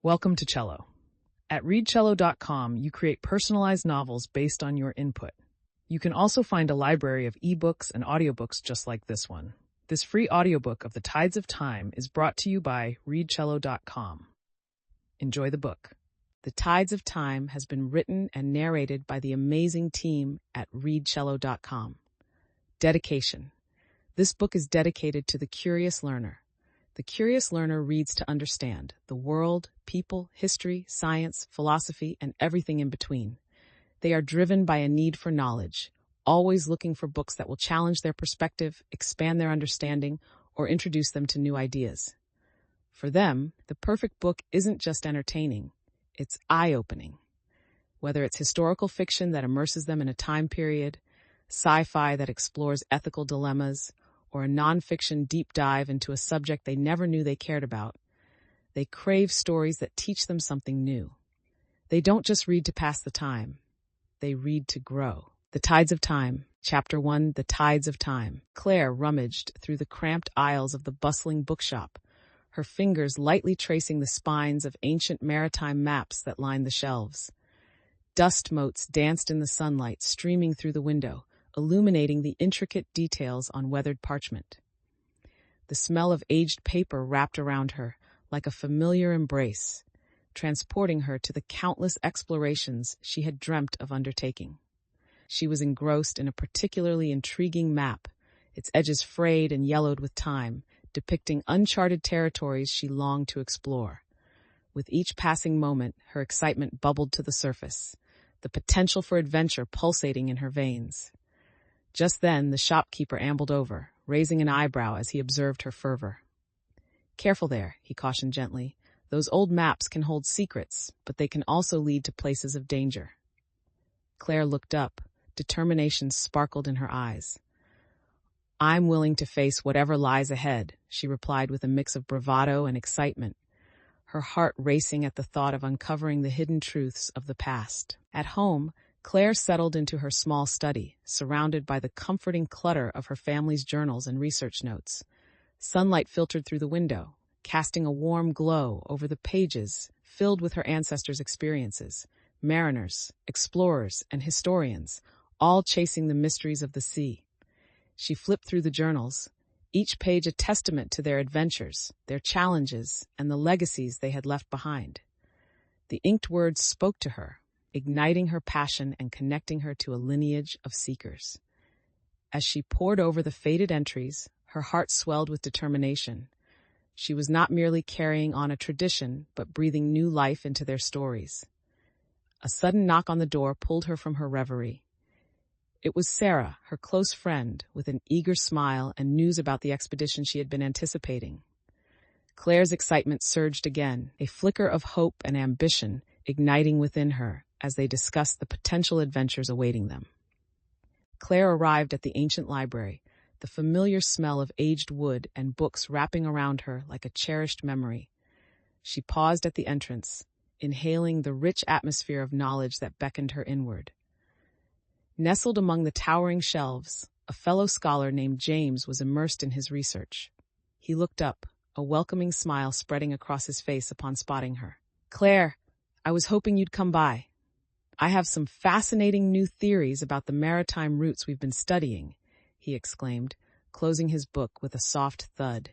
Welcome to Cello. At readcello.com, you create personalized novels based on your input. You can also find a library of ebooks and audiobooks just like this one. This free audiobook of The Tides of Time is brought to you by readcello.com. Enjoy the book. The Tides of Time has been written and narrated by the amazing team at readcello.com. Dedication. This book is dedicated to the curious learner. The curious learner reads to understand the world, people, history, science, philosophy, and everything in between. They are driven by a need for knowledge, always looking for books that will challenge their perspective, expand their understanding, or introduce them to new ideas. For them, the perfect book isn't just entertaining, it's eye-opening. Whether it's historical fiction that immerses them in a time period, sci-fi that explores ethical dilemmas, or a nonfiction deep dive into a subject they never knew they cared about, they crave stories that teach them something new. They don't just read to pass the time, they read to grow. The Tides of Time, Chapter 1, The Tides of Time. Claire rummaged through the cramped aisles of the bustling bookshop, her fingers lightly tracing the spines of ancient maritime maps that lined the shelves. Dust motes danced in the sunlight streaming through the window, illuminating the intricate details on weathered parchment. The smell of aged paper wrapped around her like a familiar embrace, transporting her to the countless explorations she had dreamt of undertaking. She was engrossed in a particularly intriguing map, its edges frayed and yellowed with time, depicting uncharted territories she longed to explore. With each passing moment, her excitement bubbled to the surface, the potential for adventure pulsating in her veins. Just then, the shopkeeper ambled over, raising an eyebrow as he observed her fervor. "Careful there," he cautioned gently. "Those old maps can hold secrets, but they can also lead to places of danger." Claire looked up. Determination sparkled in her eyes. "I'm willing to face whatever lies ahead," she replied with a mix of bravado and excitement, her heart racing at the thought of uncovering the hidden truths of the past. At home, Claire settled into her small study, surrounded by the comforting clutter of her family's journals and research notes. Sunlight filtered through the window, casting a warm glow over the pages filled with her ancestors' experiences, mariners, explorers, and historians, all chasing the mysteries of the sea. She flipped through the journals, each page a testament to their adventures, their challenges, and the legacies they had left behind. The inked words spoke to her, igniting her passion and connecting her to a lineage of seekers. As she pored over the faded entries, her heart swelled with determination. She was not merely carrying on a tradition, but breathing new life into their stories. A sudden knock on the door pulled her from her reverie. It was Sarah, her close friend, with an eager smile and news about the expedition she had been anticipating. Claire's excitement surged again, a flicker of hope and ambition igniting within her as they discussed the potential adventures awaiting them. Claire arrived at the ancient library, the familiar smell of aged wood and books wrapping around her like a cherished memory. She paused at the entrance, inhaling the rich atmosphere of knowledge that beckoned her inward. Nestled among the towering shelves, a fellow scholar named James was immersed in his research. He looked up, a welcoming smile spreading across his face upon spotting her. "Claire, I was hoping you'd come by. I have some fascinating new theories about the maritime routes we've been studying," he exclaimed, closing his book with a soft thud.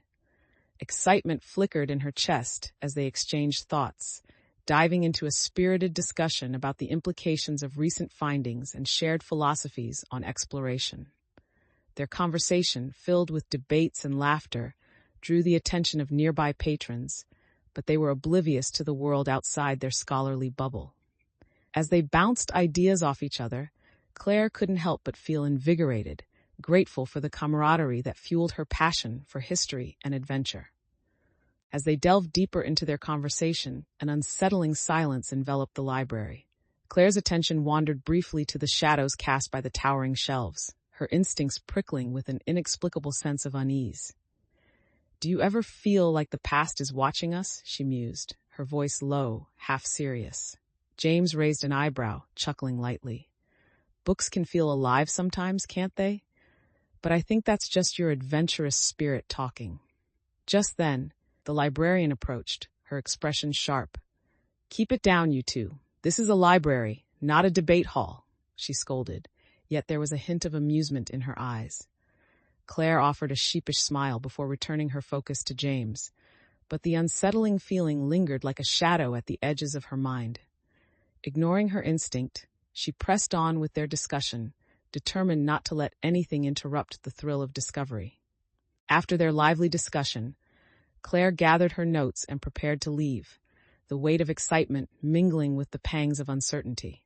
Excitement flickered in her chest as they exchanged thoughts, diving into a spirited discussion about the implications of recent findings and shared philosophies on exploration. Their conversation, filled with debates and laughter, drew the attention of nearby patrons, but they were oblivious to the world outside their scholarly bubble. As they bounced ideas off each other, Claire couldn't help but feel invigorated, grateful for the camaraderie that fueled her passion for history and adventure. As they delved deeper into their conversation, an unsettling silence enveloped the library. Claire's attention wandered briefly to the shadows cast by the towering shelves, her instincts prickling with an inexplicable sense of unease. "Do you ever feel like the past is watching us?" she mused, her voice low, half serious. James raised an eyebrow, chuckling lightly. "Books can feel alive sometimes, can't they? But I think that's just your adventurous spirit talking." Just then, the librarian approached, her expression sharp. "Keep it down, you two. This is a library, not a debate hall," she scolded, yet there was a hint of amusement in her eyes. Claire offered a sheepish smile before returning her focus to James, but the unsettling feeling lingered like a shadow at the edges of her mind. Ignoring her instinct, she pressed on with their discussion, determined not to let anything interrupt the thrill of discovery. After their lively discussion, Claire gathered her notes and prepared to leave, the weight of excitement mingling with the pangs of uncertainty.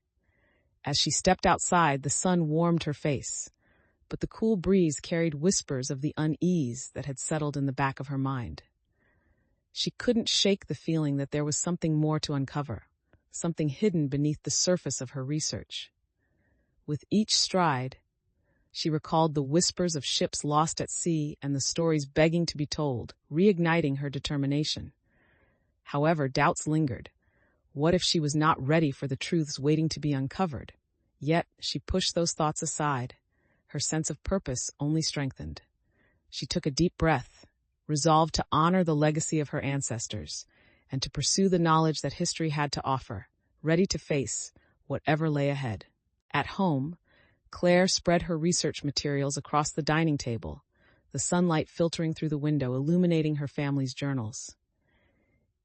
As she stepped outside, the sun warmed her face, but the cool breeze carried whispers of the unease that had settled in the back of her mind. She couldn't shake the feeling that there was something more to uncover, something hidden beneath the surface of her research. With each stride, she recalled the whispers of ships lost at sea and the stories begging to be told, reigniting her determination. However, doubts lingered. What if she was not ready for the truths waiting to be uncovered? Yet, she pushed those thoughts aside. Her sense of purpose only strengthened. She took a deep breath, resolved to honor the legacy of her ancestors and to pursue the knowledge that history had to offer, ready to face whatever lay ahead. At home, Claire spread her research materials across the dining table, the sunlight filtering through the window, illuminating her family's journals.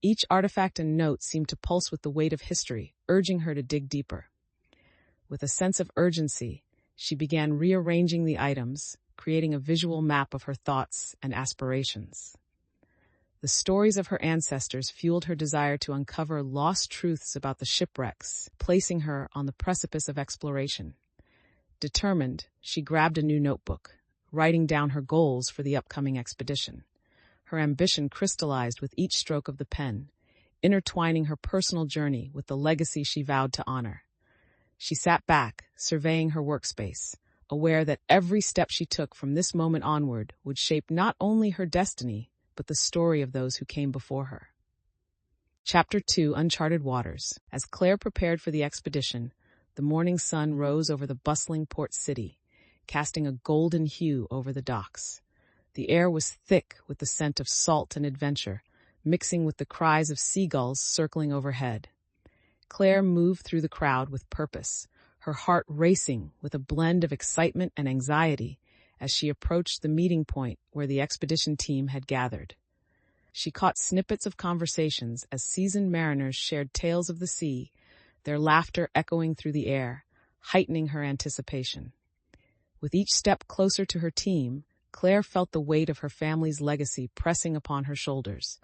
Each artifact and note seemed to pulse with the weight of history, urging her to dig deeper. With a sense of urgency, she began rearranging the items, creating a visual map of her thoughts and aspirations. The stories of her ancestors fueled her desire to uncover lost truths about the shipwrecks, placing her on the precipice of exploration. Determined, she grabbed a new notebook, writing down her goals for the upcoming expedition. Her ambition crystallized with each stroke of the pen, intertwining her personal journey with the legacy she vowed to honor. She sat back, surveying her workspace, aware that every step she took from this moment onward would shape not only her destiny, but the story of those who came before her. Chapter 2: Uncharted Waters. As Claire prepared for the expedition, the morning sun rose over the bustling port city, casting a golden hue over the docks. The air was thick with the scent of salt and adventure, mixing with the cries of seagulls circling overhead. Claire moved through the crowd with purpose, her heart racing with a blend of excitement and anxiety as she approached the meeting point where the expedition team had gathered. She caught snippets of conversations as seasoned mariners shared tales of the sea, their laughter echoing through the air, heightening her anticipation. With each step closer to her team, Claire felt the weight of her family's legacy pressing upon her shoulders,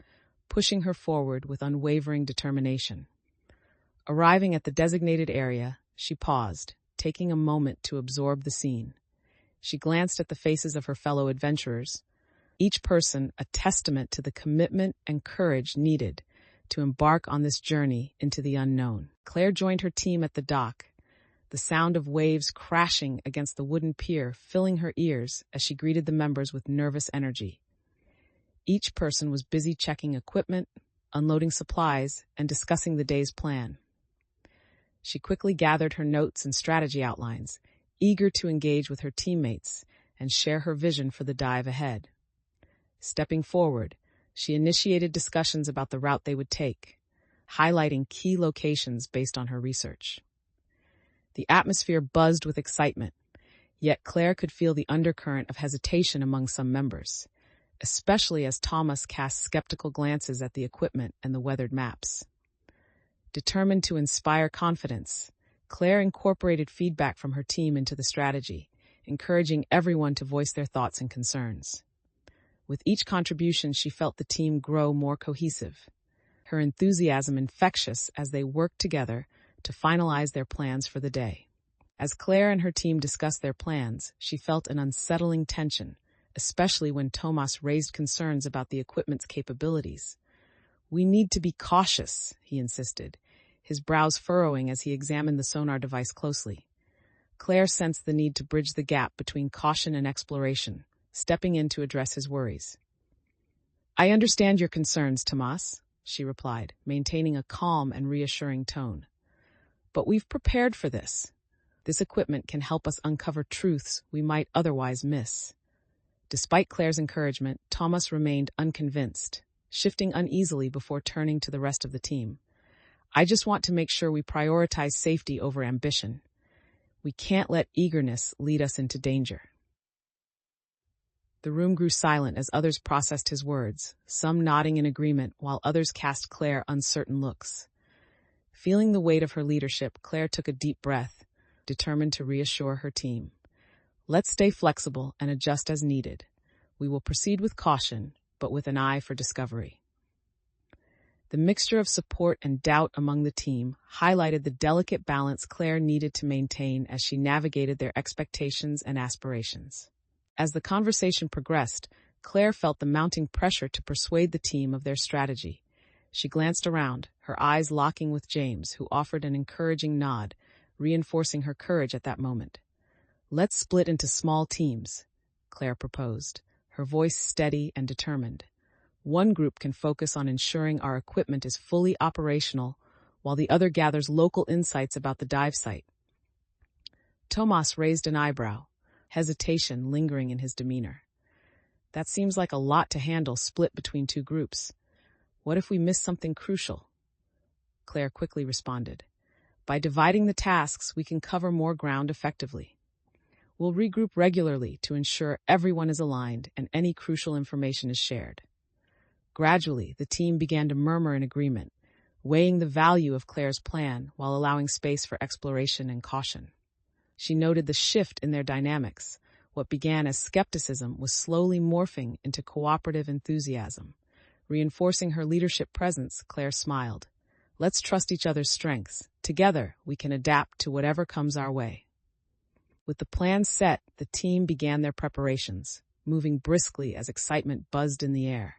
pushing her forward with unwavering determination. Arriving at the designated area, she paused, taking a moment to absorb the scene. She glanced at the faces of her fellow adventurers, each person a testament to the commitment and courage needed to embark on this journey into the unknown. Claire joined her team at the dock, the sound of waves crashing against the wooden pier filling her ears as she greeted the members with nervous energy. Each person was busy checking equipment, unloading supplies, and discussing the day's plan. She quickly gathered her notes and strategy outlines, eager to engage with her teammates and share her vision for the dive ahead. Stepping forward, she initiated discussions about the route they would take, highlighting key locations based on her research. The atmosphere buzzed with excitement, yet Claire could feel the undercurrent of hesitation among some members, especially as Thomas cast skeptical glances at the equipment and the weathered maps. Determined to inspire confidence, Claire incorporated feedback from her team into the strategy, encouraging everyone to voice their thoughts and concerns. With each contribution, she felt the team grow more cohesive, her enthusiasm infectious as they worked together to finalize their plans for the day. As Claire and her team discussed their plans, she felt an unsettling tension, especially when Thomas raised concerns about the equipment's capabilities. "We need to be cautious," he insisted, his brows furrowing as he examined the sonar device closely. Claire sensed the need to bridge the gap between caution and exploration, stepping in to address his worries. "I understand your concerns, Thomas," she replied, maintaining a calm and reassuring tone. "But we've prepared for this. This equipment can help us uncover truths we might otherwise miss." Despite Claire's encouragement, Thomas remained unconvinced, shifting uneasily before turning to the rest of the team. I just want to make sure we prioritize safety over ambition. We can't let eagerness lead us into danger." The room grew silent as others processed his words, some nodding in agreement while others cast Claire uncertain looks. Feeling the weight of her leadership, Claire took a deep breath, determined to reassure her team. "Let's stay flexible and adjust as needed. We will proceed with caution, but with an eye for discovery." The mixture of support and doubt among the team highlighted the delicate balance Claire needed to maintain as she navigated their expectations and aspirations. As the conversation progressed, Claire felt the mounting pressure to persuade the team of their strategy. She glanced around, her eyes locking with James, who offered an encouraging nod, reinforcing her courage at that moment. "Let's split into small teams," Claire proposed, her voice steady and determined. "One group can focus on ensuring our equipment is fully operational, while the other gathers local insights about the dive site." Tomas raised an eyebrow, hesitation lingering in his demeanor. "That seems like a lot to handle split between two groups. What if we miss something crucial?" Claire quickly responded. "By dividing the tasks, we can cover more ground effectively. We'll regroup regularly to ensure everyone is aligned and any crucial information is shared." Gradually, the team began to murmur in agreement, weighing the value of Claire's plan while allowing space for exploration and caution. She noted the shift in their dynamics. What began as skepticism was slowly morphing into cooperative enthusiasm. Reinforcing her leadership presence, Claire smiled. "Let's trust each other's strengths. Together, we can adapt to whatever comes our way." With the plan set, the team began their preparations, moving briskly as excitement buzzed in the air.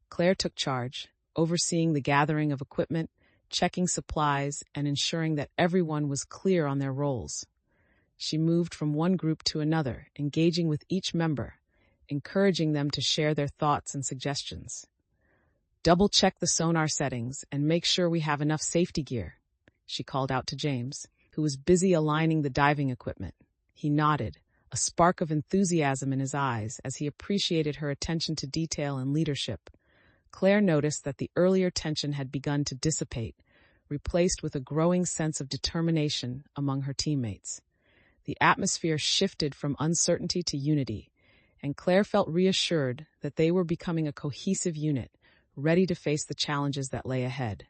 Claire took charge, overseeing the gathering of equipment, checking supplies, and ensuring that everyone was clear on their roles. She moved from one group to another, engaging with each member, encouraging them to share their thoughts and suggestions. "Double-check the sonar settings and make sure we have enough safety gear," she called out to James, who was busy aligning the diving equipment. He nodded, a spark of enthusiasm in his eyes as he appreciated her attention to detail and leadership. Claire noticed that the earlier tension had begun to dissipate, replaced with a growing sense of determination among her teammates. The atmosphere shifted from uncertainty to unity, and Claire felt reassured that they were becoming a cohesive unit, ready to face the challenges that lay ahead.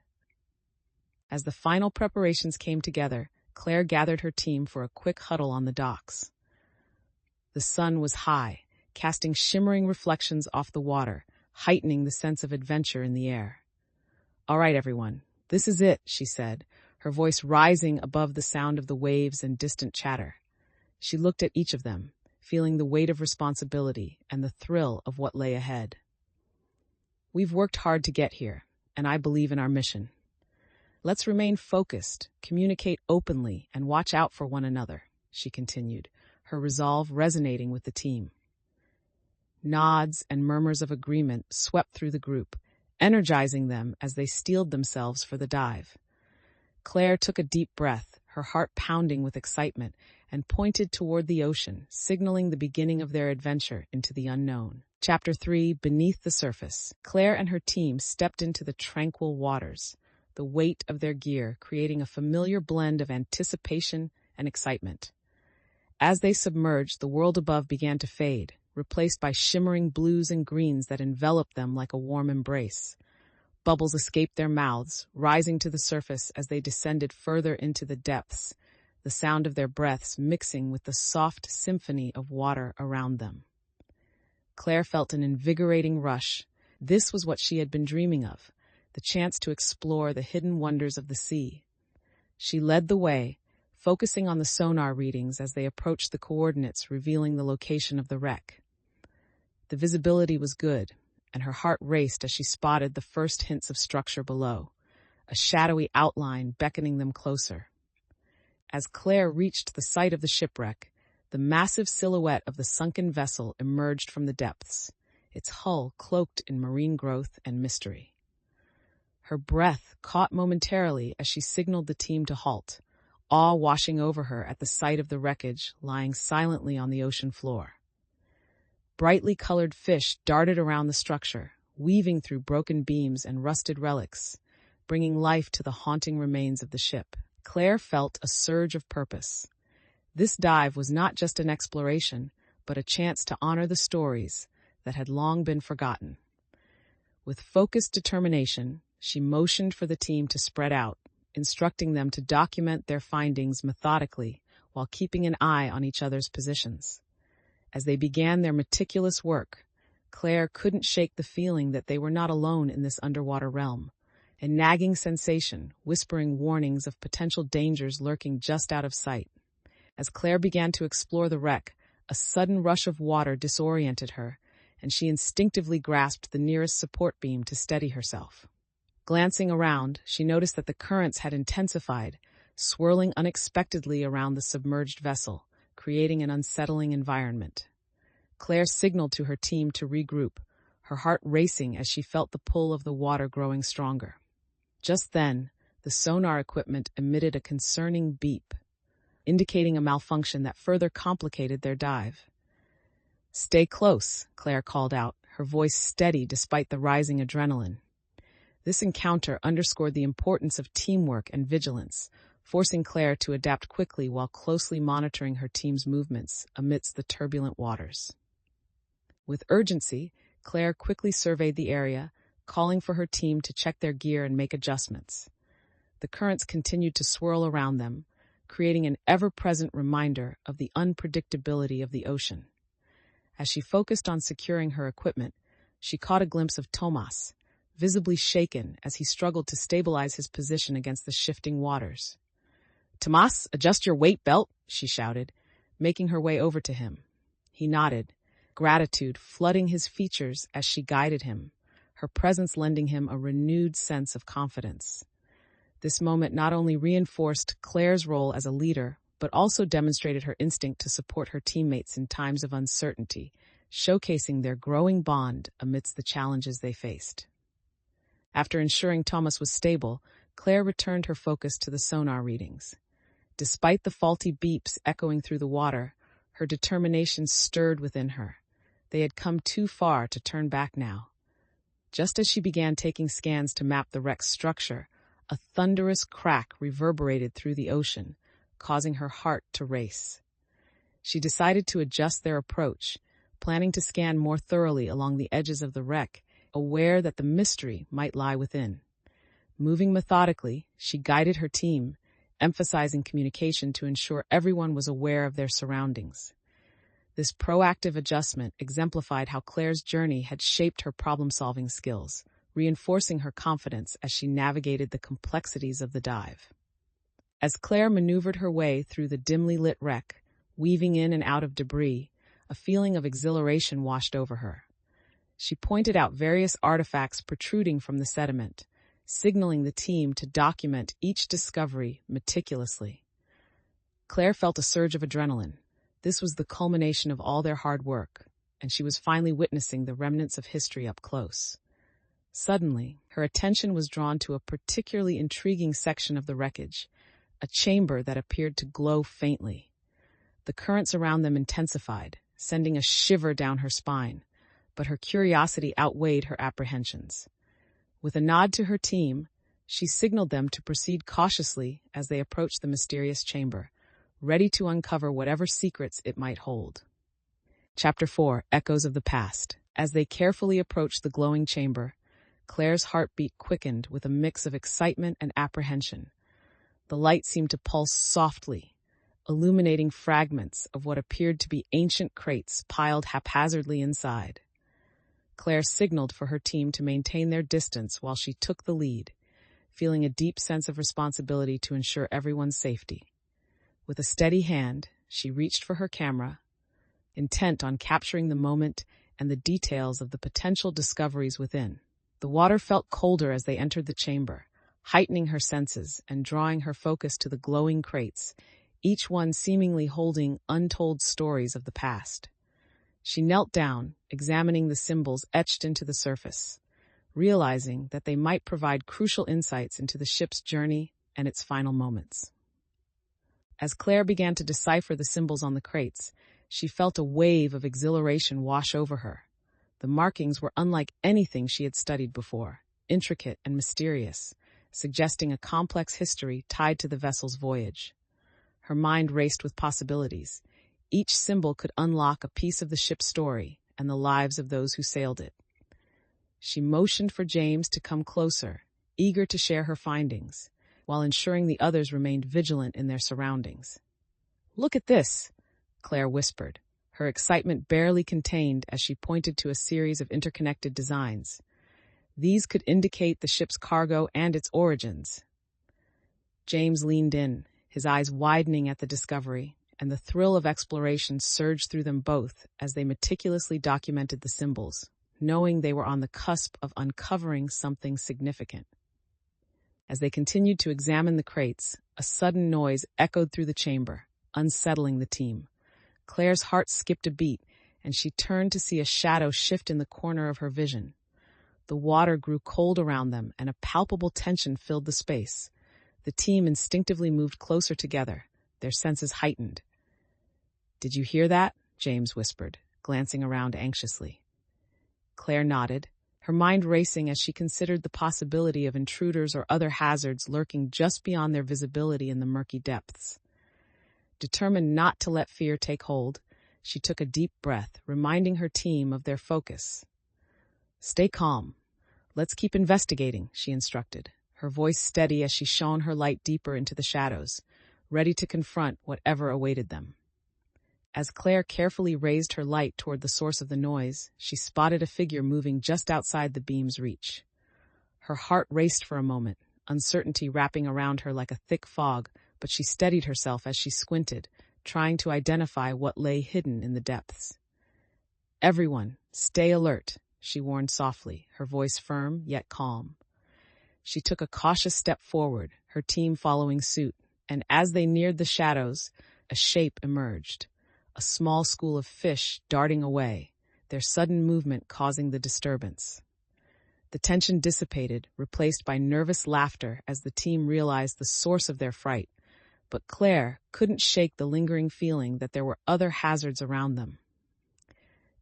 As the final preparations came together, Claire gathered her team for a quick huddle on the docks. The sun was high, casting shimmering reflections off the water, heightening the sense of adventure in the air. "All right, everyone, this is it," she said, her voice rising above the sound of the waves and distant chatter. She looked at each of them, feeling the weight of responsibility and the thrill of what lay ahead. "We've worked hard to get here, and I believe in our mission. Let's remain focused, communicate openly, and watch out for one another," she continued, her resolve resonating with the team. Nods and murmurs of agreement swept through the group, energizing them as they steeled themselves for the dive. Claire took a deep breath, her heart pounding with excitement, and pointed toward the ocean, signaling the beginning of their adventure into the unknown. Chapter 3, Beneath the Surface. Claire and her team stepped into the tranquil waters, the weight of their gear creating a familiar blend of anticipation and excitement. As they submerged, the world above began to fade, replaced by shimmering blues and greens that enveloped them like a warm embrace. Bubbles escaped their mouths, rising to the surface as they descended further into the depths, the sound of their breaths mixing with the soft symphony of water around them. Claire felt an invigorating rush. This was what she had been dreaming of, the chance to explore the hidden wonders of the sea. She led the way, focusing on the sonar readings as they approached the coordinates revealing the location of the wreck. The visibility was good, and her heart raced as she spotted the first hints of structure below, a shadowy outline beckoning them closer. As Claire reached the site of the shipwreck, the massive silhouette of the sunken vessel emerged from the depths, its hull cloaked in marine growth and mystery. Her breath caught momentarily as she signaled the team to halt, awe washing over her at the sight of the wreckage lying silently on the ocean floor. Brightly colored fish darted around the structure, weaving through broken beams and rusted relics, bringing life to the haunting remains of the ship. Claire felt a surge of purpose. This dive was not just an exploration, but a chance to honor the stories that had long been forgotten. With focused determination, she motioned for the team to spread out, instructing them to document their findings methodically while keeping an eye on each other's positions. As they began their meticulous work, Claire couldn't shake the feeling that they were not alone in this underwater realm, a nagging sensation whispering warnings of potential dangers lurking just out of sight. As Claire began to explore the wreck, a sudden rush of water disoriented her, and she instinctively grasped the nearest support beam to steady herself. Glancing around, she noticed that the currents had intensified, swirling unexpectedly around the submerged vessel, creating an unsettling environment. Claire signaled to her team to regroup, her heart racing as she felt the pull of the water growing stronger. Just then, the sonar equipment emitted a concerning beep, indicating a malfunction that further complicated their dive. "Stay close," Claire called out, her voice steady despite the rising adrenaline. This encounter underscored the importance of teamwork and vigilance, forcing Claire to adapt quickly while closely monitoring her team's movements amidst the turbulent waters. With urgency, Claire quickly surveyed the area, calling for her team to check their gear and make adjustments. The currents continued to swirl around them, creating an ever-present reminder of the unpredictability of the ocean. As she focused on securing her equipment, she caught a glimpse of Tomas, visibly shaken as he struggled to stabilize his position against the shifting waters. "Tomas, adjust your weight belt," she shouted, making her way over to him. He nodded, gratitude flooding his features as she guided him, her presence lending him a renewed sense of confidence. This moment not only reinforced Claire's role as a leader, but also demonstrated her instinct to support her teammates in times of uncertainty, showcasing their growing bond amidst the challenges they faced. After ensuring Thomas was stable, Claire returned her focus to the sonar readings. Despite the faulty beeps echoing through the water, her determination stirred within her. They had come too far to turn back now. Just as she began taking scans to map the wreck's structure, a thunderous crack reverberated through the ocean, causing her heart to race. She decided to adjust their approach, planning to scan more thoroughly along the edges of the wreck, aware that the mystery might lie within. Moving methodically, she guided her team, emphasizing communication to ensure everyone was aware of their surroundings. This proactive adjustment exemplified how Claire's journey had shaped her problem-solving skills, reinforcing her confidence as she navigated the complexities of the dive. As Claire maneuvered her way through the dimly lit wreck, weaving in and out of debris, a feeling of exhilaration washed over her. She pointed out various artifacts protruding from the sediment, signaling the team to document each discovery meticulously. Claire felt a surge of adrenaline. This was the culmination of all their hard work, and she was finally witnessing the remnants of history up close. Suddenly, her attention was drawn to a particularly intriguing section of the wreckage, a chamber that appeared to glow faintly. The currents around them intensified, sending a shiver down her spine, but her curiosity outweighed her apprehensions. With a nod to her team, she signaled them to proceed cautiously as they approached the mysterious chamber, ready to uncover whatever secrets it might hold. Chapter 4: Echoes of the Past. As they carefully approached the glowing chamber, Claire's heartbeat quickened with a mix of excitement and apprehension. The light seemed to pulse softly, illuminating fragments of what appeared to be ancient crates piled haphazardly inside. Claire signaled for her team to maintain their distance while she took the lead, feeling a deep sense of responsibility to ensure everyone's safety. With a steady hand, she reached for her camera, intent on capturing the moment and the details of the potential discoveries within. The water felt colder as they entered the chamber, heightening her senses and drawing her focus to the glowing crates, each one seemingly holding untold stories of the past. She knelt down, examining the symbols etched into the surface, realizing that they might provide crucial insights into the ship's journey and its final moments. As Claire began to decipher the symbols on the crates, she felt a wave of exhilaration wash over her. The markings were unlike anything she had studied before, intricate and mysterious, suggesting a complex history tied to the vessel's voyage. Her mind raced with possibilities. Each symbol could unlock a piece of the ship's story and the lives of those who sailed it. She motioned for James to come closer, eager to share her findings, while ensuring the others remained vigilant in their surroundings. "Look at this," Claire whispered, her excitement barely contained as she pointed to a series of interconnected designs. These could indicate the ship's cargo and its origins. James leaned in, his eyes widening at the discovery, and the thrill of exploration surged through them both as they meticulously documented the symbols, knowing they were on the cusp of uncovering something significant. As they continued to examine the crates, a sudden noise echoed through the chamber, unsettling the team. Claire's heart skipped a beat, and she turned to see a shadow shift in the corner of her vision. The water grew cold around them, and a palpable tension filled the space. The team instinctively moved closer together, their senses heightened. "Did you hear that?" James whispered, glancing around anxiously. Claire nodded, her mind racing as she considered the possibility of intruders or other hazards lurking just beyond their visibility in the murky depths. Determined not to let fear take hold, she took a deep breath, reminding her team of their focus. "Stay calm. Let's keep investigating," she instructed, her voice steady as she shone her light deeper into the shadows, ready to confront whatever awaited them. As Claire carefully raised her light toward the source of the noise, she spotted a figure moving just outside the beam's reach. Her heart raced for a moment, uncertainty wrapping around her like a thick fog, but she steadied herself as she squinted, trying to identify what lay hidden in the depths. "Everyone, stay alert," she warned softly, her voice firm yet calm. She took a cautious step forward, her team following suit, and as they neared the shadows, a shape emerged. A small school of fish darting away, their sudden movement causing the disturbance. The tension dissipated, replaced by nervous laughter as the team realized the source of their fright, but Claire couldn't shake the lingering feeling that there were other hazards around them.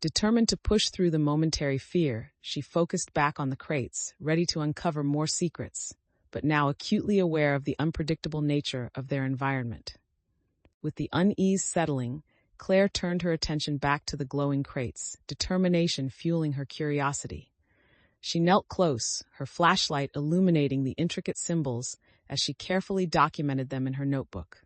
Determined to push through the momentary fear, she focused back on the crates, ready to uncover more secrets, but now acutely aware of the unpredictable nature of their environment. With the unease settling, Claire turned her attention back to the glowing crates, determination fueling her curiosity. She knelt close, her flashlight illuminating the intricate symbols as she carefully documented them in her notebook.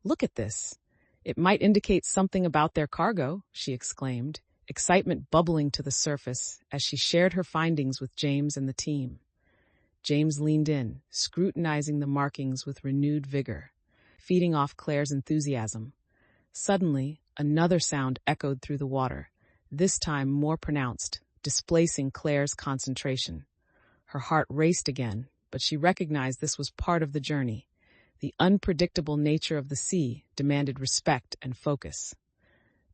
"Look at this. It might indicate something about their cargo," she exclaimed, excitement bubbling to the surface as she shared her findings with James and the team. James leaned in, scrutinizing the markings with renewed vigor, feeding off Claire's enthusiasm. Suddenly, another sound echoed through the water, this time more pronounced, displacing Claire's concentration. Her heart raced again, but she recognized this was part of the journey. The unpredictable nature of the sea demanded respect and focus.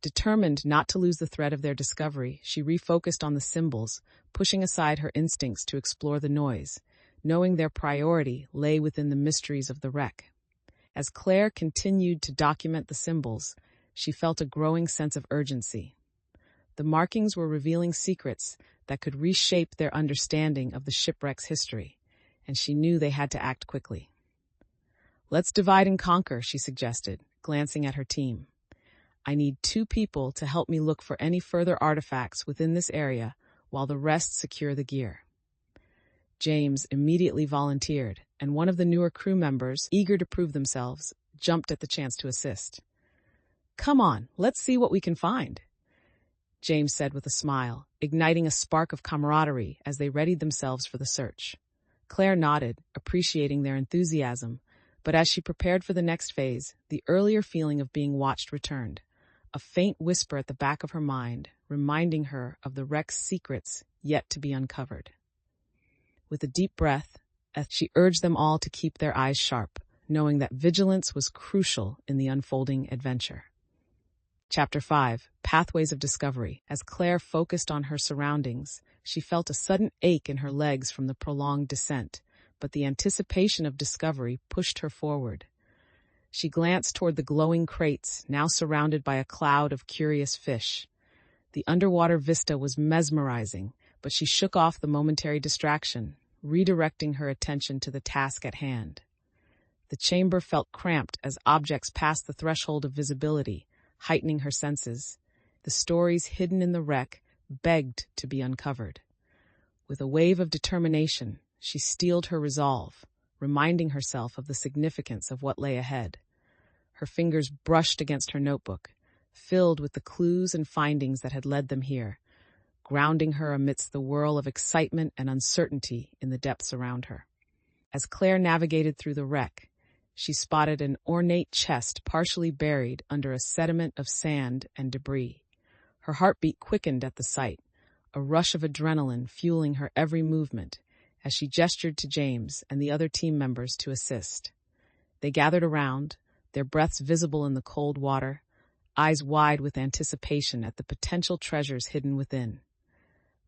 Determined not to lose the thread of their discovery, she refocused on the symbols, pushing aside her instincts to explore the noise, knowing their priority lay within the mysteries of the wreck. As Claire continued to document the symbols, she felt a growing sense of urgency. The markings were revealing secrets that could reshape their understanding of the shipwreck's history, and she knew they had to act quickly. "Let's divide and conquer," she suggested, glancing at her team. "I need 2 people to help me look for any further artifacts within this area while the rest secure the gear." James immediately volunteered, and one of the newer crew members, eager to prove themselves, jumped at the chance to assist. "Come on, let's see what we can find," James said with a smile, igniting a spark of camaraderie as they readied themselves for the search. Claire nodded, appreciating their enthusiasm, but as she prepared for the next phase, the earlier feeling of being watched returned, a faint whisper at the back of her mind, reminding her of the wreck's secrets yet to be uncovered. With a deep breath, she urged them all to keep their eyes sharp, knowing that vigilance was crucial in the unfolding adventure. Chapter 5, Pathways of Discovery. As Claire focused on her surroundings, she felt a sudden ache in her legs from the prolonged descent, but the anticipation of discovery pushed her forward. She glanced toward the glowing crates, now surrounded by a cloud of curious fish. The underwater vista was mesmerizing, but she shook off the momentary distraction, redirecting her attention to the task at hand. The chamber felt cramped as objects passed the threshold of visibility, heightening her senses. The stories hidden in the wreck begged to be uncovered. With a wave of determination, she steeled her resolve, reminding herself of the significance of what lay ahead. Her fingers brushed against her notebook, filled with the clues and findings that had led them here, grounding her amidst the whirl of excitement and uncertainty in the depths around her. As Claire navigated through the wreck, she spotted an ornate chest partially buried under a sediment of sand and debris. Her heartbeat quickened at the sight, a rush of adrenaline fueling her every movement as she gestured to James and the other team members to assist. They gathered around, their breaths visible in the cold water, eyes wide with anticipation at the potential treasures hidden within.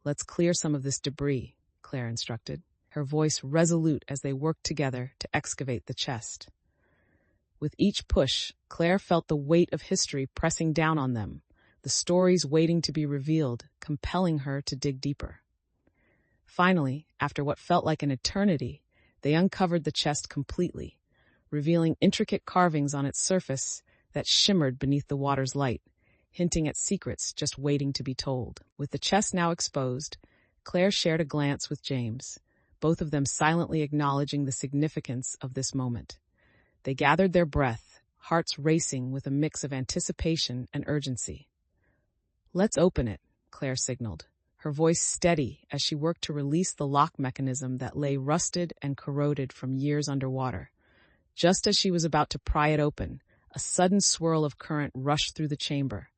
"Let's clear some of this debris," Claire instructed, her voice resolute as they worked together to excavate the chest. With each push, Claire felt the weight of history pressing down on them, the stories waiting to be revealed, compelling her to dig deeper. Finally, after what felt like an eternity, they uncovered the chest completely, revealing intricate carvings on its surface that shimmered beneath the water's light, hinting at secrets just waiting to be told. With the chest now exposed, Claire shared a glance with James, both of them silently acknowledging the significance of this moment. They gathered their breath, hearts racing with a mix of anticipation and urgency. "Let's open it," Claire signaled, her voice steady as she worked to release the lock mechanism that lay rusted and corroded from years underwater. Just as she was about to pry it open, a sudden swirl of current rushed through the chamber,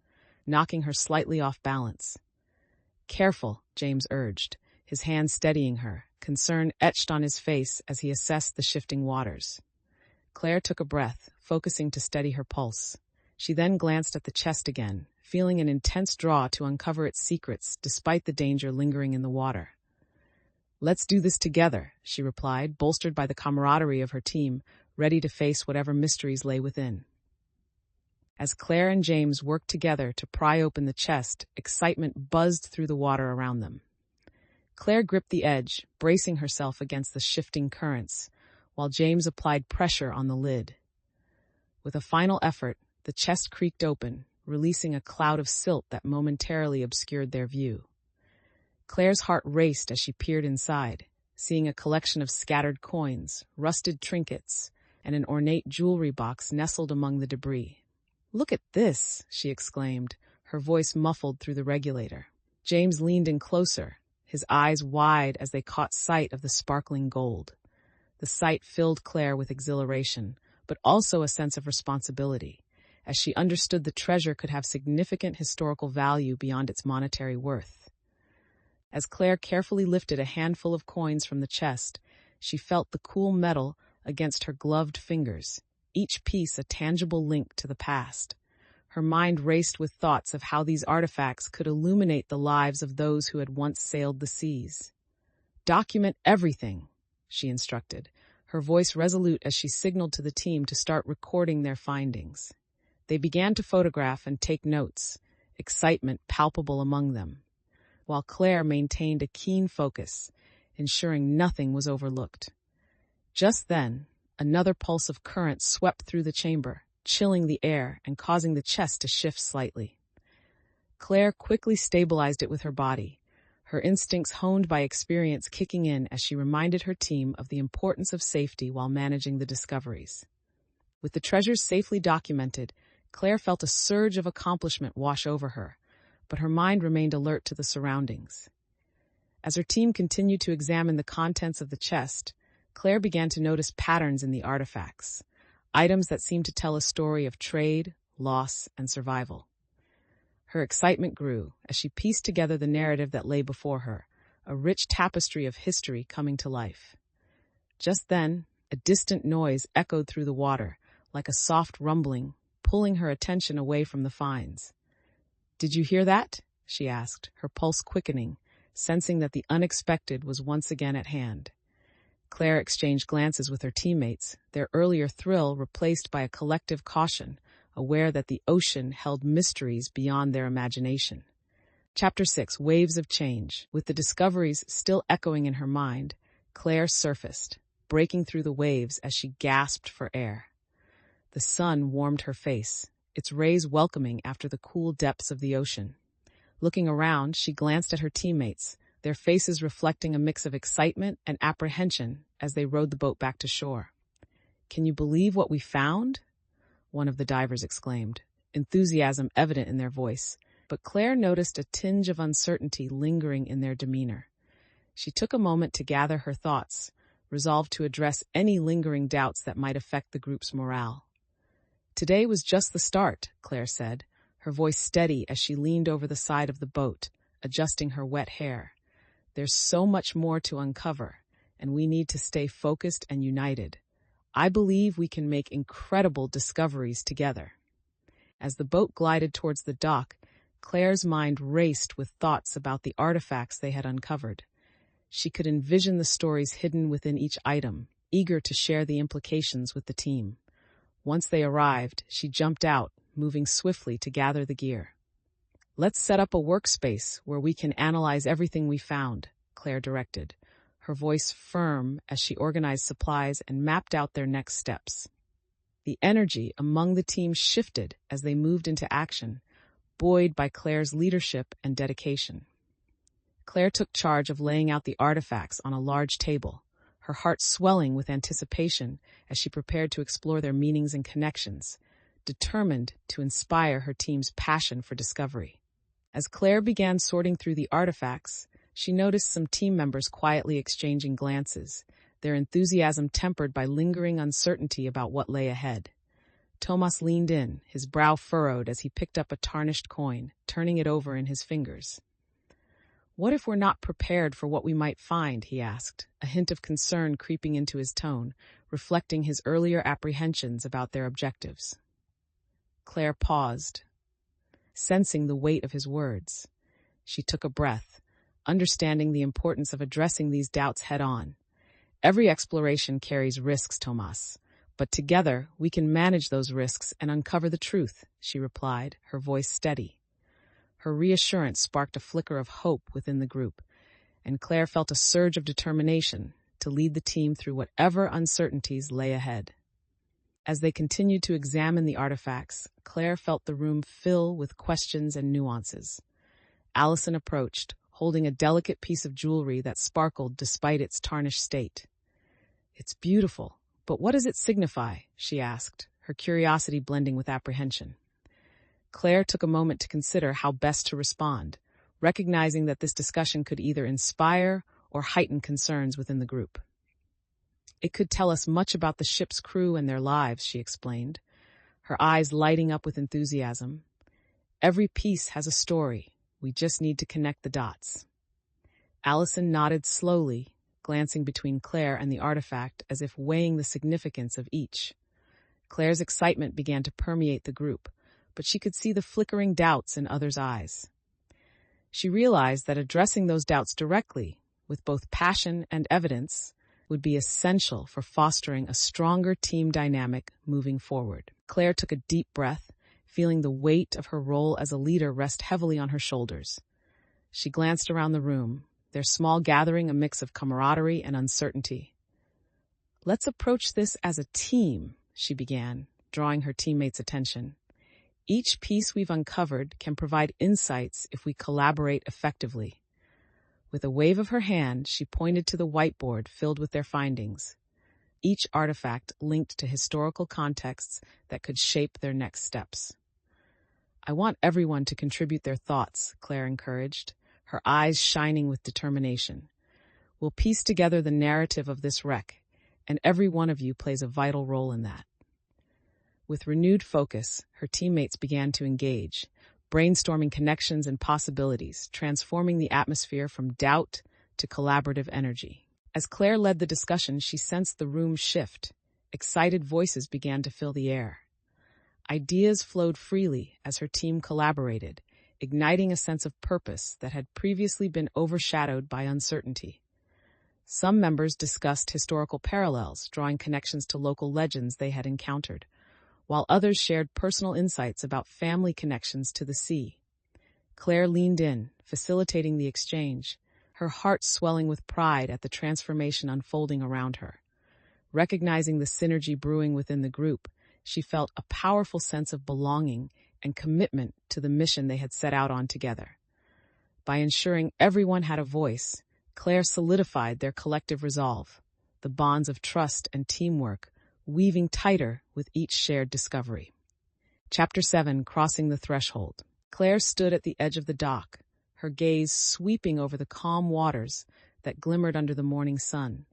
knocking her slightly off balance. "Careful," James urged, his hand steadying her, concern etched on his face as he assessed the shifting waters. Claire took a breath, focusing to steady her pulse. She then glanced at the chest again, feeling an intense draw to uncover its secrets despite the danger lingering in the water. "Let's do this together," she replied, bolstered by the camaraderie of her team, ready to face whatever mysteries lay within. As Claire and James worked together to pry open the chest, excitement buzzed through the water around them. Claire gripped the edge, bracing herself against the shifting currents, while James applied pressure on the lid. With a final effort, the chest creaked open, releasing a cloud of silt that momentarily obscured their view. Claire's heart raced as she peered inside, seeing a collection of scattered coins, rusted trinkets, and an ornate jewelry box nestled among the debris. "Look at this," she exclaimed, her voice muffled through the regulator. James leaned in closer, his eyes wide as they caught sight of the sparkling gold. The sight filled Claire with exhilaration, but also a sense of responsibility, as she understood the treasure could have significant historical value beyond its monetary worth. As Claire carefully lifted a handful of coins from the chest, she felt the cool metal against her gloved fingers, each piece a tangible link to the past. Her mind raced with thoughts of how these artifacts could illuminate the lives of those who had once sailed the seas. "Document everything," she instructed, her voice resolute as she signaled to the team to start recording their findings. They began to photograph and take notes, excitement palpable among them, while Claire maintained a keen focus, ensuring nothing was overlooked. Just then, another pulse of current swept through the chamber, chilling the air and causing the chest to shift slightly. Claire quickly stabilized it with her body, her instincts honed by experience kicking in as she reminded her team of the importance of safety while managing the discoveries. With the treasures safely documented, Claire felt a surge of accomplishment wash over her, but her mind remained alert to the surroundings. As her team continued to examine the contents of the chest, Claire began to notice patterns in the artifacts, items that seemed to tell a story of trade, loss, and survival. Her excitement grew as she pieced together the narrative that lay before her, a rich tapestry of history coming to life. Just then, a distant noise echoed through the water, like a soft rumbling, pulling her attention away from the finds. "Did you hear that?" she asked, her pulse quickening, sensing that the unexpected was once again at hand. Claire exchanged glances with her teammates, their earlier thrill replaced by a collective caution, aware that the ocean held mysteries beyond their imagination. Chapter 6, Waves of Change. With the discoveries still echoing in her mind, Claire surfaced, breaking through the waves as she gasped for air. The sun warmed her face, its rays welcoming after the cool depths of the ocean. Looking around, she glanced at her teammates, their faces reflecting a mix of excitement and apprehension as they rowed the boat back to shore. "Can you believe what we found?" one of the divers exclaimed, enthusiasm evident in their voice, but Claire noticed a tinge of uncertainty lingering in their demeanor. She took a moment to gather her thoughts, resolved to address any lingering doubts that might affect the group's morale. "Today was just the start," Claire said, her voice steady as she leaned over the side of the boat, adjusting her wet hair. "There's so much more to uncover, and we need to stay focused and united. I believe we can make incredible discoveries together." As the boat glided towards the dock, Claire's mind raced with thoughts about the artifacts they had uncovered. She could envision the stories hidden within each item, eager to share the implications with the team. Once they arrived, she jumped out, moving swiftly to gather the gear. "Let's set up a workspace where we can analyze everything we found," Claire directed, her voice firm as she organized supplies and mapped out their next steps. The energy among the team shifted as they moved into action, buoyed by Claire's leadership and dedication. Claire took charge of laying out the artifacts on a large table, her heart swelling with anticipation as she prepared to explore their meanings and connections, determined to inspire her team's passion for discovery. As Claire began sorting through the artifacts, she noticed some team members quietly exchanging glances, their enthusiasm tempered by lingering uncertainty about what lay ahead. Tomas leaned in, his brow furrowed as he picked up a tarnished coin, turning it over in his fingers. "What if we're not prepared for what we might find?" he asked, a hint of concern creeping into his tone, reflecting his earlier apprehensions about their objectives. Claire paused, sensing the weight of his words. She took a breath, understanding the importance of addressing these doubts head-on. "Every exploration carries risks, Tomas, but together we can manage those risks and uncover the truth," she replied, her voice steady. Her reassurance sparked a flicker of hope within the group, and Claire felt a surge of determination to lead the team through whatever uncertainties lay ahead. As they continued to examine the artifacts, Claire felt the room fill with questions and nuances. Allison approached, holding a delicate piece of jewelry that sparkled despite its tarnished state. "It's beautiful, but what does it signify?" she asked, her curiosity blending with apprehension. Claire took a moment to consider how best to respond, recognizing that this discussion could either inspire or heighten concerns within the group. "It could tell us much about the ship's crew and their lives," she explained, her eyes lighting up with enthusiasm. "Every piece has a story. We just need to connect the dots." Allison nodded slowly, glancing between Claire and the artifact as if weighing the significance of each. Claire's excitement began to permeate the group, but she could see the flickering doubts in others' eyes. She realized that addressing those doubts directly, with both passion and evidence, would be essential for fostering a stronger team dynamic moving forward. Claire took a deep breath, feeling the weight of her role as a leader rest heavily on her shoulders. She glanced around the room, their small gathering a mix of camaraderie and uncertainty. "Let's approach this as a team," she began, drawing her teammates' attention. "Each piece we've uncovered can provide insights if we collaborate effectively." With a wave of her hand, she pointed to the whiteboard filled with their findings, each artifact linked to historical contexts that could shape their next steps. "I want everyone to contribute their thoughts," Claire encouraged, her eyes shining with determination. "We'll piece together the narrative of this wreck, and every one of you plays a vital role in that." With renewed focus, her teammates began to engage, brainstorming connections and possibilities, transforming the atmosphere from doubt to collaborative energy. As Claire led the discussion, she sensed the room shift. Excited voices began to fill the air. Ideas flowed freely as her team collaborated, igniting a sense of purpose that had previously been overshadowed by uncertainty. Some members discussed historical parallels, drawing connections to local legends they had encountered, while others shared personal insights about family connections to the sea. Claire leaned in, facilitating the exchange, her heart swelling with pride at the transformation unfolding around her. Recognizing the synergy brewing within the group, she felt a powerful sense of belonging and commitment to the mission they had set out on together. By ensuring everyone had a voice, Claire solidified their collective resolve, the bonds of trust and teamwork weaving tighter with each shared discovery. Chapter 7: Crossing the Threshold. Claire stood at the edge of the dock, her gaze sweeping over the calm waters that glimmered under the morning sun.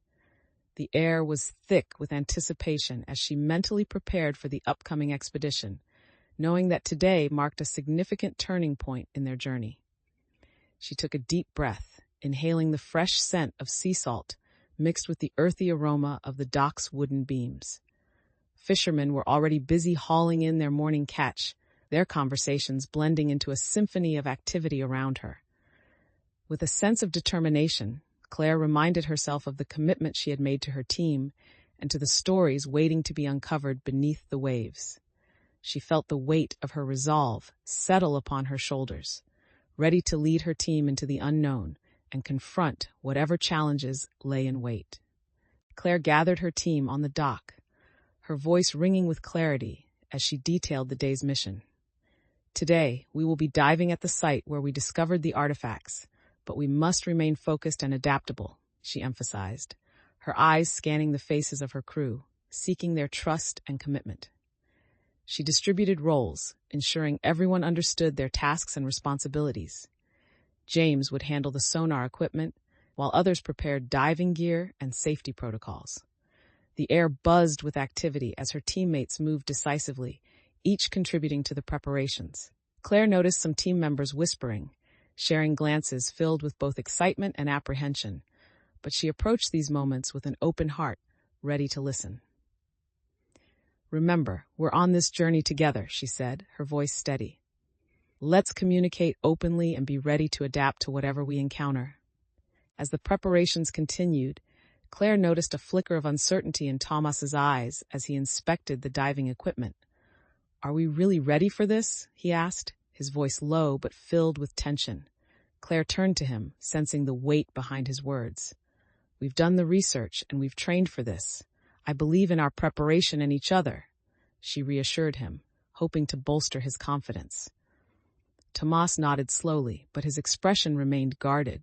The air was thick with anticipation as she mentally prepared for the upcoming expedition, knowing that today marked a significant turning point in their journey. She took a deep breath, inhaling the fresh scent of sea salt mixed with the earthy aroma of the dock's wooden beams. Fishermen were already busy hauling in their morning catch, their conversations blending into a symphony of activity around her. With a sense of determination, Claire reminded herself of the commitment she had made to her team and to the stories waiting to be uncovered beneath the waves. She felt the weight of her resolve settle upon her shoulders, ready to lead her team into the unknown and confront whatever challenges lay in wait. Claire gathered her team on the dock, her voice ringing with clarity as she detailed the day's mission. Today, we will be diving at the site where we discovered the artifacts, but we must remain focused and adaptable, she emphasized, her eyes scanning the faces of her crew, seeking their trust and commitment. She distributed roles, ensuring everyone understood their tasks and responsibilities. James would handle the sonar equipment, while others prepared diving gear and safety protocols. The air buzzed with activity as her teammates moved decisively, each contributing to the preparations. Claire noticed some team members whispering, sharing glances filled with both excitement and apprehension, but she approached these moments with an open heart, ready to listen. "Remember, we're on this journey together," she said, her voice steady. "Let's communicate openly and be ready to adapt to whatever we encounter." As the preparations continued, Claire noticed a flicker of uncertainty in Thomas's eyes as he inspected the diving equipment. "Are we really ready for this?" he asked, his voice low but filled with tension. Claire turned to him, sensing the weight behind his words. "We've done the research and we've trained for this. I believe in our preparation and each other," she reassured him, hoping to bolster his confidence. Tomas nodded slowly, but his expression remained guarded,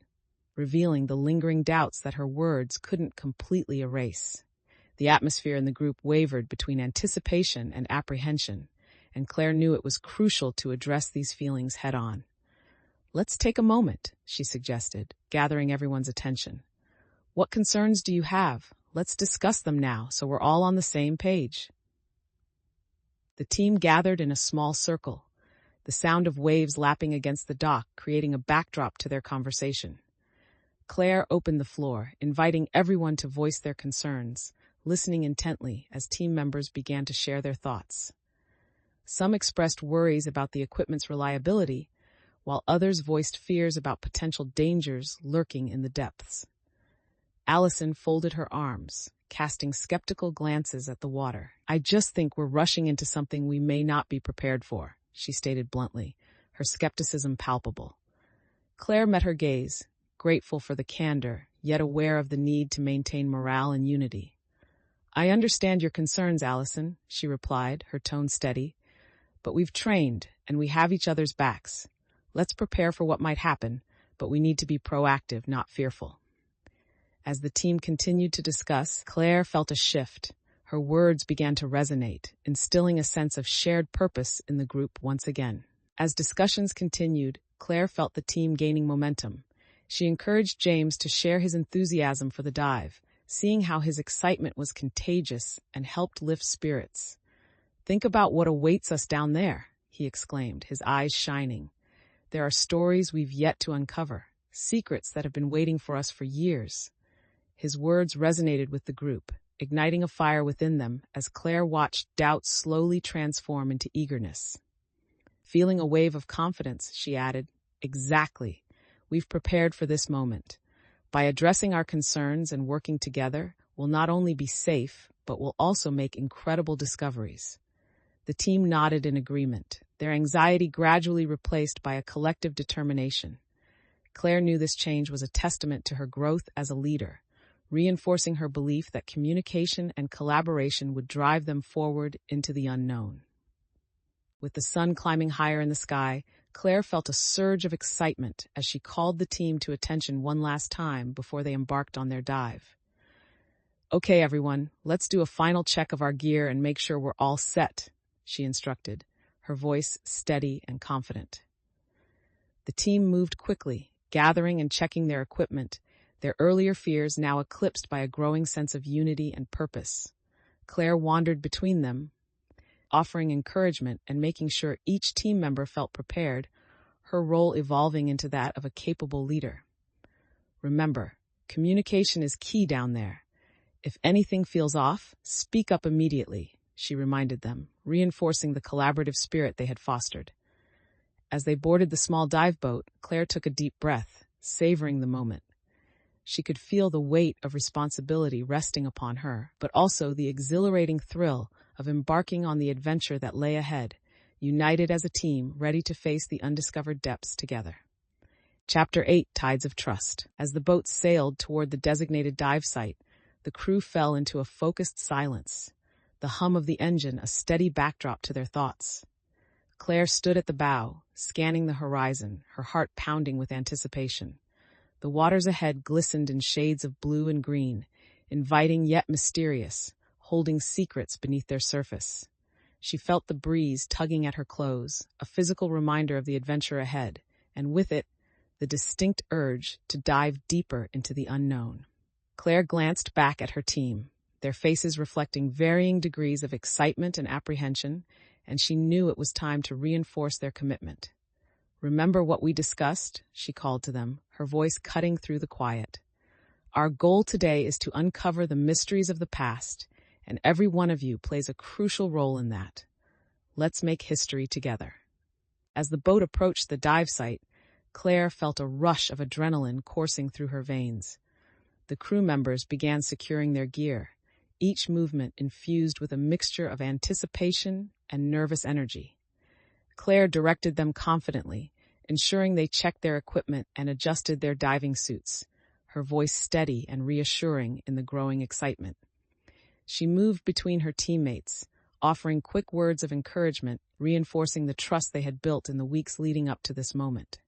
revealing the lingering doubts that her words couldn't completely erase. The atmosphere in the group wavered between anticipation and apprehension, and Claire knew it was crucial to address these feelings head-on. "Let's take a moment," she suggested, gathering everyone's attention. "What concerns do you have? Let's discuss them now so we're all on the same page." The team gathered in a small circle, the sound of waves lapping against the dock creating a backdrop to their conversation. Claire opened the floor, inviting everyone to voice their concerns, listening intently as team members began to share their thoughts. Some expressed worries about the equipment's reliability, while others voiced fears about potential dangers lurking in the depths. Allison folded her arms, casting skeptical glances at the water. "I just think we're rushing into something we may not be prepared for," she stated bluntly, her skepticism palpable. Claire met her gaze, grateful for the candor, yet aware of the need to maintain morale and unity. "I understand your concerns, Allison," she replied, her tone steady. "But we've trained, and we have each other's backs. Let's prepare for what might happen, but we need to be proactive, not fearful." As the team continued to discuss, Claire felt a shift. Her words began to resonate, instilling a sense of shared purpose in the group once again. As discussions continued, Claire felt the team gaining momentum. She encouraged James to share his enthusiasm for the dive, seeing how his excitement was contagious and helped lift spirits. "Think about what awaits us down there," he exclaimed, his eyes shining. "There are stories we've yet to uncover, secrets that have been waiting for us for years." His words resonated with the group, igniting a fire within them as Claire watched doubt slowly transform into eagerness. Feeling a wave of confidence, she added, "Exactly. We've prepared for this moment. By addressing our concerns and working together, we'll not only be safe, but we'll also make incredible discoveries." The team nodded in agreement, their anxiety gradually replaced by a collective determination. Claire knew this change was a testament to her growth as a leader, reinforcing her belief that communication and collaboration would drive them forward into the unknown. With the sun climbing higher in the sky, Claire felt a surge of excitement as she called the team to attention one last time before they embarked on their dive. "Okay, everyone, let's do a final check of our gear and make sure we're all set," she instructed, her voice steady and confident. The team moved quickly, gathering and checking their equipment, their earlier fears now eclipsed by a growing sense of unity and purpose. Claire wandered between them, offering encouragement and making sure each team member felt prepared, her role evolving into that of a capable leader. "Remember, communication is key down there. If anything feels off, speak up immediately," she reminded them, reinforcing the collaborative spirit they had fostered. As they boarded the small dive boat, Claire took a deep breath, savoring the moment. She could feel the weight of responsibility resting upon her, but also the exhilarating thrill of embarking on the adventure that lay ahead, united as a team ready to face the undiscovered depths together. Chapter 8, Tides of Trust. As the boat sailed toward the designated dive site, the crew fell into a focused silence, the hum of the engine a steady backdrop to their thoughts. Claire stood at the bow, scanning the horizon, her heart pounding with anticipation. The waters ahead glistened in shades of blue and green, inviting yet mysterious, holding secrets beneath their surface. She felt the breeze tugging at her clothes, a physical reminder of the adventure ahead, and with it, the distinct urge to dive deeper into the unknown. Claire glanced back at her team, their faces reflecting varying degrees of excitement and apprehension, and she knew it was time to reinforce their commitment. "Remember what we discussed?" she called to them, her voice cutting through the quiet. "Our goal today is to uncover the mysteries of the past, and every one of you plays a crucial role in that. Let's make history together." As the boat approached the dive site, Claire felt a rush of adrenaline coursing through her veins. The crew members began securing their gear, each movement infused with a mixture of anticipation and nervous energy. Claire directed them confidently, ensuring they checked their equipment and adjusted their diving suits, her voice steady and reassuring in the growing excitement. She moved between her teammates, offering quick words of encouragement, reinforcing the trust they had built in the weeks leading up to this moment.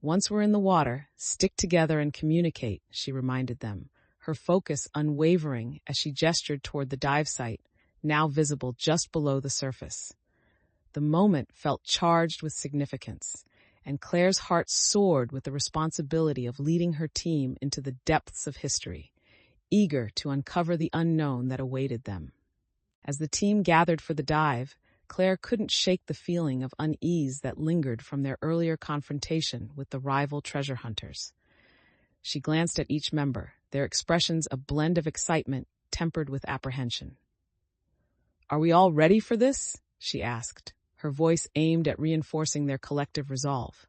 "Once we're in the water, stick together and communicate," she reminded them, her focus unwavering as she gestured toward the dive site, now visible just below the surface. The moment felt charged with significance, and Claire's heart soared with the responsibility of leading her team into the depths of history, eager to uncover the unknown that awaited them. As the team gathered for the dive, Claire couldn't shake the feeling of unease that lingered from their earlier confrontation with the rival treasure hunters. She glanced at each member, their expressions a blend of excitement tempered with apprehension. "Are we all ready for this?" she asked, her voice aimed at reinforcing their collective resolve.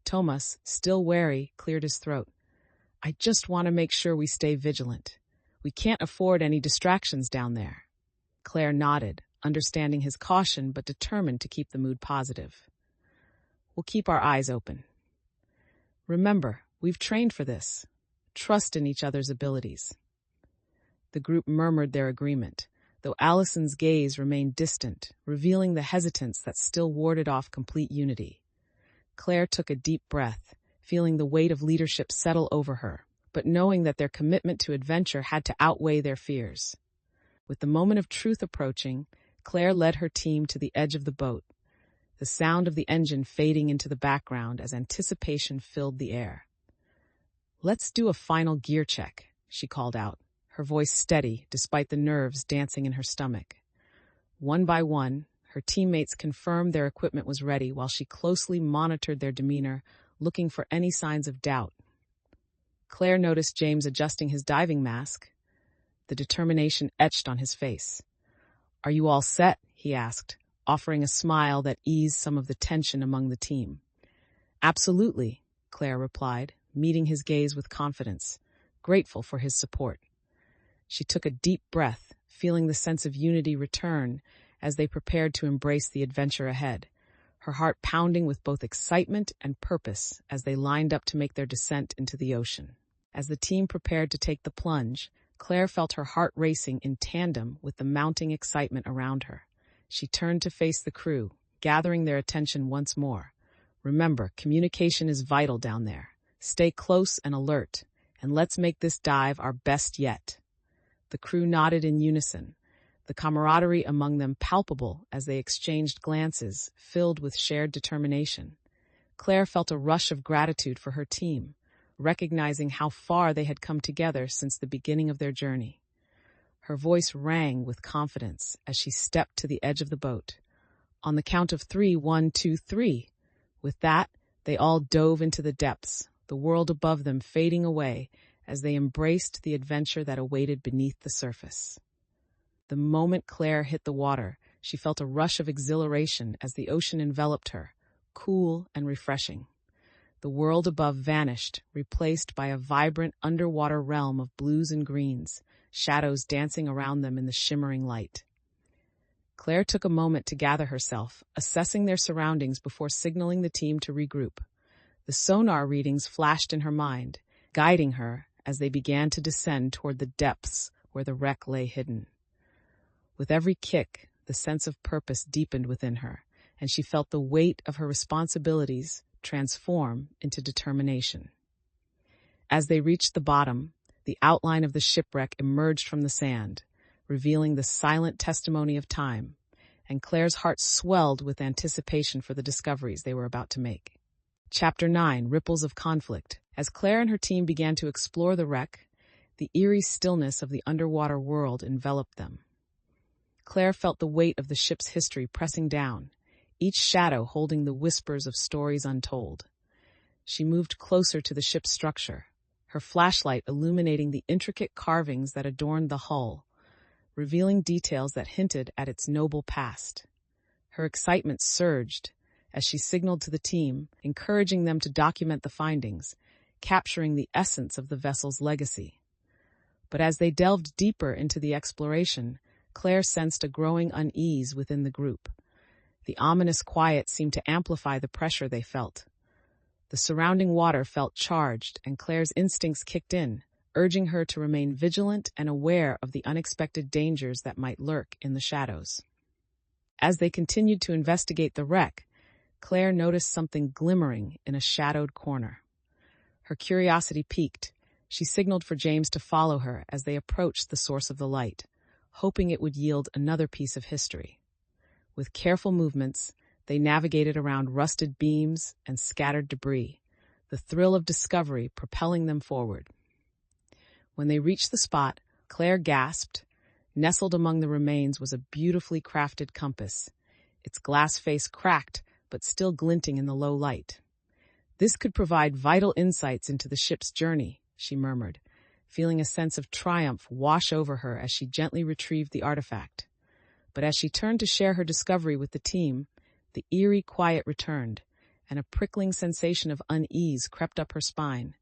Thomas, still wary, cleared his throat. "I just want to make sure we stay vigilant. We can't afford any distractions down there." Claire nodded, understanding his caution but determined to keep the mood positive. "We'll keep our eyes open. Remember, we've trained for this. Trust in each other's abilities." The group murmured their agreement, though Allison's gaze remained distant, revealing the hesitance that still warded off complete unity. Claire took a deep breath, feeling the weight of leadership settle over her, but knowing that their commitment to adventure had to outweigh their fears. With the moment of truth approaching, Claire led her team to the edge of the boat, the sound of the engine fading into the background as anticipation filled the air. "Let's do a final gear check," she called out, her voice steady despite the nerves dancing in her stomach. One by one, her teammates confirmed their equipment was ready while she closely monitored their demeanor, looking for any signs of doubt. Claire noticed James adjusting his diving mask, the determination etched on his face. "Are you all set?" he asked, offering a smile that eased some of the tension among the team. "Absolutely," Claire replied, meeting his gaze with confidence, grateful for his support. She took a deep breath, feeling the sense of unity return as they prepared to embrace the adventure ahead, her heart pounding with both excitement and purpose as they lined up to make their descent into the ocean. As the team prepared to take the plunge, Claire felt her heart racing in tandem with the mounting excitement around her. She turned to face the crew, gathering their attention once more. Remember, communication is vital down there. Stay close and alert, and let's make this dive our best yet. The crew nodded in unison, the camaraderie among them palpable as they exchanged glances filled with shared determination. Claire felt a rush of gratitude for her team, recognizing how far they had come together since the beginning of their journey. Her voice rang with confidence as she stepped to the edge of the boat. On the count of 3, 1, 2, 3. With that, they all dove into the depths, the world above them fading away as they embraced the adventure that awaited beneath the surface. The moment Claire hit the water, she felt a rush of exhilaration as the ocean enveloped her, cool and refreshing. The world above vanished, replaced by a vibrant underwater realm of blues and greens, shadows dancing around them in the shimmering light. Claire took a moment to gather herself, assessing their surroundings before signaling the team to regroup. The sonar readings flashed in her mind, guiding her as they began to descend toward the depths where the wreck lay hidden. With every kick, the sense of purpose deepened within her, and she felt the weight of her responsibilities transform into determination. As they reached the bottom, the outline of the shipwreck emerged from the sand, revealing the silent testimony of time, and Claire's heart swelled with anticipation for the discoveries they were about to make. Chapter 9: Ripples of Conflict. As Claire and her team began to explore the wreck, the eerie stillness of the underwater world enveloped them. Claire felt the weight of the ship's history pressing down, each shadow holding the whispers of stories untold. She moved closer to the ship's structure, her flashlight illuminating the intricate carvings that adorned the hull, revealing details that hinted at its noble past. Her excitement surged as she signaled to the team, encouraging them to document the findings, capturing the essence of the vessel's legacy. But as they delved deeper into the exploration, Claire sensed a growing unease within the group. The ominous quiet seemed to amplify the pressure they felt. The surrounding water felt charged, and Claire's instincts kicked in, urging her to remain vigilant and aware of the unexpected dangers that might lurk in the shadows. As they continued to investigate the wreck, Claire noticed something glimmering in a shadowed corner. Her curiosity piqued. She signaled for James to follow her as they approached the source of the light, hoping it would yield another piece of history. With careful movements, they navigated around rusted beams and scattered debris, the thrill of discovery propelling them forward. When they reached the spot, Claire gasped. Nestled among the remains was a beautifully crafted compass, its glass face cracked but still glinting in the low light. "This could provide vital insights into the ship's journey," she murmured, feeling a sense of triumph wash over her as she gently retrieved the artifact. But as she turned to share her discovery with the team, the eerie quiet returned, and a prickling sensation of unease crept up her spine,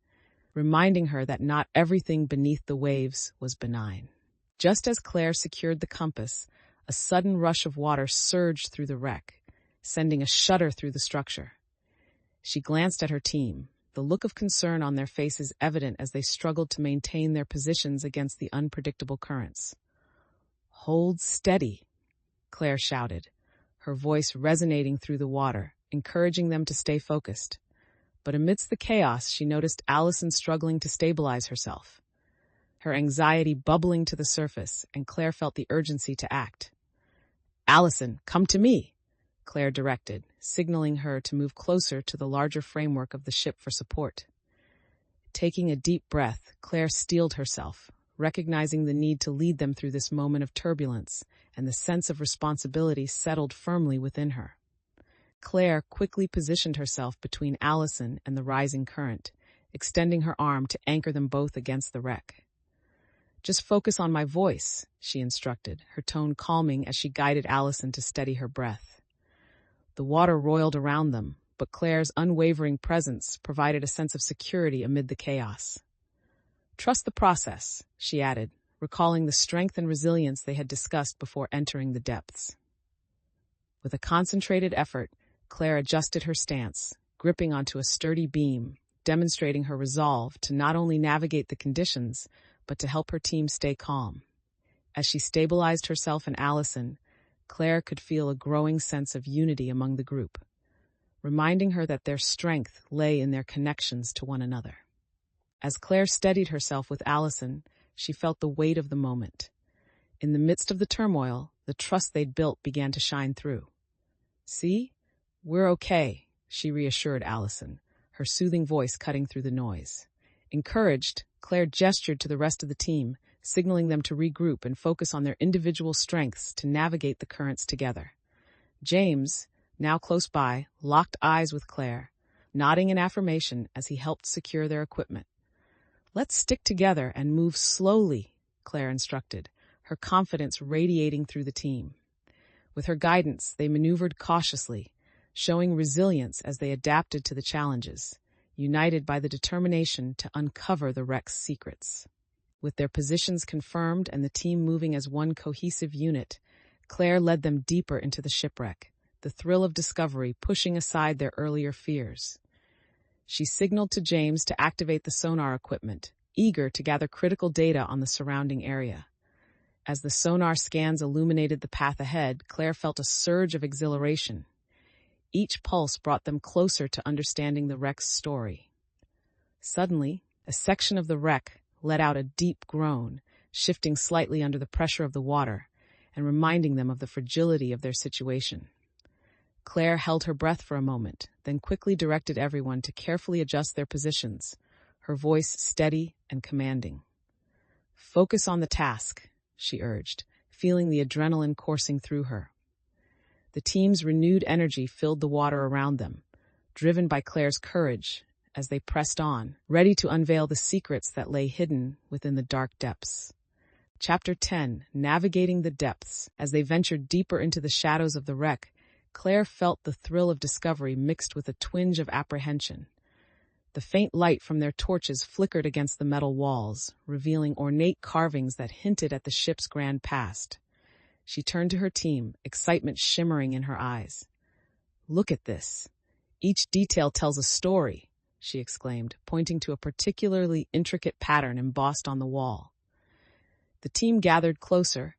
reminding her that not everything beneath the waves was benign. Just as Claire secured the compass, a sudden rush of water surged through the wreck, sending a shudder through the structure. She glanced at her team, the look of concern on their faces evident as they struggled to maintain their positions against the unpredictable currents. "Hold steady," Claire shouted, her voice resonating through the water, encouraging them to stay focused. But amidst the chaos, she noticed Allison struggling to stabilize herself, her anxiety bubbling to the surface, and Claire felt the urgency to act. "Allison, come to me," Claire directed, signaling her to move closer to the larger framework of the ship for support. Taking a deep breath, Claire steeled herself, recognizing the need to lead them through this moment of turbulence, and the sense of responsibility settled firmly within her. Claire quickly positioned herself between Allison and the rising current, extending her arm to anchor them both against the wreck. "Just focus on my voice," she instructed, her tone calming as she guided Allison to steady her breath. The water roiled around them, but Claire's unwavering presence provided a sense of security amid the chaos. "Trust the process," she added, recalling the strength and resilience they had discussed before entering the depths. With a concentrated effort, Claire adjusted her stance, gripping onto a sturdy beam, demonstrating her resolve to not only navigate the conditions, but to help her team stay calm. As she stabilized herself and Allison, Claire could feel a growing sense of unity among the group, reminding her that their strength lay in their connections to one another. As Claire steadied herself with Allison, she felt the weight of the moment. In the midst of the turmoil, the trust they'd built began to shine through. "See? We're okay," she reassured Allison, her soothing voice cutting through the noise. Encouraged, Claire gestured to the rest of the team, signaling them to regroup and focus on their individual strengths to navigate the currents together. James, now close by, locked eyes with Claire, nodding in affirmation as he helped secure their equipment. "Let's stick together and move slowly," Claire instructed, her confidence radiating through the team. With her guidance, they maneuvered cautiously, showing resilience as they adapted to the challenges, united by the determination to uncover the wreck's secrets. With their positions confirmed and the team moving as one cohesive unit, Claire led them deeper into the shipwreck, the thrill of discovery pushing aside their earlier fears. She signaled to James to activate the sonar equipment, eager to gather critical data on the surrounding area. As the sonar scans illuminated the path ahead, Claire felt a surge of exhilaration. Each pulse brought them closer to understanding the wreck's story. Suddenly, a section of the wreck let out a deep groan, shifting slightly under the pressure of the water and reminding them of the fragility of their situation. Claire held her breath for a moment, then quickly directed everyone to carefully adjust their positions, her voice steady and commanding. "Focus on the task," she urged, feeling the adrenaline coursing through her. The team's renewed energy filled the water around them, driven by Claire's courage as they pressed on, ready to unveil the secrets that lay hidden within the dark depths. Chapter 10, Navigating the Depths. As they ventured deeper into the shadows of the wreck, Claire felt the thrill of discovery mixed with a twinge of apprehension. The faint light from their torches flickered against the metal walls, revealing ornate carvings that hinted at the ship's grand past. She turned to her team, excitement shimmering in her eyes. "Look at this. Each detail tells a story," she exclaimed, pointing to a particularly intricate pattern embossed on the wall. The team gathered closer,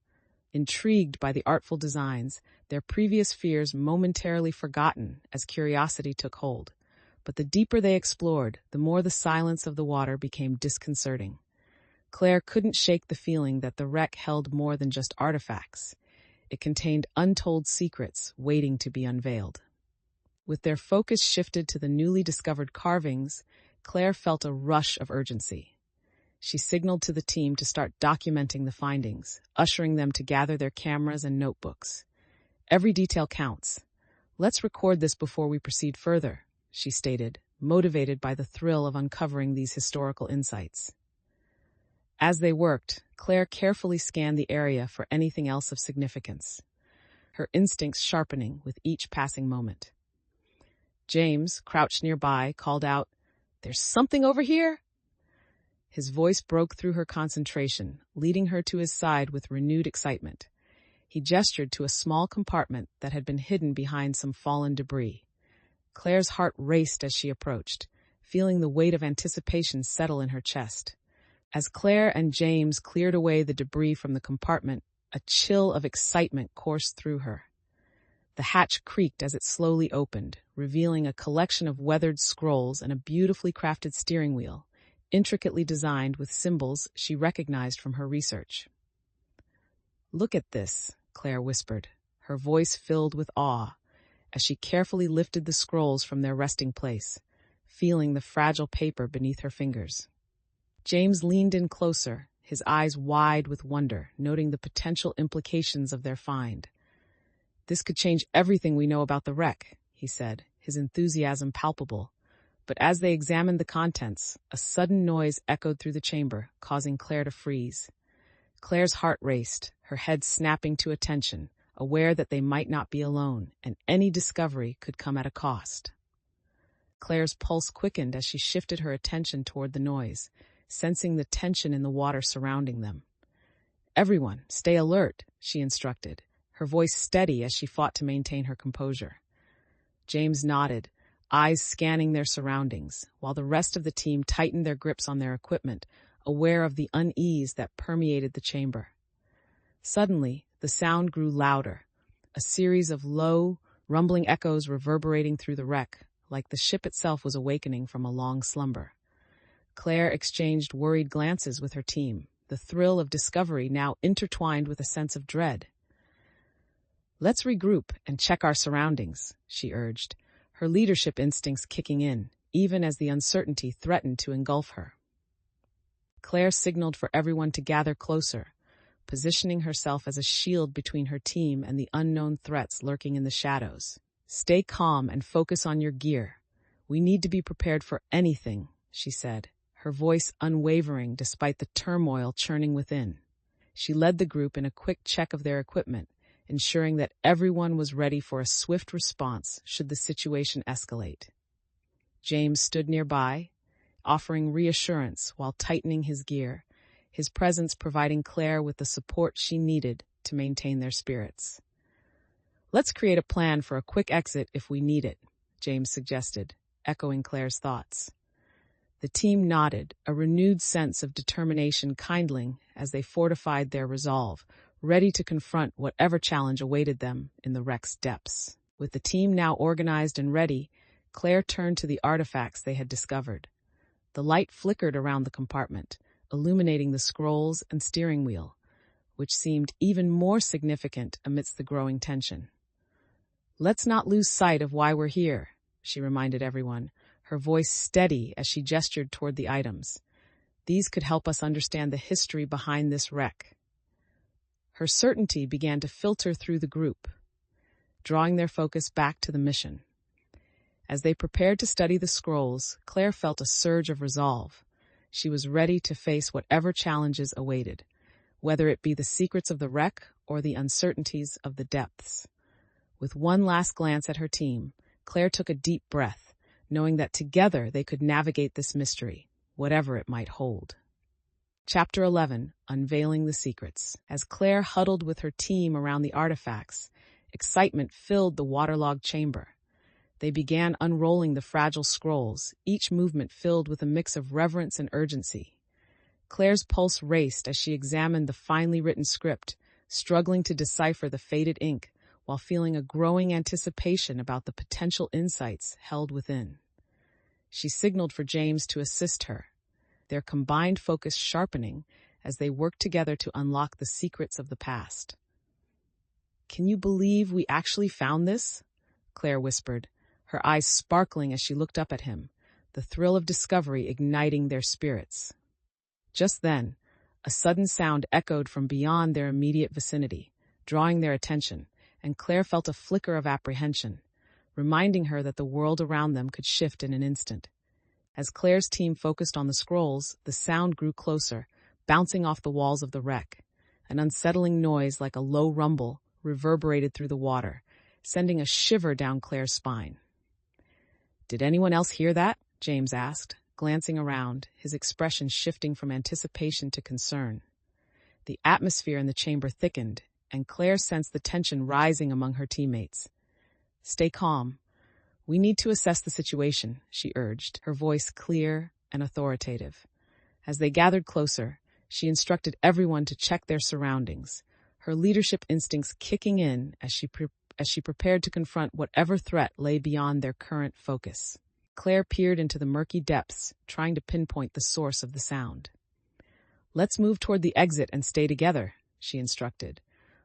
intrigued by the artful designs, their previous fears momentarily forgotten as curiosity took hold. But the deeper they explored, the more the silence of the water became disconcerting. Claire couldn't shake the feeling that the wreck held more than just artifacts. It contained untold secrets waiting to be unveiled. With their focus shifted to the newly discovered carvings, Claire felt a rush of urgency. She signaled to the team to start documenting the findings, ushering them to gather their cameras and notebooks. "Every detail counts. Let's record this before we proceed further," she stated, motivated by the thrill of uncovering these historical insights. As they worked, Claire carefully scanned the area for anything else of significance, her instincts sharpening with each passing moment. James, crouched nearby, called out, "There's something over here!" His voice broke through her concentration, leading her to his side with renewed excitement. He gestured to a small compartment that had been hidden behind some fallen debris. Claire's heart raced as she approached, feeling the weight of anticipation settle in her chest. As Claire and James cleared away the debris from the compartment, a chill of excitement coursed through her. The hatch creaked as it slowly opened, revealing a collection of weathered scrolls and a beautifully crafted steering wheel, intricately designed with symbols she recognized from her research. "Look at this," Claire whispered, her voice filled with awe, as she carefully lifted the scrolls from their resting place, feeling the fragile paper beneath her fingers. James leaned in closer, his eyes wide with wonder, noting the potential implications of their find. "This could change everything we know about the wreck," he said, his enthusiasm palpable. But as they examined the contents, a sudden noise echoed through the chamber, causing Claire to freeze. Claire's heart raced, her head snapping to attention, aware that they might not be alone, and any discovery could come at a cost. Claire's pulse quickened as she shifted her attention toward the noise, sensing the tension in the water surrounding them. "Everyone, stay alert," she instructed, her voice steady as she fought to maintain her composure. James nodded, eyes scanning their surroundings, while the rest of the team tightened their grips on their equipment, aware of the unease that permeated the chamber. Suddenly, the sound grew louder, a series of low, rumbling echoes reverberating through the wreck, like the ship itself was awakening from a long slumber. Claire exchanged worried glances with her team, the thrill of discovery now intertwined with a sense of dread. "Let's regroup and check our surroundings," she urged, her leadership instincts kicking in, even as the uncertainty threatened to engulf her. Claire signaled for everyone to gather closer, positioning herself as a shield between her team and the unknown threats lurking in the shadows. "Stay calm and focus on your gear. We need to be prepared for anything," she said, her voice unwavering despite the turmoil churning within. She led the group in a quick check of their equipment, ensuring that everyone was ready for a swift response should the situation escalate. James stood nearby, offering reassurance while tightening his gear, his presence providing Claire with the support she needed to maintain their spirits. "Let's create a plan for a quick exit if we need it," James suggested, echoing Claire's thoughts. The team nodded, a renewed sense of determination kindling as they fortified their resolve, ready to confront whatever challenge awaited them in the wreck's depths. With the team now organized and ready, Claire turned to the artifacts they had discovered. The light flickered around the compartment, illuminating the scrolls and steering wheel, which seemed even more significant amidst the growing tension. "Let's not lose sight of why we're here," she reminded everyone, her voice steady as she gestured toward the items. "These could help us understand the history behind this wreck." Her certainty began to filter through the group, drawing their focus back to the mission. As they prepared to study the scrolls, Claire felt a surge of resolve. She was ready to face whatever challenges awaited, whether it be the secrets of the wreck or the uncertainties of the depths. With one last glance at her team, Claire took a deep breath, knowing that together they could navigate this mystery, whatever it might hold. Chapter 11, Unveiling the Secrets. As Claire huddled with her team around the artifacts, excitement filled the waterlogged chamber. They began unrolling the fragile scrolls, each movement filled with a mix of reverence and urgency. Claire's pulse raced as she examined the finely written script, struggling to decipher the faded ink, while feeling a growing anticipation about the potential insights held within. She signaled for James to assist her, their combined focus sharpening as they worked together to unlock the secrets of the past. "Can you believe we actually found this?" Claire whispered, her eyes sparkling as she looked up at him, the thrill of discovery igniting their spirits. Just then, a sudden sound echoed from beyond their immediate vicinity, drawing their attention, and Claire felt a flicker of apprehension, reminding her that the world around them could shift in an instant. As Claire's team focused on the scrolls, the sound grew closer, bouncing off the walls of the wreck. An unsettling noise like a low rumble reverberated through the water, sending a shiver down Claire's spine. "Did anyone else hear that?" James asked, glancing around, his expression shifting from anticipation to concern. The atmosphere in the chamber thickened, and Claire sensed the tension rising among her teammates. "Stay calm. We need to assess the situation," she urged, her voice clear and authoritative. As they gathered closer, she instructed everyone to check their surroundings, her leadership instincts kicking in as she prepared to confront whatever threat lay beyond their current focus. Claire peered into the murky depths, trying to pinpoint the source of the sound. "Let's move toward the exit and stay together," she instructed,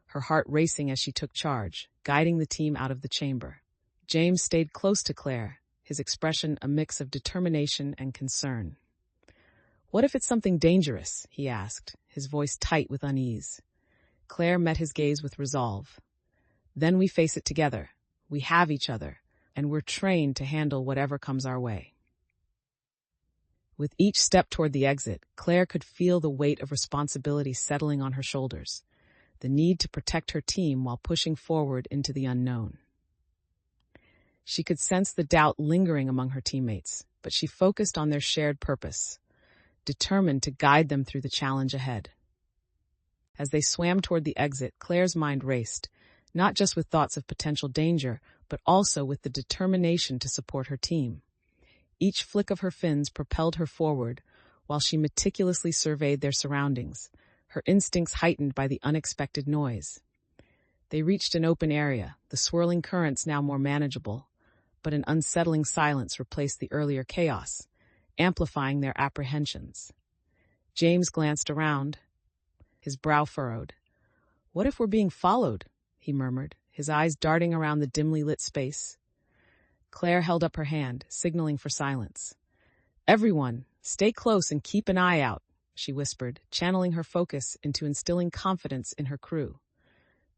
her heart racing as she took charge, guiding the team out of the chamber. James stayed close to Claire, his expression a mix of determination and concern. "What if it's something dangerous?" he asked, his voice tight with unease. Claire met his gaze with resolve. "Then we face it together. We have each other, and we're trained to handle whatever comes our way." With each step toward the exit, Claire could feel the weight of responsibility settling on her shoulders, the need to protect her team while pushing forward into the unknown. She could sense the doubt lingering among her teammates, but she focused on their shared purpose, determined to guide them through the challenge ahead. As they swam toward the exit, Claire's mind raced, not just with thoughts of potential danger, but also with the determination to support her team. Each flick of her fins propelled her forward, while she meticulously surveyed their surroundings, her instincts heightened by the unexpected noise. They reached an open area, the swirling currents now more manageable, but an unsettling silence replaced the earlier chaos, amplifying their apprehensions. James glanced around, his brow furrowed. "What if we're being followed?" he murmured, his eyes darting around the dimly lit space. Claire held up her hand, signaling for silence. "Everyone, stay close and keep an eye out," she whispered, channeling her focus into instilling confidence in her crew.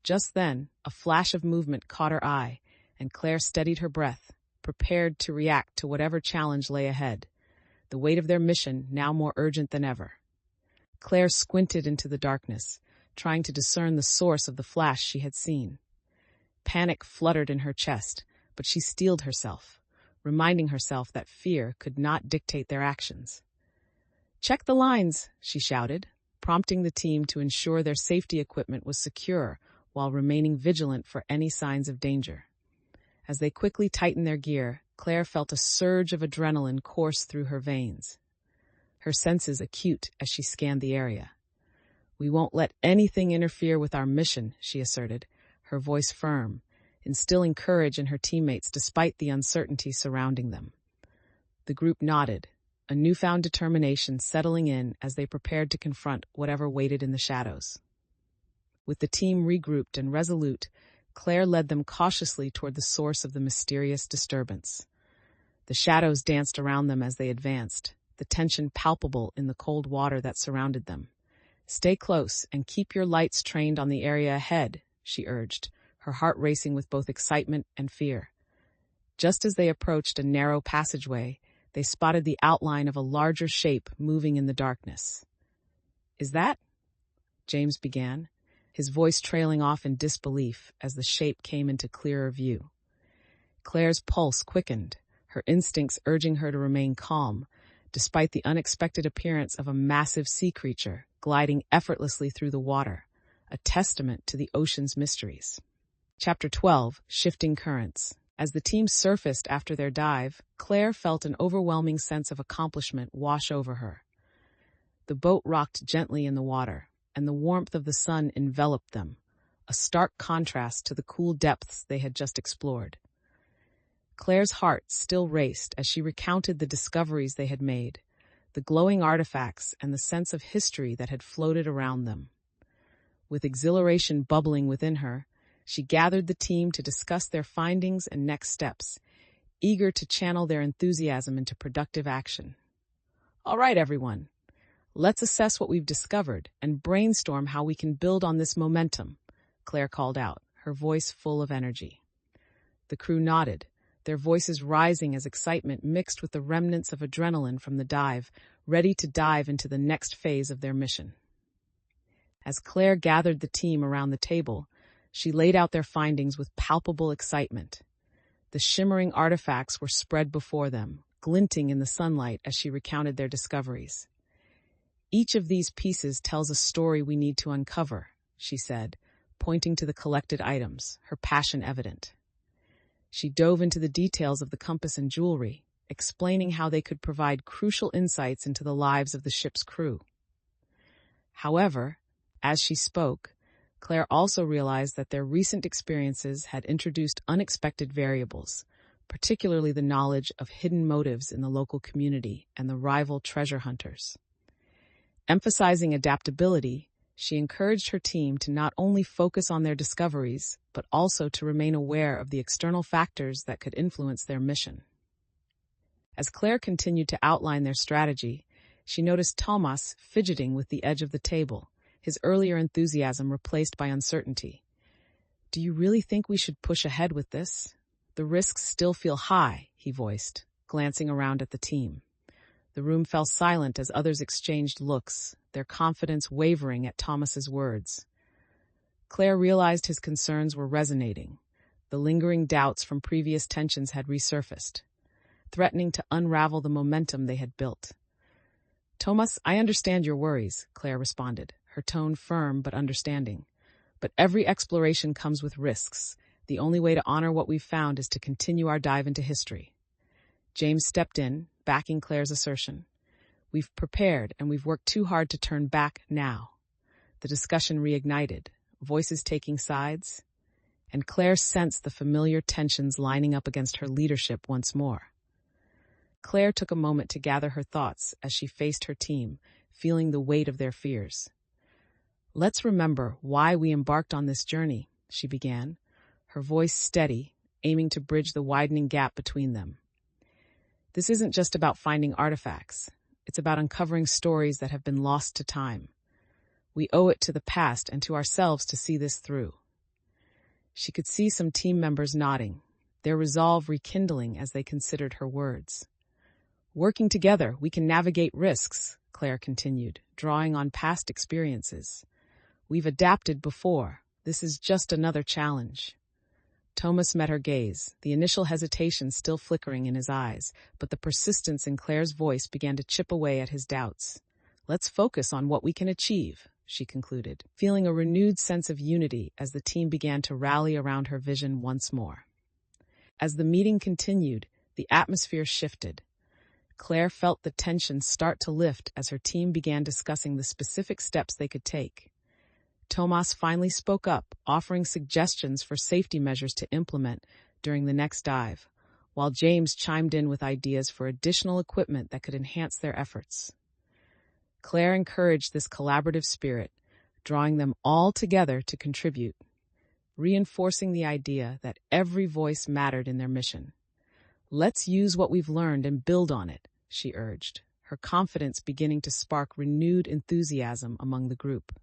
Just then, a flash of movement caught her eye, and Claire steadied her breath, prepared to react to whatever challenge lay ahead, the weight of their mission now more urgent than ever. Claire squinted into the darkness, trying to discern the source of the flash she had seen. Panic fluttered in her chest, but she steeled herself, reminding herself that fear could not dictate their actions. "Check the lines," she shouted, prompting the team to ensure their safety equipment was secure while remaining vigilant for any signs of danger. As they quickly tightened their gear, Claire felt a surge of adrenaline course through her veins, her senses acute as she scanned the area. "We won't let anything interfere with our mission," she asserted, her voice firm, instilling courage in her teammates despite the uncertainty surrounding them. The group nodded, a newfound determination settling in as they prepared to confront whatever waited in the shadows. With the team regrouped and resolute, Claire led them cautiously toward the source of the mysterious disturbance. The shadows danced around them as they advanced, the tension palpable in the cold water that surrounded them. "Stay close and keep your lights trained on the area ahead," she urged, her heart racing with both excitement and fear. Just as they approached a narrow passageway, they spotted the outline of a larger shape moving in the darkness. "Is that?" James began, his voice trailing off in disbelief as the shape came into clearer view. Claire's pulse quickened, her instincts urging her to remain calm, despite the unexpected appearance of a massive sea creature gliding effortlessly through the water, a testament to the ocean's mysteries. Chapter 12, Shifting Currents. As the team surfaced after their dive, Claire felt an overwhelming sense of accomplishment wash over her. The boat rocked gently in the water, and the warmth of the sun enveloped them, a stark contrast to the cool depths they had just explored. Claire's heart still raced as she recounted the discoveries they had made, the glowing artifacts and the sense of history that had floated around them. With exhilaration bubbling within her, she gathered the team to discuss their findings and next steps, eager to channel their enthusiasm into productive action. "All right, everyone. Let's assess what we've discovered and brainstorm how we can build on this momentum," Claire called out, her voice full of energy. The crew nodded, their voices rising as excitement mixed with the remnants of adrenaline from the dive, ready to dive into the next phase of their mission. As Claire gathered the team around the table, she laid out their findings with palpable excitement. The shimmering artifacts were spread before them, glinting in the sunlight as she recounted their discoveries. "Each of these pieces tells a story we need to uncover," she said, pointing to the collected items, her passion evident. She dove into the details of the compass and jewelry, explaining how they could provide crucial insights into the lives of the ship's crew. However, as she spoke, Claire also realized that their recent experiences had introduced unexpected variables, particularly the knowledge of hidden motives in the local community and the rival treasure hunters. Emphasizing adaptability, she encouraged her team to not only focus on their discoveries, but also to remain aware of the external factors that could influence their mission. As Claire continued to outline their strategy, she noticed Thomas fidgeting with the edge of the table, his earlier enthusiasm replaced by uncertainty. "Do you really think we should push ahead with this? The risks still feel high," he voiced, glancing around at the team. The room fell silent as others exchanged looks, their confidence wavering at Thomas's words. Claire realized his concerns were resonating. The lingering doubts from previous tensions had resurfaced, threatening to unravel the momentum they had built. "Thomas, I understand your worries," Claire responded, her tone firm but understanding. But every exploration comes with risks. The only way to honor what we've found is to continue our dive into history. James stepped in, backing Claire's assertion. We've prepared, and we've worked too hard to turn back now. The discussion reignited, voices taking sides, and Claire sensed the familiar tensions lining up against her leadership once more. Claire took a moment to gather her thoughts as she faced her team, feeling the weight of their fears. Let's remember why we embarked on this journey, she began, her voice steady, aiming to bridge the widening gap between them. This isn't just about finding artifacts. It's about uncovering stories that have been lost to time. We owe it to the past and to ourselves to see this through. She could see some team members nodding, their resolve rekindling as they considered her words. Working together, we can navigate risks, Claire continued, drawing on past experiences. We've adapted before. This is just another challenge. Thomas met her gaze, the initial hesitation still flickering in his eyes, but the persistence in Claire's voice began to chip away at his doubts. Let's focus on what we can achieve, she concluded, feeling a renewed sense of unity as the team began to rally around her vision once more. As the meeting continued, the atmosphere shifted. Claire felt the tension start to lift as her team began discussing the specific steps they could take. Thomas finally spoke up, offering suggestions for safety measures to implement during the next dive, while James chimed in with ideas for additional equipment that could enhance their efforts. Claire encouraged this collaborative spirit, drawing them all together to contribute, reinforcing the idea that every voice mattered in their mission. Let's use what we've learned and build on it, she urged, her confidence beginning to spark renewed enthusiasm among the group.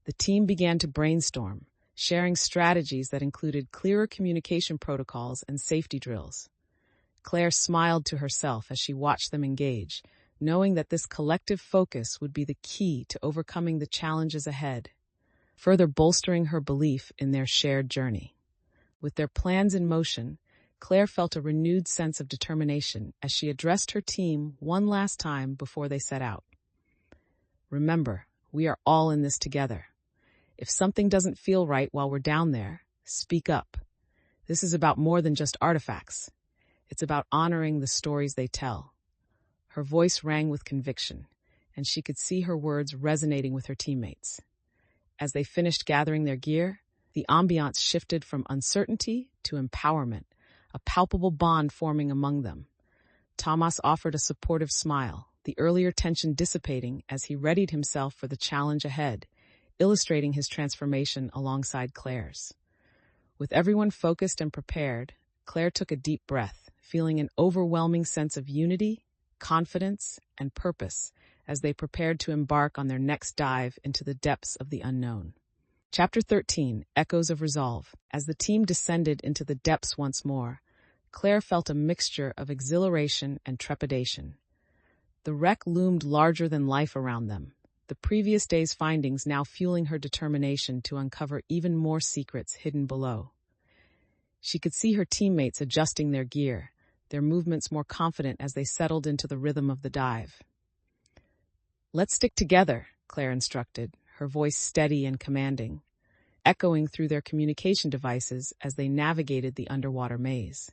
The team began to brainstorm, sharing strategies that included clearer communication protocols and safety drills. Claire smiled to herself as she watched them engage, knowing that this collective focus would be the key to overcoming the challenges ahead, further bolstering her belief in their shared journey. With their plans in motion, Claire felt a renewed sense of determination as she addressed her team one last time before they set out. Remember, we are all in this together. If something doesn't feel right while we're down there, speak up. This is about more than just artifacts. It's about honoring the stories they tell. Her voice rang with conviction, and she could see her words resonating with her teammates. As they finished gathering their gear, the ambiance shifted from uncertainty to empowerment, a palpable bond forming among them. Thomas offered a supportive smile, the earlier tension dissipating as he readied himself for the challenge ahead, illustrating his transformation alongside Claire's. With everyone focused and prepared, Claire took a deep breath, feeling an overwhelming sense of unity, confidence, and purpose as they prepared to embark on their next dive into the depths of the unknown. Chapter 13, Echoes of Resolve. As the team descended into the depths once more, Claire felt a mixture of exhilaration and trepidation. The wreck loomed larger than life around them, the previous day's findings now fueling her determination to uncover even more secrets hidden below. She could see her teammates adjusting their gear, their movements more confident as they settled into the rhythm of the dive. Let's stick together, Claire instructed, her voice steady and commanding, echoing through their communication devices as they navigated the underwater maze.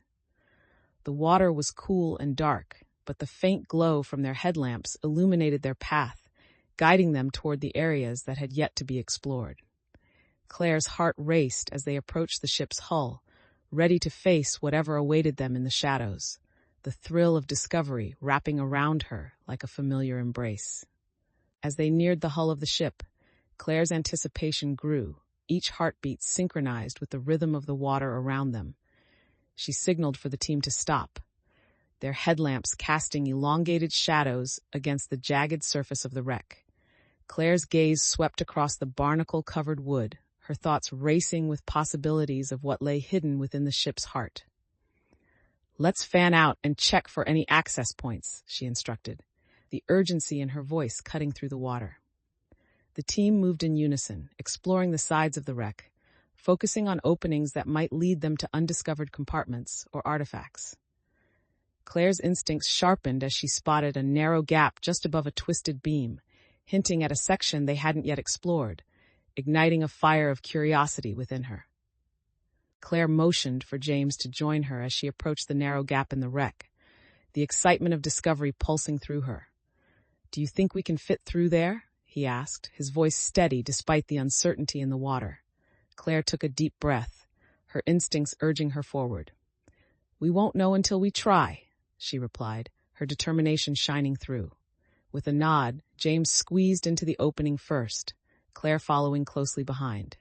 The water was cool and dark, but the faint glow from their headlamps illuminated their path, guiding them toward the areas that had yet to be explored. Claire's heart raced as they approached the ship's hull, ready to face whatever awaited them in the shadows, the thrill of discovery wrapping around her like a familiar embrace. As they neared the hull of the ship, Claire's anticipation grew, each heartbeat synchronized with the rhythm of the water around them. She signaled for the team to stop, their headlamps casting elongated shadows against the jagged surface of the wreck. Claire's gaze swept across the barnacle-covered wood, her thoughts racing with possibilities of what lay hidden within the ship's heart. Let's fan out and check for any access points, she instructed, the urgency in her voice cutting through the water. The team moved in unison, exploring the sides of the wreck, focusing on openings that might lead them to undiscovered compartments or artifacts. Claire's instincts sharpened as she spotted a narrow gap just above a twisted beam, hinting at a section they hadn't yet explored. igniting a fire of curiosity within her. Claire motioned for James to join her as she approached the narrow gap in the wreck, the excitement of discovery pulsing through her. "Do you think we can fit through there?" he asked, his voice steady despite the uncertainty in the water. Claire took a deep breath, her instincts urging her forward. "We won't know until we try," she replied, her determination shining through. With a nod, James squeezed into the opening first, Claire following closely behind.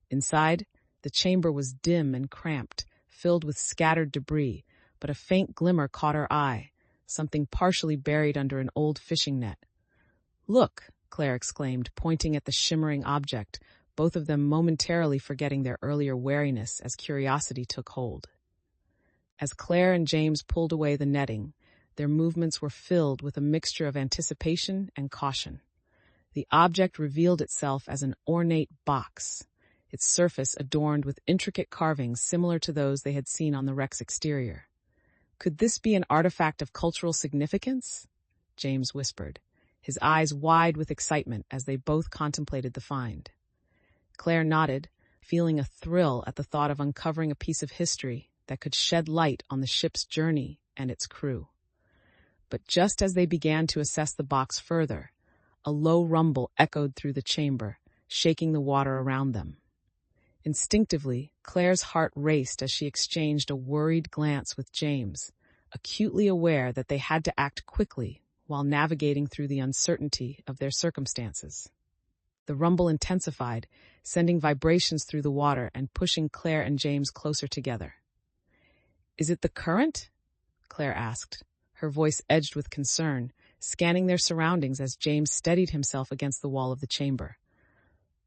Inside, the chamber was dim and cramped, filled with scattered debris, but a faint glimmer caught her eye, something partially buried under an old fishing net. "Look," Claire exclaimed, pointing at the shimmering object, both of them momentarily forgetting their earlier wariness as curiosity took hold. As Claire and James pulled away the netting, their movements were filled with a mixture of anticipation and caution. The object revealed itself as an ornate box, its surface adorned with intricate carvings similar to those they had seen on the wreck's exterior. "Could this be an artifact of cultural significance?" James whispered, his eyes wide with excitement as they both contemplated the find. Claire nodded, feeling a thrill at the thought of uncovering a piece of history that could shed light on the ship's journey and its crew. But just as they began to assess the box further, a low rumble echoed through the chamber, shaking the water around them. Instinctively, Claire's heart raced as she exchanged a worried glance with James, acutely aware that they had to act quickly while navigating through the uncertainty of their circumstances. The rumble intensified, sending vibrations through the water and pushing Claire and James closer together. "Is it the current?" Claire asked, her voice edged with concern, scanning their surroundings as James steadied himself against the wall of the chamber.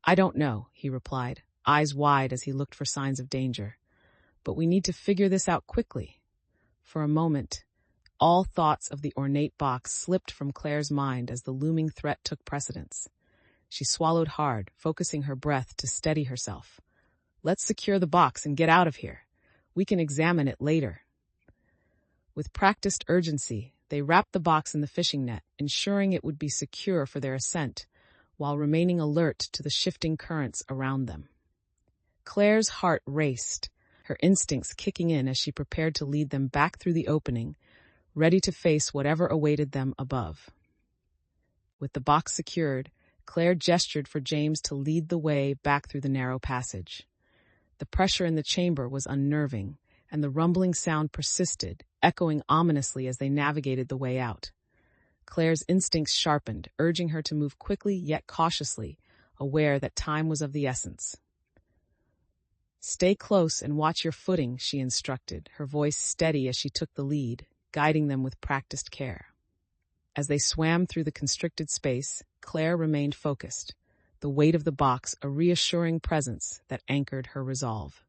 "I don't know," he replied, eyes wide as he looked for signs of danger. "But we need to figure this out quickly." For a moment, all thoughts of the ornate box slipped from Claire's mind as the looming threat took precedence. She swallowed hard, focusing her breath to steady herself. "Let's secure the box and get out of here. We can examine it later." With practiced urgency, they wrapped the box in the fishing net, ensuring it would be secure for their ascent, while remaining alert to the shifting currents around them. Claire's heart raced, her instincts kicking in as she prepared to lead them back through the opening, ready to face whatever awaited them above. With the box secured, Claire gestured for James to lead the way back through the narrow passage. The pressure in the chamber was unnerving, and the rumbling sound persisted, echoing ominously as they navigated the way out. Claire's instincts sharpened, urging her to move quickly yet cautiously, aware that time was of the essence. "Stay close and watch your footing," she instructed, her voice steady as she took the lead, guiding them with practiced care. As they swam through the constricted space, Claire remained focused, the weight of the box a reassuring presence that anchored her resolve.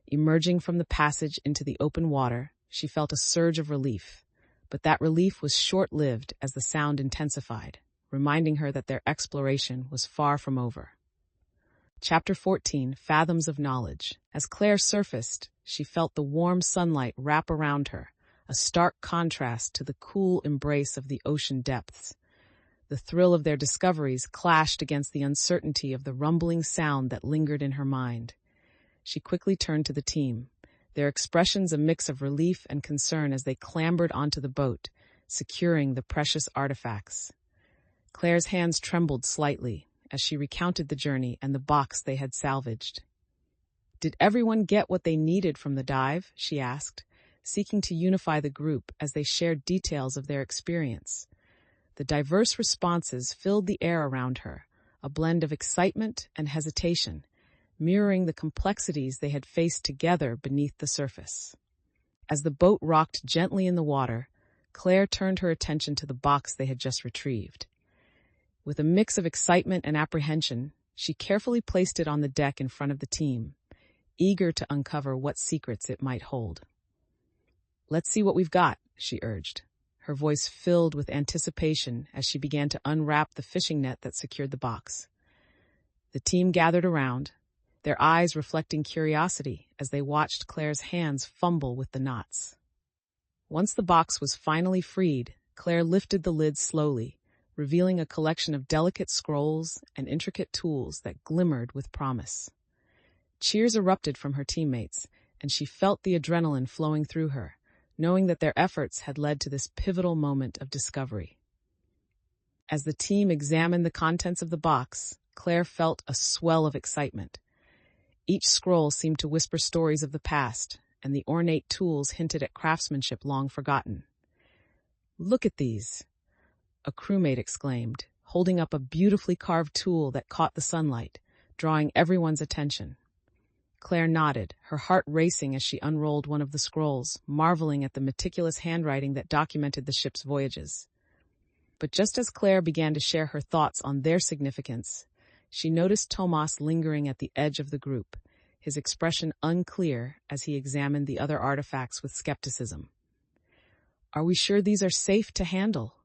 Emerging from the passage into the open water, she felt a surge of relief, but that relief was short-lived as the sound intensified, reminding her that their exploration was far from over. Chapter 14, Fathoms of Knowledge. As Claire surfaced, she felt the warm sunlight wrap around her, a stark contrast to the cool embrace of the ocean depths. The thrill of their discoveries clashed against the uncertainty of the rumbling sound that lingered in her mind. She quickly turned to the team, their expressions a mix of relief and concern as they clambered onto the boat, securing the precious artifacts. Claire's hands trembled slightly as she recounted the journey and the box they had salvaged. "Did everyone get what they needed from the dive?" she asked, seeking to unify the group as they shared details of their experience. The diverse responses filled the air around her, a blend of excitement and hesitation, mirroring the complexities they had faced together beneath the surface. As the boat rocked gently in the water, Claire turned her attention to the box they had just retrieved. With a mix of excitement and apprehension, she carefully placed it on the deck in front of the team, eager to uncover what secrets it might hold. "Let's see what we've got," she urged, her voice filled with anticipation as she began to unwrap the fishing net that secured the box. The team gathered around, their eyes reflecting curiosity as they watched Claire's hands fumble with the knots. Once the box was finally freed, Claire lifted the lid slowly, revealing a collection of delicate scrolls and intricate tools that glimmered with promise. Cheers erupted from her teammates, and she felt the adrenaline flowing through her, knowing that their efforts had led to this pivotal moment of discovery. As the team examined the contents of the box, Claire felt a swell of excitement. Each scroll seemed to whisper stories of the past, and the ornate tools hinted at craftsmanship long forgotten. "Look at these," a crewmate exclaimed, holding up a beautifully carved tool that caught the sunlight, drawing everyone's attention. Claire nodded, her heart racing as she unrolled one of the scrolls, marveling at the meticulous handwriting that documented the ship's voyages. But just as Claire began to share her thoughts on their significance, she noticed Tomas lingering at the edge of the group, his expression unclear as he examined the other artifacts with skepticism. "Are we sure these are safe to handle?"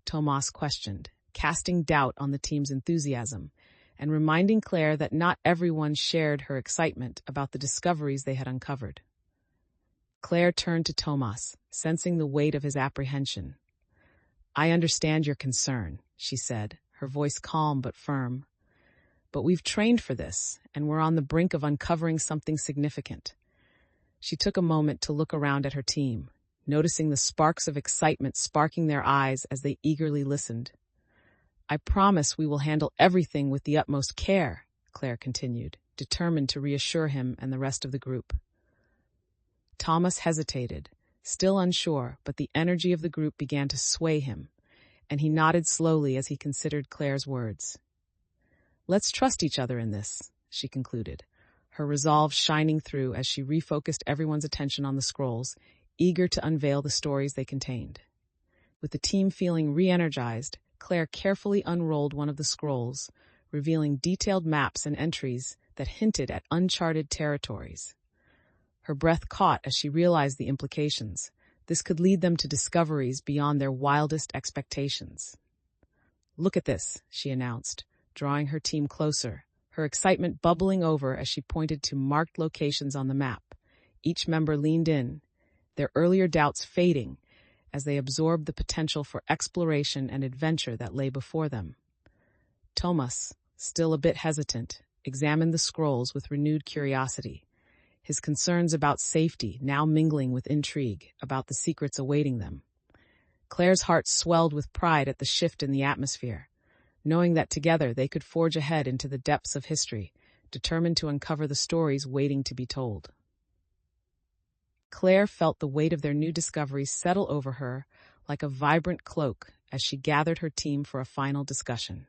Tomas questioned, casting doubt on the team's enthusiasm, and reminding Claire that not everyone shared her excitement about the discoveries they had uncovered. Claire turned to Tomas, sensing the weight of his apprehension. "I understand your concern," she said, her voice calm but firm. "But we've trained for this, and we're on the brink of uncovering something significant." She took a moment to look around at her team, noticing the sparks of excitement sparking their eyes as they eagerly listened. "I promise we will handle everything with the utmost care," Claire continued, determined to reassure him and the rest of the group. Thomas hesitated, still unsure, but the energy of the group began to sway him, and he nodded slowly as he considered Claire's words. "Let's trust each other in this," she concluded, her resolve shining through as she refocused everyone's attention on the scrolls, eager to unveil the stories they contained. With the team feeling re-energized, Claire carefully unrolled one of the scrolls, revealing detailed maps and entries that hinted at uncharted territories. Her breath caught as she realized the implications. This could lead them to discoveries beyond their wildest expectations. "Look at this," she announced, drawing her team closer, her excitement bubbling over as she pointed to marked locations on the map. Each member leaned in, their earlier doubts fading as they absorbed the potential for exploration and adventure that lay before them. Tomas, still a bit hesitant, examined the scrolls with renewed curiosity, his concerns about safety now mingling with intrigue about the secrets awaiting them. Claire's heart swelled with pride at the shift in the atmosphere, knowing that together they could forge ahead into the depths of history, determined to uncover the stories waiting to be told. Claire felt the weight of their new discoveries settle over her like a vibrant cloak as she gathered her team for a final discussion.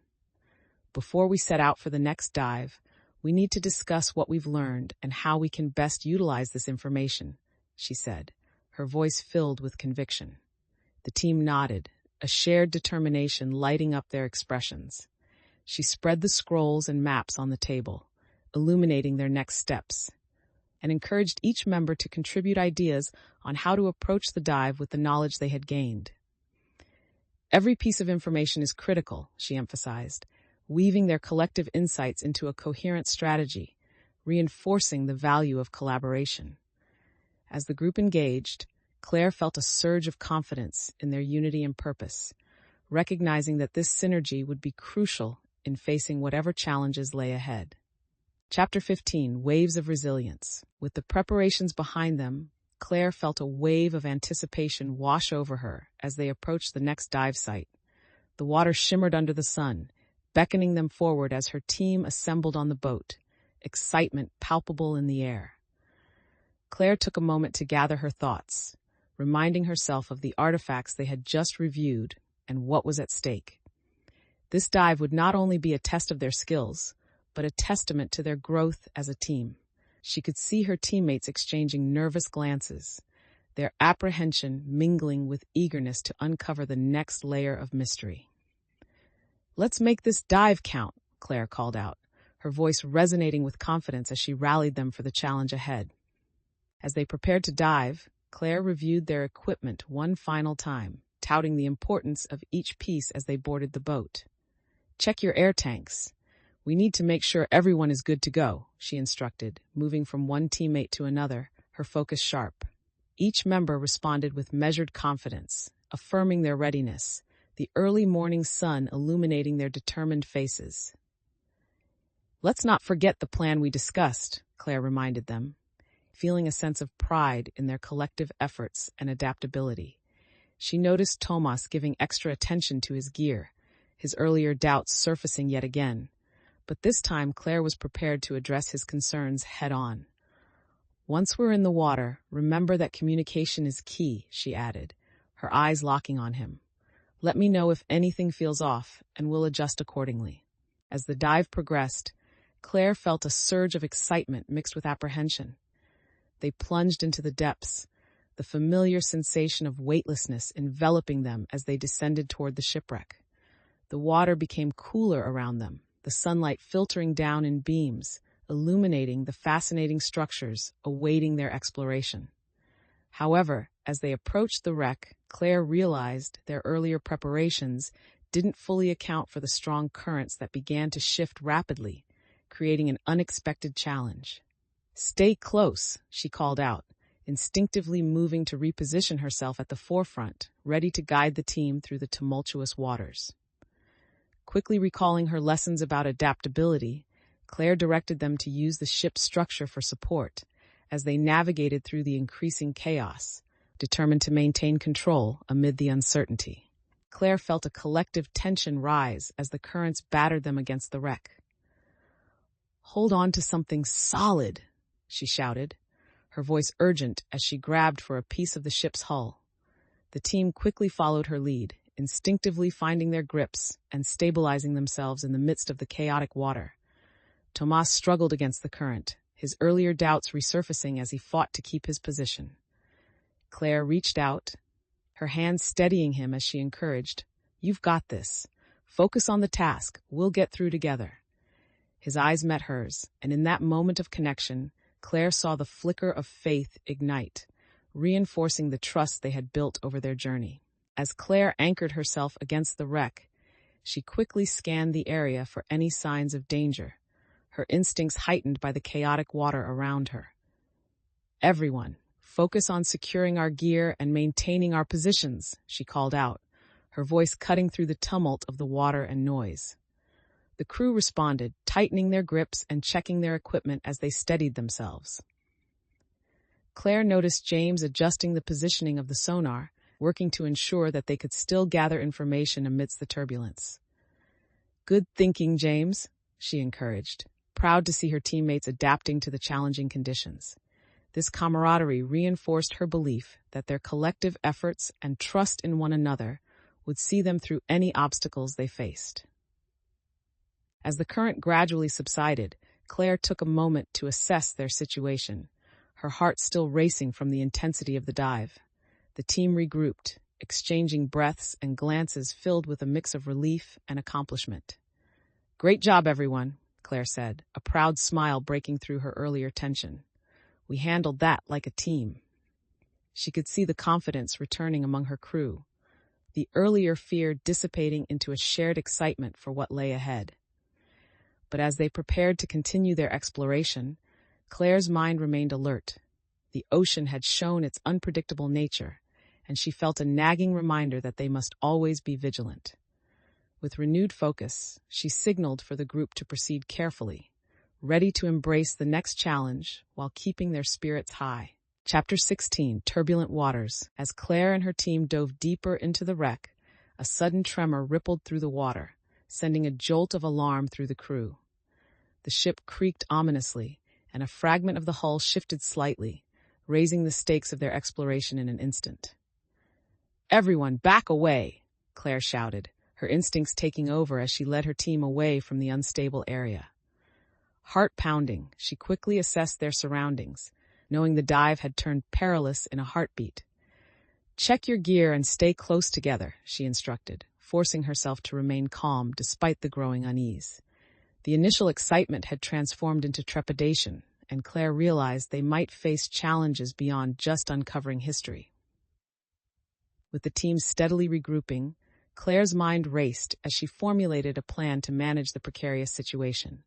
"Before we set out for the next dive, we need to discuss what we've learned and how we can best utilize this information," she said, her voice filled with conviction. The team nodded, a shared determination lighting up their expressions. She spread the scrolls and maps on the table, illuminating their next steps, and encouraged each member to contribute ideas on how to approach the dive with the knowledge they had gained. "Every piece of information is critical," she emphasized, weaving their collective insights into a coherent strategy, reinforcing the value of collaboration. As the group engaged, Claire felt a surge of confidence in their unity and purpose, recognizing that this synergy would be crucial in facing whatever challenges lay ahead. Chapter 15, Waves of Resilience. With the preparations behind them, Claire felt a wave of anticipation wash over her as they approached the next dive site. The water shimmered under the sun, beckoning them forward as her team assembled on the boat, excitement palpable in the air. Claire took a moment to gather her thoughts, reminding herself of the artifacts they had just reviewed and what was at stake. This dive would not only be a test of their skills, but a testament to their growth as a team. She could see her teammates exchanging nervous glances, their apprehension mingling with eagerness to uncover the next layer of mystery. "Let's make this dive count," Claire called out, her voice resonating with confidence as she rallied them for the challenge ahead. As they prepared to dive, Claire reviewed their equipment one final time, touting the importance of each piece as they boarded the boat. "Check your air tanks. We need to make sure everyone is good to go," she instructed, moving from one teammate to another, her focus sharp. Each member responded with measured confidence, affirming their readiness, the early morning sun illuminating their determined faces. "Let's not forget the plan we discussed," Claire reminded them, feeling a sense of pride in their collective efforts and adaptability. She noticed Tomas giving extra attention to his gear, his earlier doubts surfacing yet again. But this time Claire was prepared to address his concerns head-on. "Once we're in the water, remember that communication is key," she added, her eyes locking on him. "Let me know if anything feels off, and we'll adjust accordingly." As the dive progressed, Claire felt a surge of excitement mixed with apprehension. They plunged into the depths, the familiar sensation of weightlessness enveloping them as they descended toward the shipwreck. The water became cooler around them, the sunlight filtering down in beams, illuminating the fascinating structures awaiting their exploration. However, as they approached the wreck, Claire realized their earlier preparations didn't fully account for the strong currents that began to shift rapidly, creating an unexpected challenge. "Stay close," she called out, instinctively moving to reposition herself at the forefront, ready to guide the team through the tumultuous waters. Quickly recalling her lessons about adaptability, Claire directed them to use the ship's structure for support as they navigated through the increasing chaos, determined to maintain control amid the uncertainty. Claire felt a collective tension rise as the currents battered them against the wreck. "Hold on to something solid," she shouted, her voice urgent as she grabbed for a piece of the ship's hull. The team quickly followed her lead, instinctively finding their grips and stabilizing themselves in the midst of the chaotic water. Tomas struggled against the current, his earlier doubts resurfacing as he fought to keep his position. Claire reached out, her hands steadying him as she encouraged, "You've got this. Focus on the task. We'll get through together." His eyes met hers, and in that moment of connection, Claire saw the flicker of faith ignite, reinforcing the trust they had built over their journey. As Claire anchored herself against the wreck, she quickly scanned the area for any signs of danger, her instincts heightened by the chaotic water around her. "Everyone, focus on securing our gear and maintaining our positions," she called out, her voice cutting through the tumult of the water and noise. The crew responded, tightening their grips and checking their equipment as they steadied themselves. Claire noticed James adjusting the positioning of the sonar, working to ensure that they could still gather information amidst the turbulence. "Good thinking, James," she encouraged, proud to see her teammates adapting to the challenging conditions. This camaraderie reinforced her belief that their collective efforts and trust in one another would see them through any obstacles they faced. As the current gradually subsided, Claire took a moment to assess their situation, her heart still racing from the intensity of the dive. The team regrouped, exchanging breaths and glances filled with a mix of relief and accomplishment. "Great job, everyone," Claire said, a proud smile breaking through her earlier tension. "We handled that like a team." She could see the confidence returning among her crew, the earlier fear dissipating into a shared excitement for what lay ahead. But as they prepared to continue their exploration, Claire's mind remained alert. The ocean had shown its unpredictable nature, and she felt a nagging reminder that they must always be vigilant. With renewed focus, she signaled for the group to proceed carefully, ready to embrace the next challenge while keeping their spirits high. Chapter 16, Turbulent Waters. As Claire and her team dove deeper into the wreck, a sudden tremor rippled through the water, sending a jolt of alarm through the crew. The ship creaked ominously, and a fragment of the hull shifted slightly, raising the stakes of their exploration in an instant. "Everyone, back away!" Claire shouted, her instincts taking over as she led her team away from the unstable area. Heart pounding, she quickly assessed their surroundings, knowing the dive had turned perilous in a heartbeat. "Check your gear and stay close together," she instructed, forcing herself to remain calm despite the growing unease. The initial excitement had transformed into trepidation, and Claire realized they might face challenges beyond just uncovering history. With the team steadily regrouping, Claire's mind raced as she formulated a plan to manage the precarious situation.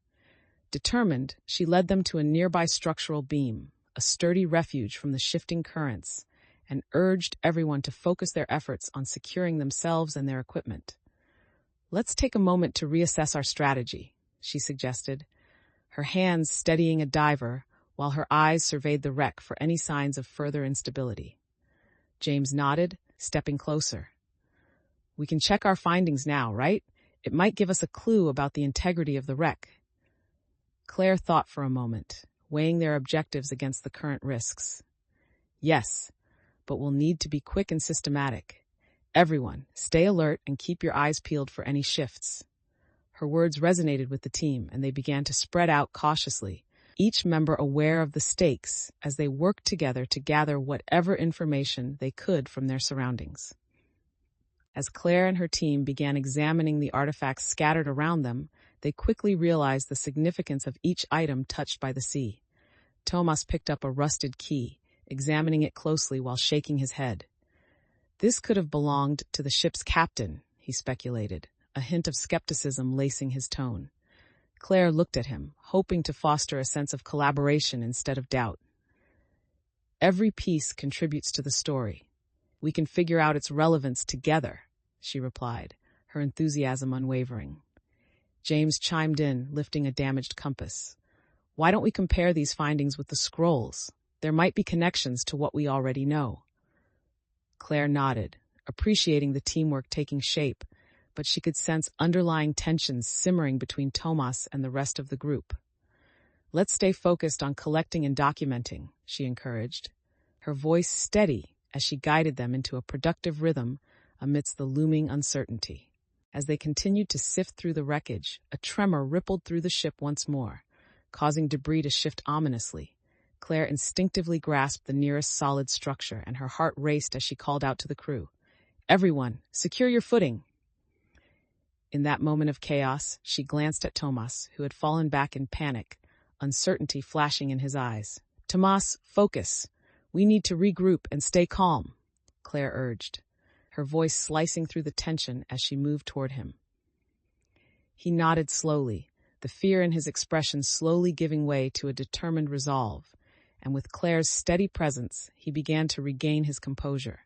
Determined, she led them to a nearby structural beam, a sturdy refuge from the shifting currents, and urged everyone to focus their efforts on securing themselves and their equipment. "Let's take a moment to reassess our strategy," she suggested, her hands steadying a diver while her eyes surveyed the wreck for any signs of further instability. James nodded, stepping closer. "We can check our findings now, right? It might give us a clue about the integrity of the wreck." Claire thought for a moment, weighing their objectives against the current risks. "Yes, but we'll need to be quick and systematic. Everyone, stay alert and keep your eyes peeled for any shifts." Her words resonated with the team, and they began to spread out cautiously, each member aware of the stakes as they worked together to gather whatever information they could from their surroundings. As Claire and her team began examining the artifacts scattered around them, they quickly realized the significance of each item touched by the sea. Thomas picked up a rusted key, examining it closely while shaking his head. "This could have belonged to the ship's captain," he speculated, a hint of skepticism lacing his tone. Claire looked at him, hoping to foster a sense of collaboration instead of doubt. "Every piece contributes to the story. We can figure out its relevance together," she replied, her enthusiasm unwavering. James chimed in, lifting a damaged compass. "Why don't we compare these findings with the scrolls? There might be connections to what we already know." Claire nodded, appreciating the teamwork taking shape, but she could sense underlying tensions simmering between Thomas and the rest of the group. "Let's stay focused on collecting and documenting," she encouraged, her voice steady as she guided them into a productive rhythm amidst the looming uncertainty. As they continued to sift through the wreckage, a tremor rippled through the ship once more, causing debris to shift ominously. Claire instinctively grasped the nearest solid structure, and her heart raced as she called out to the crew, "Everyone, secure your footing!" In that moment of chaos, she glanced at Thomas, who had fallen back in panic, uncertainty flashing in his eyes. "Thomas, focus! We need to regroup and stay calm," Claire urged, her voice slicing through the tension as she moved toward him. He nodded slowly, the fear in his expression slowly giving way to a determined resolve, and with Claire's steady presence, he began to regain his composure.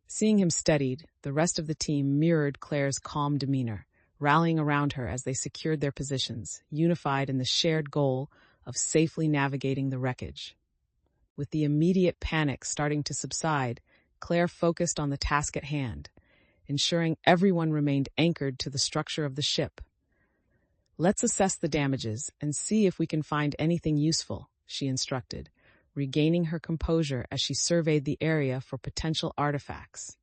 Seeing him steadied, the rest of the team mirrored Claire's calm demeanor, rallying around her as they secured their positions, unified in the shared goal of safely navigating the wreckage. With the immediate panic starting to subside, Claire focused on the task at hand, ensuring everyone remained anchored to the structure of the ship. "Let's assess the damages and see if we can find anything useful," she instructed, regaining her composure as she surveyed the area for potential artifacts.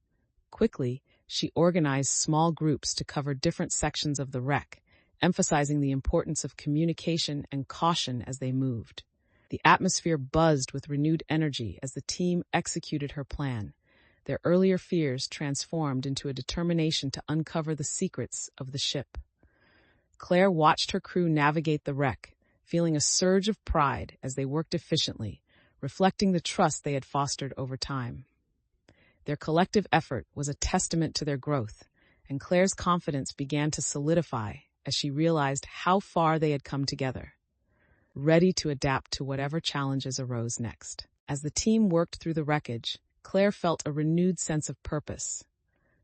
Quickly, she organized small groups to cover different sections of the wreck, emphasizing the importance of communication and caution as they moved. The atmosphere buzzed with renewed energy as the team executed her plan, their earlier fears transformed into a determination to uncover the secrets of the ship. Claire watched her crew navigate the wreck, feeling a surge of pride as they worked efficiently, reflecting the trust they had fostered over time. Their collective effort was a testament to their growth, and Claire's confidence began to solidify as she realized how far they had come together, ready to adapt to whatever challenges arose next. As the team worked through the wreckage, Claire felt a renewed sense of purpose.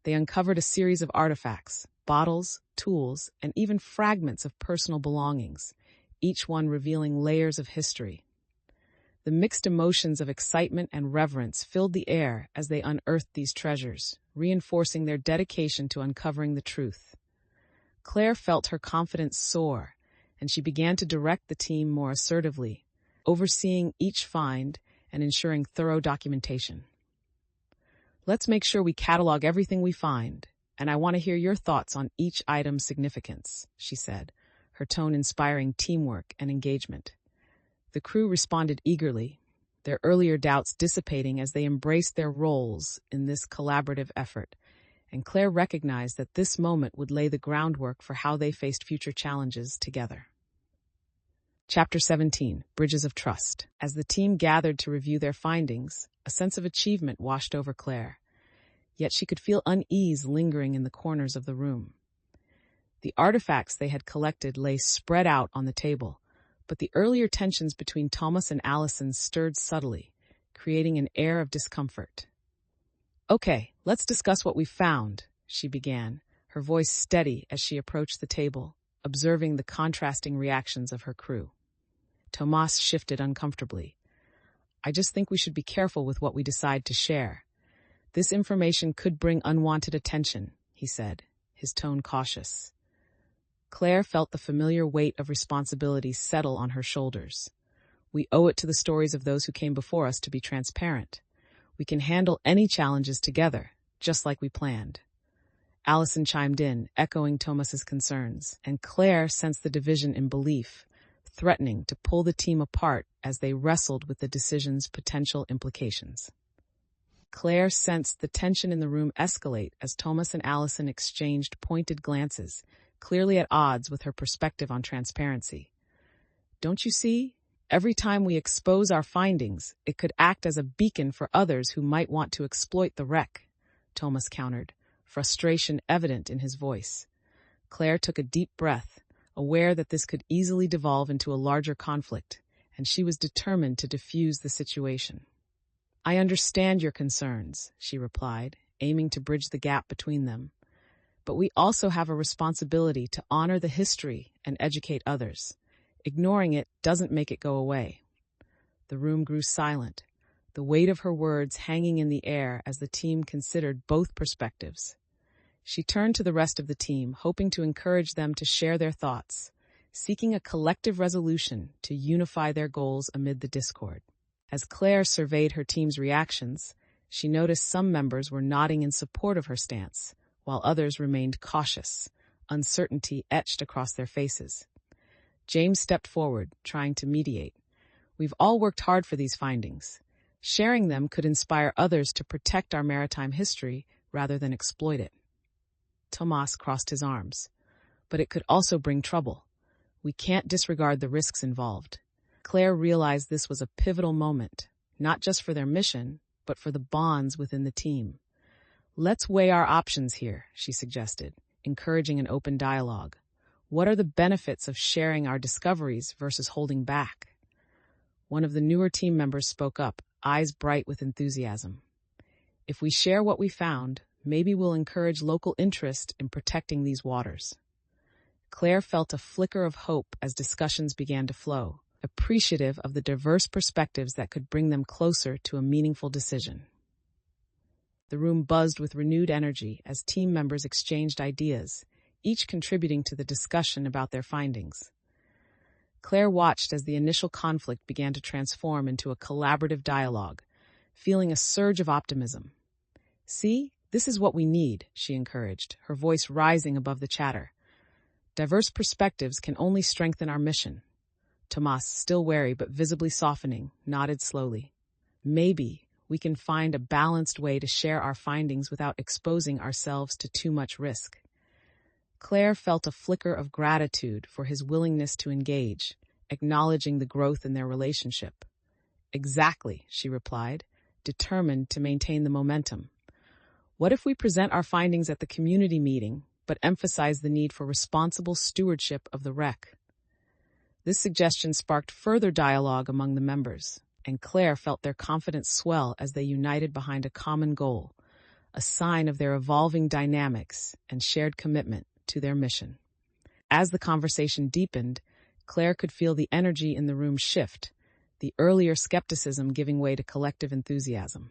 They uncovered a series of artifacts, bottles, tools, and even fragments of personal belongings, each one revealing layers of history. The mixed emotions of excitement and reverence filled the air as they unearthed these treasures, reinforcing their dedication to uncovering the truth. Claire felt her confidence soar, and she began to direct the team more assertively, overseeing each find and ensuring thorough documentation. "Let's make sure we catalog everything we find, and I want to hear your thoughts on each item's significance," she said, her tone inspiring teamwork and engagement. The crew responded eagerly, their earlier doubts dissipating as they embraced their roles in this collaborative effort, and Claire recognized that this moment would lay the groundwork for how they faced future challenges together. Chapter 17, Bridges of Trust. As the team gathered to review their findings, a sense of achievement washed over Claire, yet she could feel unease lingering in the corners of the room. The artifacts they had collected lay spread out on the table, but the earlier tensions between Thomas and Allison stirred subtly, creating an air of discomfort. Okay, let's discuss what we found, she began, her voice steady as she approached the table, observing the contrasting reactions of her crew. Tomas shifted uncomfortably. I just think we should be careful with what we decide to share. This information could bring unwanted attention, he said, his tone cautious. Claire felt the familiar weight of responsibility settle on her shoulders. We owe it to the stories of those who came before us to be transparent. We can handle any challenges together, just like we planned. Allison chimed in, echoing Thomas's concerns, and Claire sensed the division in belief, threatening to pull the team apart as they wrestled with the decision's potential implications. Claire sensed the tension in the room escalate as Thomas and Allison exchanged pointed glances, clearly at odds with her perspective on transparency. Don't you see? Every time we expose our findings, it could act as a beacon for others who might want to exploit the wreck, Thomas countered, frustration evident in his voice. Claire took a deep breath, aware that this could easily devolve into a larger conflict, and she was determined to defuse the situation. I understand your concerns, she replied, aiming to bridge the gap between them. But we also have a responsibility to honor the history and educate others. Ignoring it doesn't make it go away. The room grew silent, the weight of her words hanging in the air as the team considered both perspectives. She turned to the rest of the team, hoping to encourage them to share their thoughts, seeking a collective resolution to unify their goals amid the discord. As Claire surveyed her team's reactions, she noticed some members were nodding in support of her stance, while others remained cautious, uncertainty etched across their faces. James stepped forward, trying to mediate. We've all worked hard for these findings. Sharing them could inspire others to protect our maritime history rather than exploit it. Tomas crossed his arms. But it could also bring trouble. We can't disregard the risks involved. Claire realized this was a pivotal moment, not just for their mission, but for the bonds within the team. Let's weigh our options here, she suggested, encouraging an open dialogue. What are the benefits of sharing our discoveries versus holding back? One of the newer team members spoke up, eyes bright with enthusiasm. If we share what we found, maybe we'll encourage local interest in protecting these waters. Claire felt a flicker of hope as discussions began to flow, appreciative of the diverse perspectives that could bring them closer to a meaningful decision. The room buzzed with renewed energy as team members exchanged ideas, each contributing to the discussion about their findings. Claire watched as the initial conflict began to transform into a collaborative dialogue, feeling a surge of optimism. See, this is what we need, she encouraged, her voice rising above the chatter. Diverse perspectives can only strengthen our mission. Tomas, still wary but visibly softening, nodded slowly. Maybe we can find a balanced way to share our findings without exposing ourselves to too much risk. Claire felt a flicker of gratitude for his willingness to engage, acknowledging the growth in their relationship. Exactly, she replied, determined to maintain the momentum. What if we present our findings at the community meeting, but emphasize the need for responsible stewardship of the wreck? This suggestion sparked further dialogue among the members, and Claire felt their confidence swell as they united behind a common goal, a sign of their evolving dynamics and shared commitment to their mission. As the conversation deepened, Claire could feel the energy in the room shift, the earlier skepticism giving way to collective enthusiasm.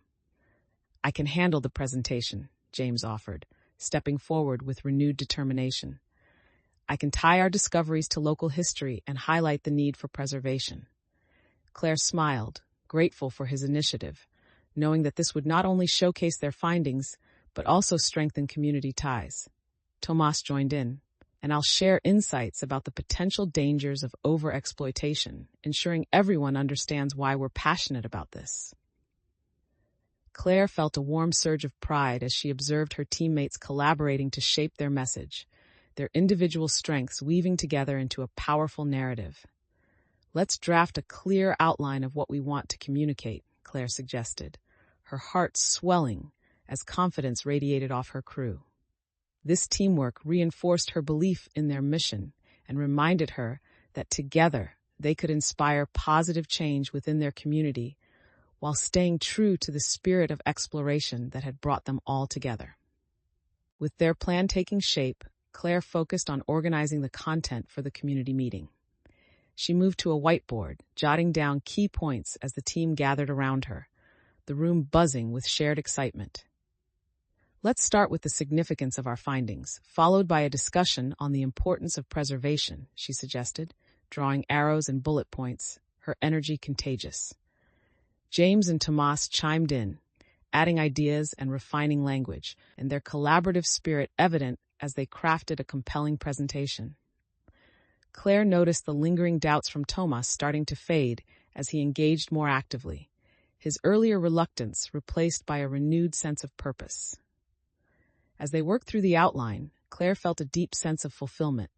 I can handle the presentation, James offered, stepping forward with renewed determination. I can tie our discoveries to local history and highlight the need for preservation. Claire smiled, grateful for his initiative, knowing that this would not only showcase their findings, but also strengthen community ties. Tomas joined in, and I'll share insights about the potential dangers of overexploitation, ensuring everyone understands why we're passionate about this. Claire felt a warm surge of pride as she observed her teammates collaborating to shape their message, their individual strengths weaving together into a powerful narrative. Let's draft a clear outline of what we want to communicate, Claire suggested, her heart swelling as confidence radiated off her crew. This teamwork reinforced her belief in their mission and reminded her that together they could inspire positive change within their community, while staying true to the spirit of exploration that had brought them all together. With their plan taking shape, Claire focused on organizing the content for the community meeting. She moved to a whiteboard, jotting down key points as the team gathered around her, the room buzzing with shared excitement. Let's start with the significance of our findings, followed by a discussion on the importance of preservation, she suggested, drawing arrows and bullet points, her energy contagious. James and Tomas chimed in, adding ideas and refining language, and their collaborative spirit evident as they crafted a compelling presentation. Claire noticed the lingering doubts from Tomas starting to fade as he engaged more actively, his earlier reluctance replaced by a renewed sense of purpose. As they worked through the outline, Claire felt a deep sense of fulfillment.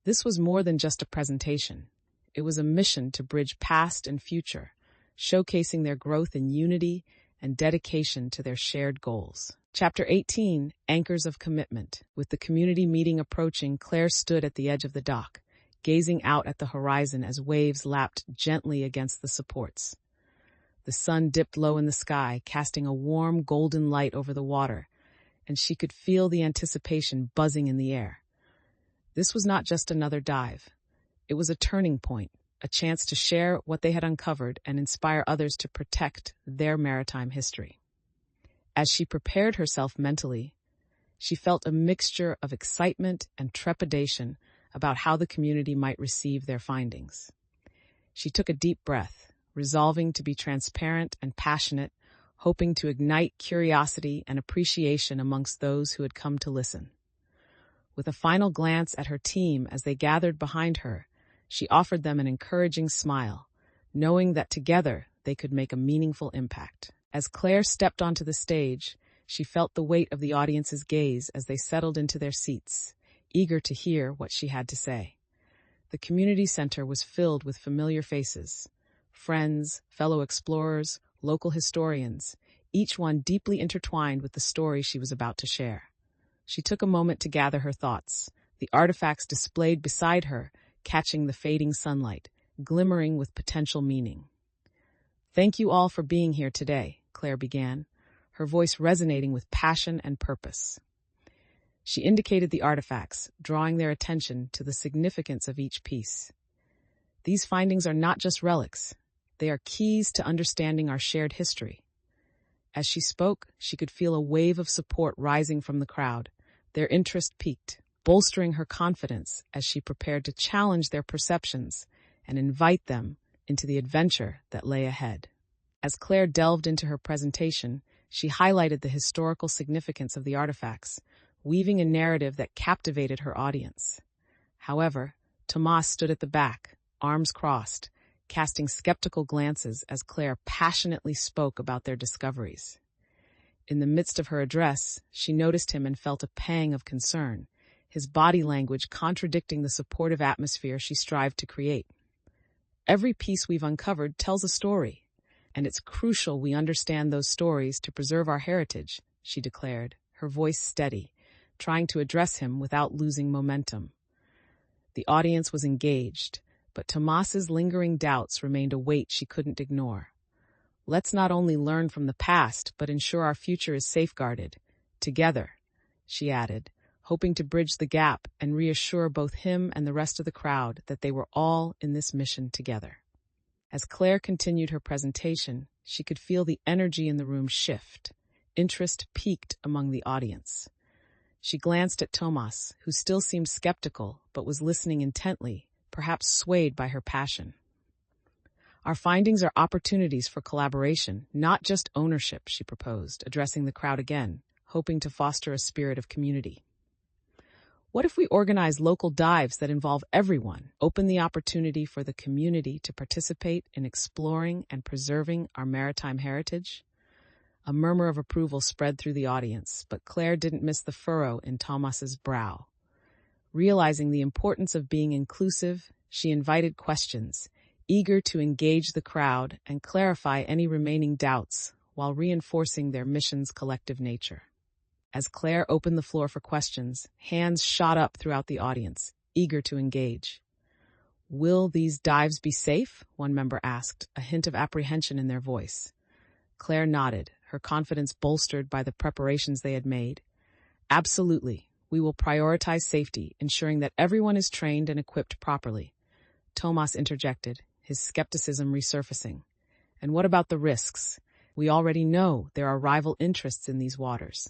This was more than just a presentation. It was a mission to bridge past and future, showcasing their growth in unity and dedication to their shared goals. Chapter 18, Anchors of Commitment. With the community meeting approaching, Claire stood at the edge of the dock, gazing out at the horizon as waves lapped gently against the supports. The sun dipped low in the sky, casting a warm golden light over the water, and she could feel the anticipation buzzing in the air. This was not just another dive. It was a turning point, a chance to share what they had uncovered and inspire others to protect their maritime history. As she prepared herself mentally, she felt a mixture of excitement and trepidation about how the community might receive their findings. She took a deep breath, resolving to be transparent and passionate, hoping to ignite curiosity and appreciation amongst those who had come to listen. With a final glance at her team as they gathered behind her, she offered them an encouraging smile, knowing that together they could make a meaningful impact. As Claire stepped onto the stage, she felt the weight of the audience's gaze as they settled into their seats, eager to hear what she had to say. The community center was filled with familiar faces, friends, fellow explorers, local historians, each one deeply intertwined with the story she was about to share. She took a moment to gather her thoughts, the artifacts displayed beside her, catching the fading sunlight, glimmering with potential meaning. "Thank you all for being here today," Claire began, her voice resonating with passion and purpose. She indicated the artifacts, drawing their attention to the significance of each piece. These findings are not just relics. They are keys to understanding our shared history. As she spoke, she could feel a wave of support rising from the crowd. Their interest piqued, bolstering her confidence as she prepared to challenge their perceptions and invite them into the adventure that lay ahead. As Claire delved into her presentation, she highlighted the historical significance of the artifacts, weaving a narrative that captivated her audience. However, Tomas stood at the back, arms crossed, casting skeptical glances as Claire passionately spoke about their discoveries. In the midst of her address, she noticed him and felt a pang of concern, his body language contradicting the supportive atmosphere she strived to create. "Every piece we've uncovered tells a story, and it's crucial we understand those stories to preserve our heritage," she declared, her voice steady, trying to address him without losing momentum. The audience was engaged, but Tomas's lingering doubts remained a weight she couldn't ignore. "Let's not only learn from the past, but ensure our future is safeguarded. Together," she added, hoping to bridge the gap and reassure both him and the rest of the crowd that they were all in this mission together. As Claire continued her presentation, she could feel the energy in the room shift. Interest peaked among the audience. She glanced at Tomas, who still seemed skeptical but was listening intently, perhaps swayed by her passion. "Our findings are opportunities for collaboration, not just ownership," she proposed, addressing the crowd again, hoping to foster a spirit of community. "What if we organize local dives that involve everyone, open the opportunity for the community to participate in exploring and preserving our maritime heritage?" A murmur of approval spread through the audience, but Claire didn't miss the furrow in Tomas's brow. Realizing the importance of being inclusive, she invited questions, eager to engage the crowd and clarify any remaining doubts while reinforcing their mission's collective nature. As Claire opened the floor for questions, hands shot up throughout the audience, eager to engage. "Will these dives be safe?" one member asked, a hint of apprehension in their voice. Claire nodded, her confidence bolstered by the preparations they had made. Absolutely. We will prioritize safety, ensuring that everyone is trained and equipped properly. Tomas interjected, his skepticism resurfacing. And what about the risks? We already know there are rival interests in these waters.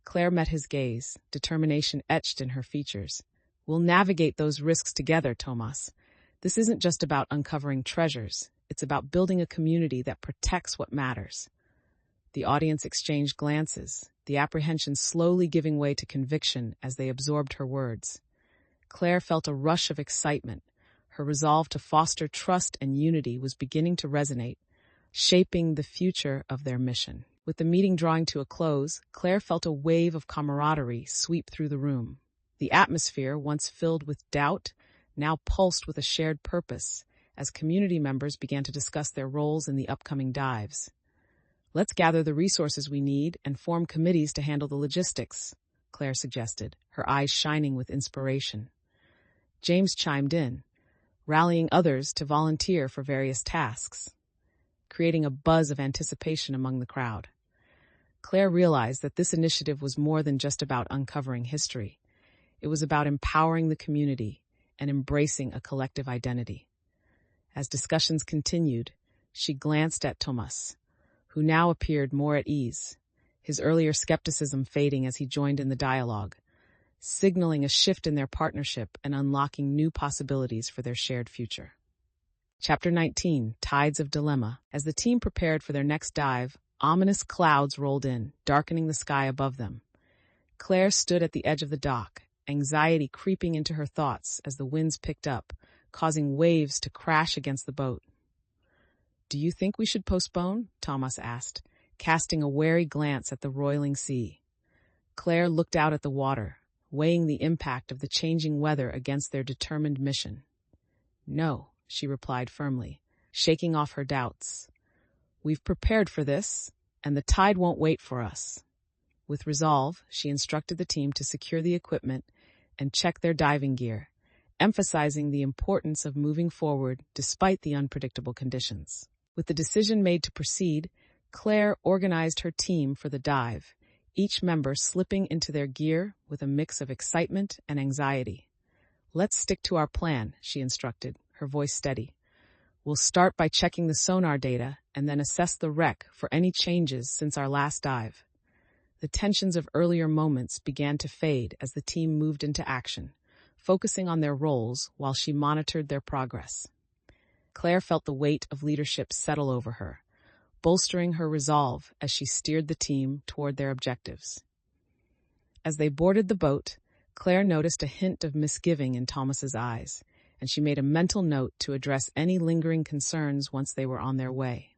Claire met his gaze, determination etched in her features. We'll navigate those risks together, Tomas. This isn't just about uncovering treasures. It's about building a community that protects what matters. The audience exchanged glances, the apprehension slowly giving way to conviction as they absorbed her words. Claire felt a rush of excitement. Her resolve to foster trust and unity was beginning to resonate, shaping the future of their mission. With the meeting drawing to a close, Claire felt a wave of camaraderie sweep through the room. The atmosphere, once filled with doubt, now pulsed with a shared purpose, as community members began to discuss their roles in the upcoming dives. Let's gather the resources we need and form committees to handle the logistics, Claire suggested, her eyes shining with inspiration. James chimed in, rallying others to volunteer for various tasks, creating a buzz of anticipation among the crowd. Claire realized that this initiative was more than just about uncovering history. It was about empowering the community and embracing a collective identity. As discussions continued, she glanced at Tomas, who now appeared more at ease, his earlier skepticism fading as he joined in the dialogue, signaling a shift in their partnership and unlocking new possibilities for their shared future. Chapter 19, Tides of Dilemma. As the team prepared for their next dive, ominous clouds rolled in, darkening the sky above them. Claire stood at the edge of the dock, anxiety creeping into her thoughts as the winds picked up, causing waves to crash against the boat. Do you think we should postpone? Thomas asked, casting a wary glance at the roiling sea. Claire looked out at the water, weighing the impact of the changing weather against their determined mission. No, she replied firmly, shaking off her doubts. We've prepared for this, and the tide won't wait for us. With resolve, she instructed the team to secure the equipment and check their diving gear, emphasizing the importance of moving forward despite the unpredictable conditions. With the decision made to proceed, Claire organized her team for the dive, each member slipping into their gear with a mix of excitement and anxiety. Let's stick to our plan, she instructed, her voice steady. We'll start by checking the sonar data and then assess the wreck for any changes since our last dive. The tensions of earlier moments began to fade as the team moved into action, focusing on their roles while she monitored their progress. Claire felt the weight of leadership settle over her, bolstering her resolve as she steered the team toward their objectives. As they boarded the boat, Claire noticed a hint of misgiving in Thomas's eyes, and she made a mental note to address any lingering concerns once they were on their way.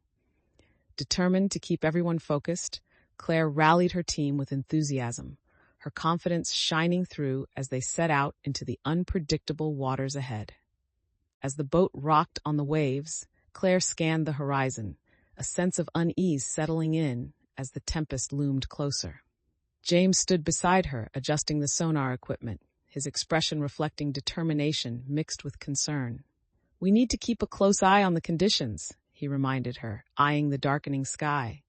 Determined to keep everyone focused, Claire rallied her team with enthusiasm, her confidence shining through as they set out into the unpredictable waters ahead. As the boat rocked on the waves, Claire scanned the horizon, a sense of unease settling in as the tempest loomed closer. James stood beside her, adjusting the sonar equipment, his expression reflecting determination mixed with concern. We need to keep a close eye on the conditions, he reminded her, eyeing the darkening sky.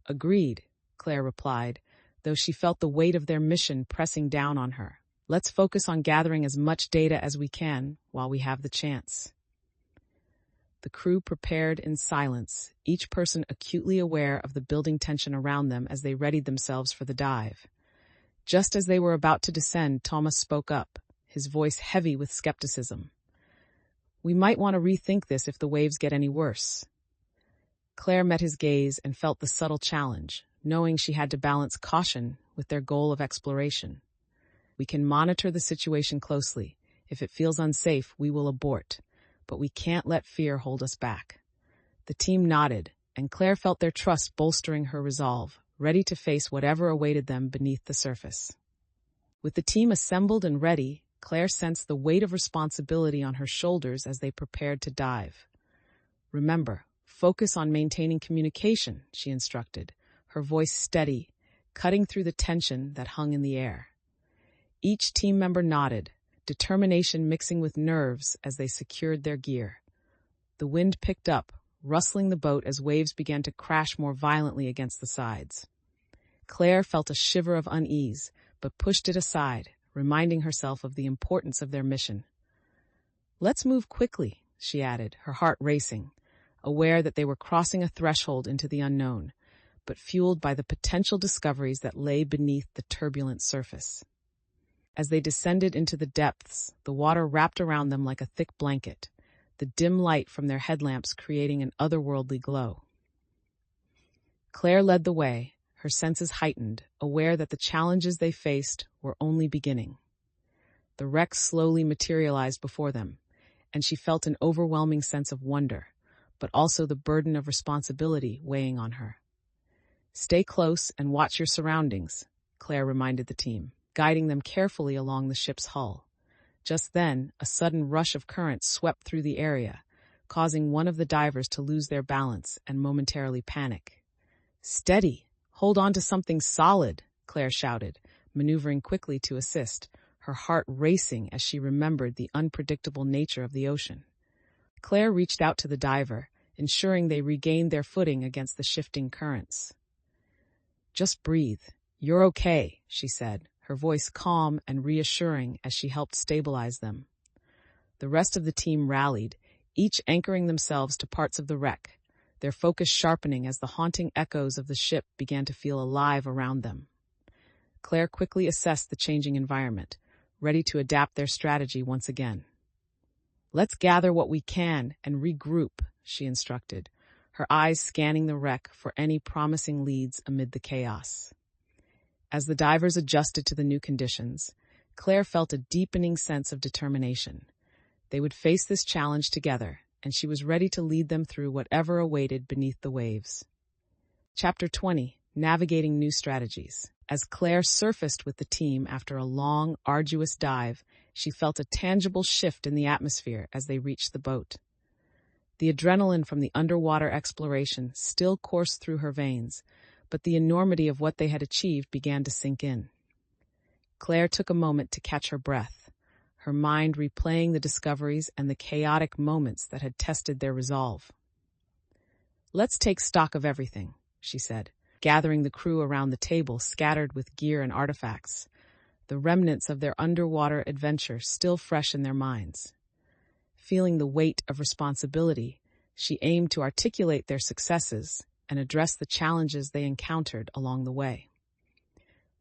Agreed, Claire replied, though she felt the weight of their mission pressing down on her. Let's focus on gathering as much data as we can while we have the chance. The crew prepared in silence, each person acutely aware of the building tension around them as they readied themselves for the dive. Just as they were about to descend, Thomas spoke up, his voice heavy with skepticism. We might want to rethink this if the waves get any worse. Claire met his gaze and felt the subtle challenge, knowing she had to balance caution with their goal of exploration. We can monitor the situation closely. If it feels unsafe, we will abort, but we can't let fear hold us back. The team nodded, and Claire felt their trust bolstering her resolve, ready to face whatever awaited them beneath the surface. With the team assembled and ready, Claire sensed the weight of responsibility on her shoulders as they prepared to dive. Remember, focus on maintaining communication, she instructed, her voice steady, cutting through the tension that hung in the air. Each team member nodded, determination mixing with nerves as they secured their gear. The wind picked up, rustling the boat as waves began to crash more violently against the sides. Claire felt a shiver of unease, but pushed it aside, reminding herself of the importance of their mission. "Let's move quickly," she added, her heart racing, aware that they were crossing a threshold into the unknown, but fueled by the potential discoveries that lay beneath the turbulent surface. As they descended into the depths, the water wrapped around them like a thick blanket, the dim light from their headlamps creating an otherworldly glow. Claire led the way, her senses heightened, aware that the challenges they faced were only beginning. The wreck slowly materialized before them, and she felt an overwhelming sense of wonder, but also the burden of responsibility weighing on her. "Stay close and watch your surroundings," Claire reminded the team, guiding them carefully along the ship's hull. Just then, a sudden rush of current swept through the area, causing one of the divers to lose their balance and momentarily panic. "Steady! Hold on to something solid," Claire shouted, maneuvering quickly to assist, her heart racing as she remembered the unpredictable nature of the ocean. Claire reached out to the diver, ensuring they regained their footing against the shifting currents. "Just breathe. You're okay," she said, her voice calm and reassuring as she helped stabilize them. The rest of the team rallied, each anchoring themselves to parts of the wreck, their focus sharpening as the haunting echoes of the ship began to feel alive around them. Claire quickly assessed the changing environment, ready to adapt their strategy once again. "Let's gather what we can and regroup," she instructed, her eyes scanning the wreck for any promising leads amid the chaos. As the divers adjusted to the new conditions, Claire felt a deepening sense of determination. They would face this challenge together, and she was ready to lead them through whatever awaited beneath the waves. Chapter 20: Navigating New Strategies. As Claire surfaced with the team after a long, arduous dive, she felt a tangible shift in the atmosphere as they reached the boat. The adrenaline from the underwater exploration still coursed through her veins, but the enormity of what they had achieved began to sink in. Claire took a moment to catch her breath, her mind replaying the discoveries and the chaotic moments that had tested their resolve. "Let's take stock of everything," she said, gathering the crew around the table scattered with gear and artifacts, the remnants of their underwater adventure still fresh in their minds. Feeling the weight of responsibility, she aimed to articulate their successes and address the challenges they encountered along the way.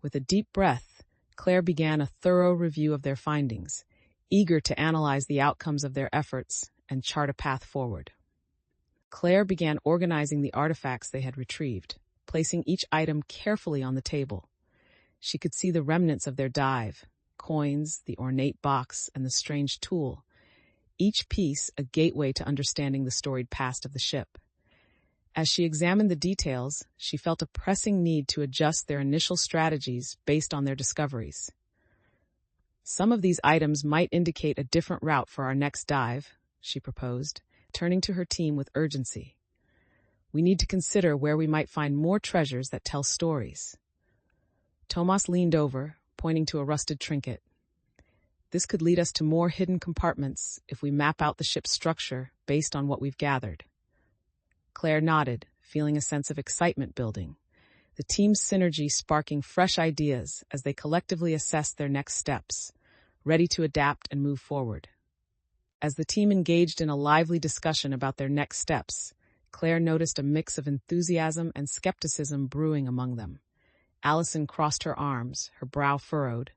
With a deep breath, Claire began a thorough review of their findings, eager to analyze the outcomes of their efforts and chart a path forward. Claire began organizing the artifacts they had retrieved, placing each item carefully on the table. She could see the remnants of their dive, coins, the ornate box, and the strange tool, each piece a gateway to understanding the storied past of the ship. As she examined the details, she felt a pressing need to adjust their initial strategies based on their discoveries. "Some of these items might indicate a different route for our next dive," she proposed, turning to her team with urgency. "We need to consider where we might find more treasures that tell stories." Tomas leaned over, pointing to a rusted trinket. "This could lead us to more hidden compartments if we map out the ship's structure based on what we've gathered." Claire nodded, feeling a sense of excitement building, the team's synergy sparking fresh ideas as they collectively assessed their next steps, ready to adapt and move forward. As the team engaged in a lively discussion about their next steps, Claire noticed a mix of enthusiasm and skepticism brewing among them. Allison crossed her arms, her brow furrowed.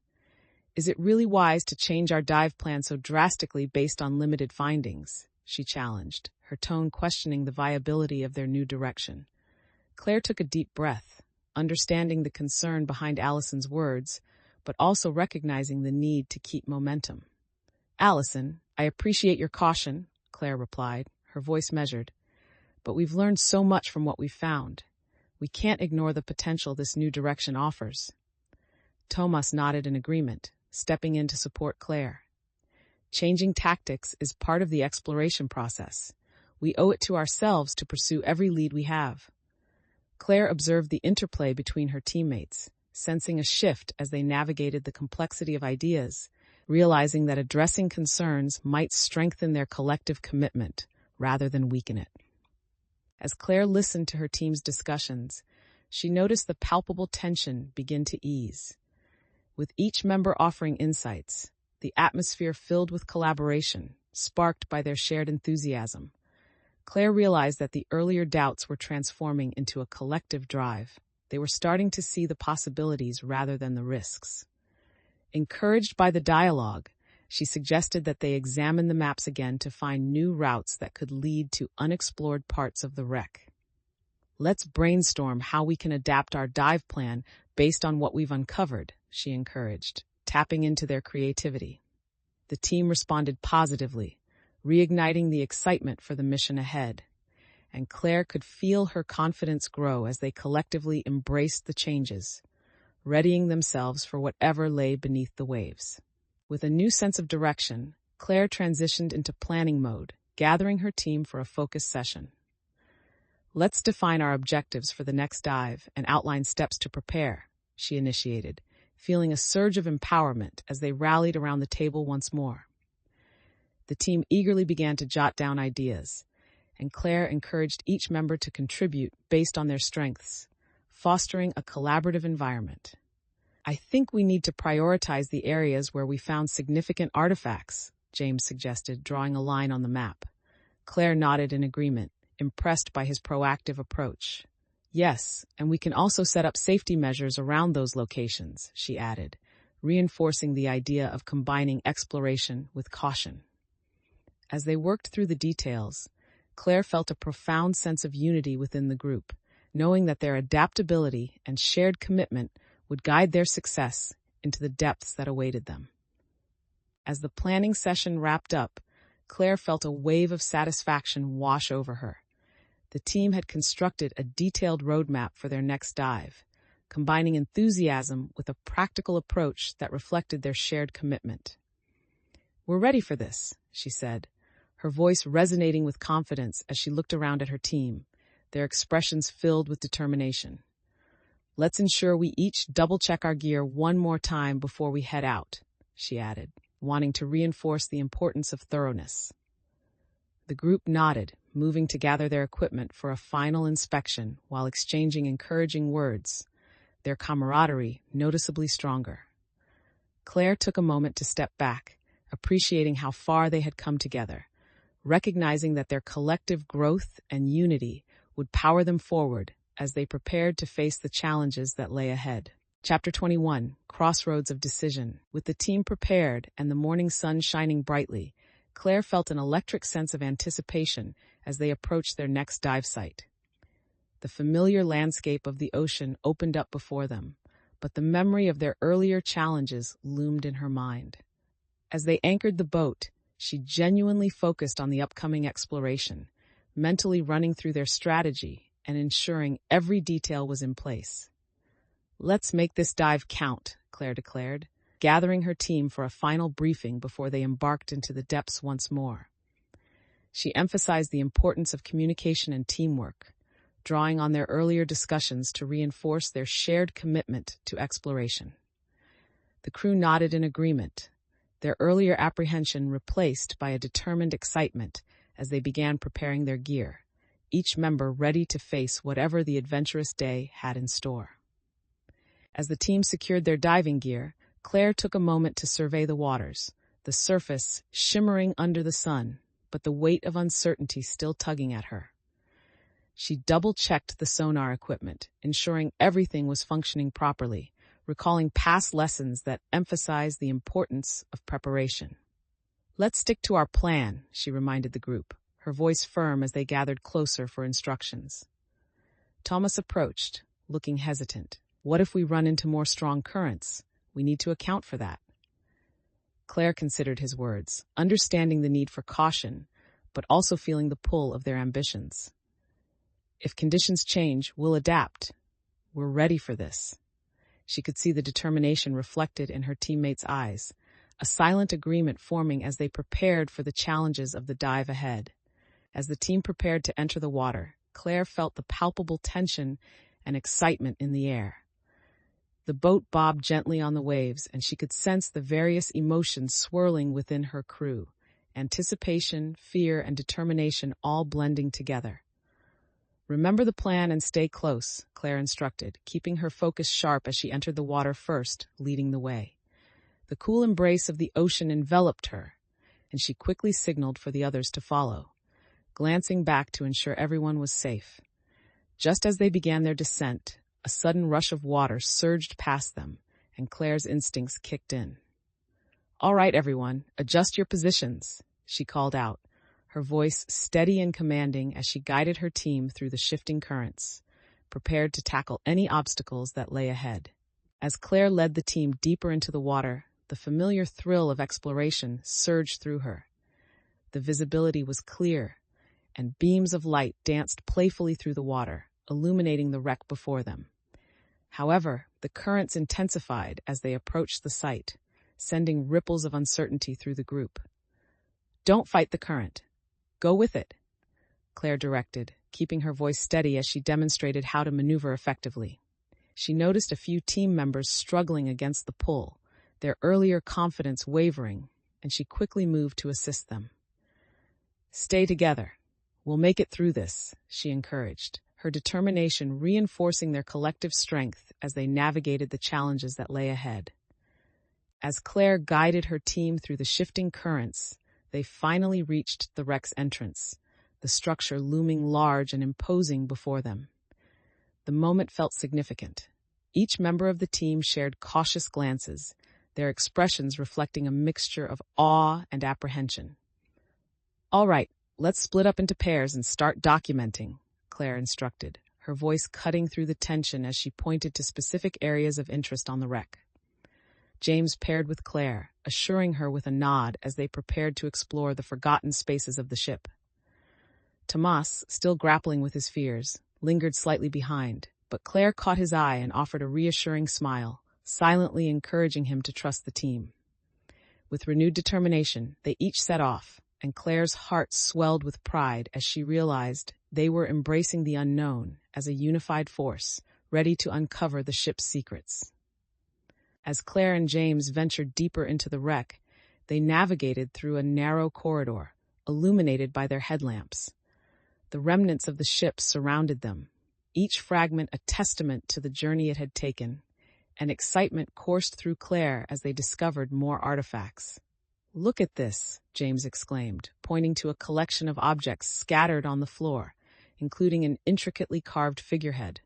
"Is it really wise to change our dive plan so drastically based on limited findings?" she challenged, her tone questioning the viability of their new direction. Claire took a deep breath, understanding the concern behind Allison's words, but also recognizing the need to keep momentum. "Allison, I appreciate your caution," Claire replied, her voice measured. "But we've learned so much from what we've found. We can't ignore the potential this new direction offers." Tomas nodded in agreement, stepping in to support Claire. "Changing tactics is part of the exploration process. We owe it to ourselves to pursue every lead we have." Claire observed the interplay between her teammates, sensing a shift as they navigated the complexity of ideas, realizing that addressing concerns might strengthen their collective commitment rather than weaken it. As Claire listened to her team's discussions, she noticed the palpable tension begin to ease. With each member offering insights, the atmosphere filled with collaboration, sparked by their shared enthusiasm. Claire realized that the earlier doubts were transforming into a collective drive. They were starting to see the possibilities rather than the risks. Encouraged by the dialogue, she suggested that they examine the maps again to find new routes that could lead to unexplored parts of the wreck. "Let's brainstorm how we can adapt our dive plan based on what we've uncovered," she encouraged, tapping into their creativity. The team responded positively, reigniting the excitement for the mission ahead, and Claire could feel her confidence grow as they collectively embraced the changes, readying themselves for whatever lay beneath the waves. With a new sense of direction, Claire transitioned into planning mode, gathering her team for a focused session. "Let's define our objectives for the next dive and outline steps to prepare," she initiated, feeling a surge of empowerment as they rallied around the table once more. The team eagerly began to jot down ideas, and Claire encouraged each member to contribute based on their strengths, fostering a collaborative environment. "I think we need to prioritize the areas where we found significant artifacts," James suggested, drawing a line on the map. Claire nodded in agreement, impressed by his proactive approach. "Yes, and we can also set up safety measures around those locations," she added, reinforcing the idea of combining exploration with caution. As they worked through the details, Claire felt a profound sense of unity within the group, knowing that their adaptability and shared commitment would guide their success into the depths that awaited them. As the planning session wrapped up, Claire felt a wave of satisfaction wash over her. The team had constructed a detailed roadmap for their next dive, combining enthusiasm with a practical approach that reflected their shared commitment. "We're ready for this," she said, her voice resonating with confidence as she looked around at her team, their expressions filled with determination. "Let's ensure we each double-check our gear one more time before we head out," she added, wanting to reinforce the importance of thoroughness. The group nodded, moving to gather their equipment for a final inspection while exchanging encouraging words, their camaraderie noticeably stronger. Claire took a moment to step back, appreciating how far they had come together, recognizing that their collective growth and unity would power them forward as they prepared to face the challenges that lay ahead. Chapter 21, Crossroads of Decision. With the team prepared and the morning sun shining brightly, Claire felt an electric sense of anticipation as they approached their next dive site. The familiar landscape of the ocean opened up before them, but the memory of their earlier challenges loomed in her mind. As they anchored the boat, she genuinely focused on the upcoming exploration, mentally running through their strategy and ensuring every detail was in place. "Let's make this dive count," Claire declared, gathering her team for a final briefing before they embarked into the depths once more. She emphasized the importance of communication and teamwork, drawing on their earlier discussions to reinforce their shared commitment to exploration. The crew nodded in agreement, their earlier apprehension replaced by a determined excitement as they began preparing their gear, each member ready to face whatever the adventurous day had in store. As the team secured their diving gear, Claire took a moment to survey the waters, the surface shimmering under the sun, but the weight of uncertainty still tugging at her. She double-checked the sonar equipment, ensuring everything was functioning properly, recalling past lessons that emphasized the importance of preparation. "Let's stick to our plan," she reminded the group, her voice firm as they gathered closer for instructions. Thomas approached, looking hesitant. "What if we run into more strong currents? We need to account for that." Claire considered his words, understanding the need for caution, but also feeling the pull of their ambitions. "If conditions change, we'll adapt. We're ready for this." She could see the determination reflected in her teammates' eyes, a silent agreement forming as they prepared for the challenges of the dive ahead. As the team prepared to enter the water, Claire felt the palpable tension and excitement in the air. The boat bobbed gently on the waves, and she could sense the various emotions swirling within her crew, anticipation, fear, and determination all blending together. Remember the plan and stay close, Claire instructed, keeping her focus sharp as she entered the water first, leading the way. The cool embrace of the ocean enveloped her, and she quickly signaled for the others to follow, glancing back to ensure everyone was safe. Just as they began their descent, a sudden rush of water surged past them, and Claire's instincts kicked in. "All right, everyone, adjust your positions," she called out, her voice steady and commanding as she guided her team through the shifting currents, prepared to tackle any obstacles that lay ahead. As Claire led the team deeper into the water, the familiar thrill of exploration surged through her. The visibility was clear, and beams of light danced playfully through the water, illuminating the wreck before them. However, the currents intensified as they approached the site, sending ripples of uncertainty through the group. "Don't fight the current. Go with it," Claire directed, keeping her voice steady as she demonstrated how to maneuver effectively. She noticed a few team members struggling against the pull, their earlier confidence wavering, and she quickly moved to assist them. "Stay together. We'll make it through this," she encouraged, her determination reinforcing their collective strength as they navigated the challenges that lay ahead. As Claire guided her team through the shifting currents, they finally reached the wreck's entrance, the structure looming large and imposing before them. The moment felt significant. Each member of the team shared cautious glances, their expressions reflecting a mixture of awe and apprehension. "All right, let's split up into pairs and start documenting," Claire instructed, her voice cutting through the tension as she pointed to specific areas of interest on the wreck. James paired with Claire, assuring her with a nod as they prepared to explore the forgotten spaces of the ship. Tomas, still grappling with his fears, lingered slightly behind, but Claire caught his eye and offered a reassuring smile, silently encouraging him to trust the team. With renewed determination, they each set off, and Claire's heart swelled with pride as she realized they were embracing the unknown as a unified force, ready to uncover the ship's secrets. As Claire and James ventured deeper into the wreck, they navigated through a narrow corridor, illuminated by their headlamps. The remnants of the ship surrounded them, each fragment a testament to the journey it had taken, and excitement coursed through Claire as they discovered more artifacts. "Look at this," James exclaimed, pointing to a collection of objects scattered on the floor, including an intricately carved figurehead.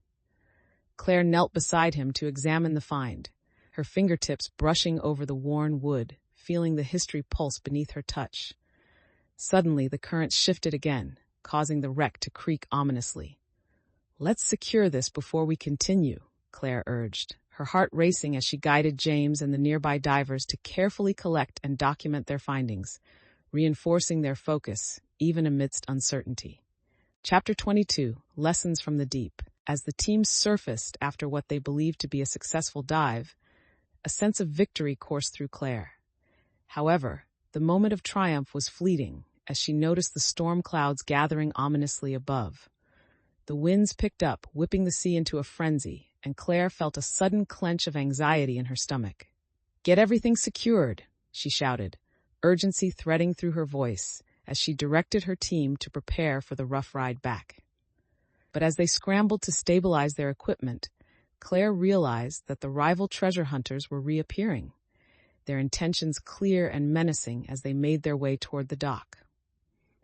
Claire knelt beside him to examine the find, her fingertips brushing over the worn wood, feeling the history pulse beneath her touch. Suddenly, the current shifted again, causing the wreck to creak ominously. "Let's secure this before we continue," Claire urged, her heart racing as she guided James and the nearby divers to carefully collect and document their findings, reinforcing their focus, even amidst uncertainty. Chapter 22, Lessons from the Deep. As the team surfaced after what they believed to be a successful dive, a sense of victory coursed through Claire. However, the moment of triumph was fleeting as she noticed the storm clouds gathering ominously above. The winds picked up, whipping the sea into a frenzy, and Claire felt a sudden clench of anxiety in her stomach. "Get everything secured," she shouted, urgency threading through her voice as she directed her team to prepare for the rough ride back. But as they scrambled to stabilize their equipment, Claire realized that the rival treasure hunters were reappearing, their intentions clear and menacing as they made their way toward the dock.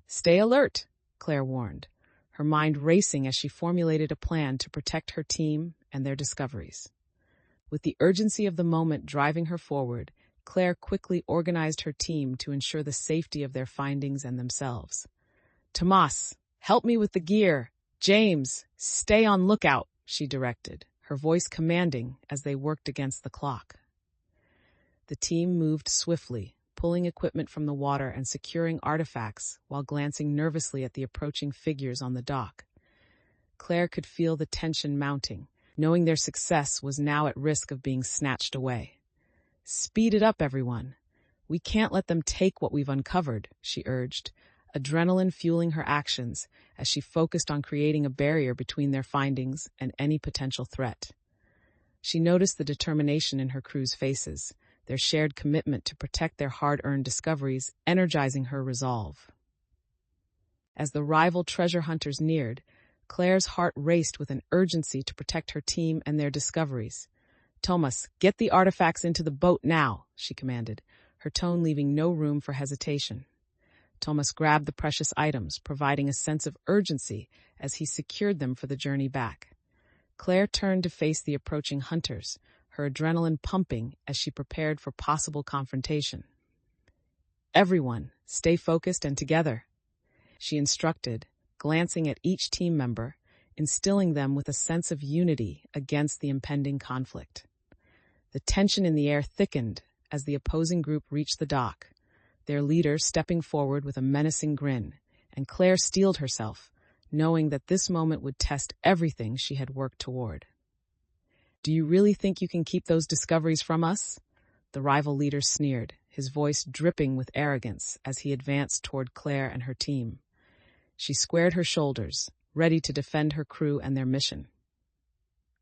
"Stay alert," Claire warned, her mind racing as she formulated a plan to protect her team and their discoveries. With the urgency of the moment driving her forward, Claire quickly organized her team to ensure the safety of their findings and themselves. "Tomas, help me with the gear. James, stay on lookout," she directed, her voice commanding as they worked against the clock. The team moved swiftly, pulling equipment from the water and securing artifacts while glancing nervously at the approaching figures on the dock. Claire could feel the tension mounting, knowing their success was now at risk of being snatched away. "Speed it up, everyone. We can't let them take what we've uncovered," she urged, adrenaline fueling her actions as she focused on creating a barrier between their findings and any potential threat. She noticed the determination in her crew's faces, their shared commitment to protect their hard-earned discoveries, energizing her resolve. As the rival treasure hunters neared, Claire's heart raced with an urgency to protect her team and their discoveries. "Thomas, get the artifacts into the boat now," she commanded, her tone leaving no room for hesitation. Thomas grabbed the precious items, providing a sense of urgency as he secured them for the journey back. Claire turned to face the approaching hunters, her adrenaline pumping as she prepared for possible confrontation. "Everyone, stay focused and together," she instructed, glancing at each team member, instilling them with a sense of unity against the impending conflict. The tension in the air thickened as the opposing group reached the dock, their leader stepping forward with a menacing grin, and Claire steeled herself, knowing that this moment would test everything she had worked toward. "Do you really think you can keep those discoveries from us?" The rival leader sneered, his voice dripping with arrogance as he advanced toward Claire and her team. She squared her shoulders, ready to defend her crew and their mission.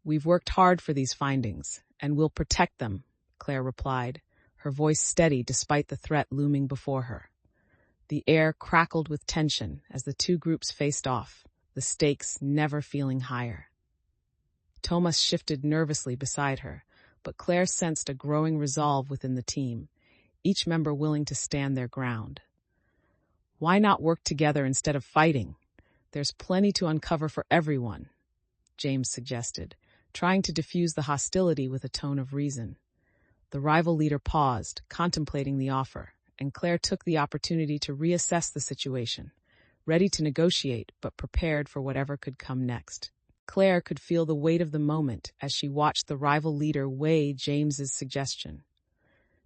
"We've worked hard for these findings, and we'll protect them," Claire replied, her voice steady despite the threat looming before her. The air crackled with tension as the two groups faced off, the stakes never feeling higher. Thomas shifted nervously beside her, but Claire sensed a growing resolve within the team, each member willing to stand their ground. "Why not work together instead of fighting? There's plenty to uncover for everyone," James suggested, trying to diffuse the hostility with a tone of reason. The rival leader paused, contemplating the offer, and Claire took the opportunity to reassess the situation, ready to negotiate but prepared for whatever could come next. Claire could feel the weight of the moment as she watched the rival leader weigh James's suggestion.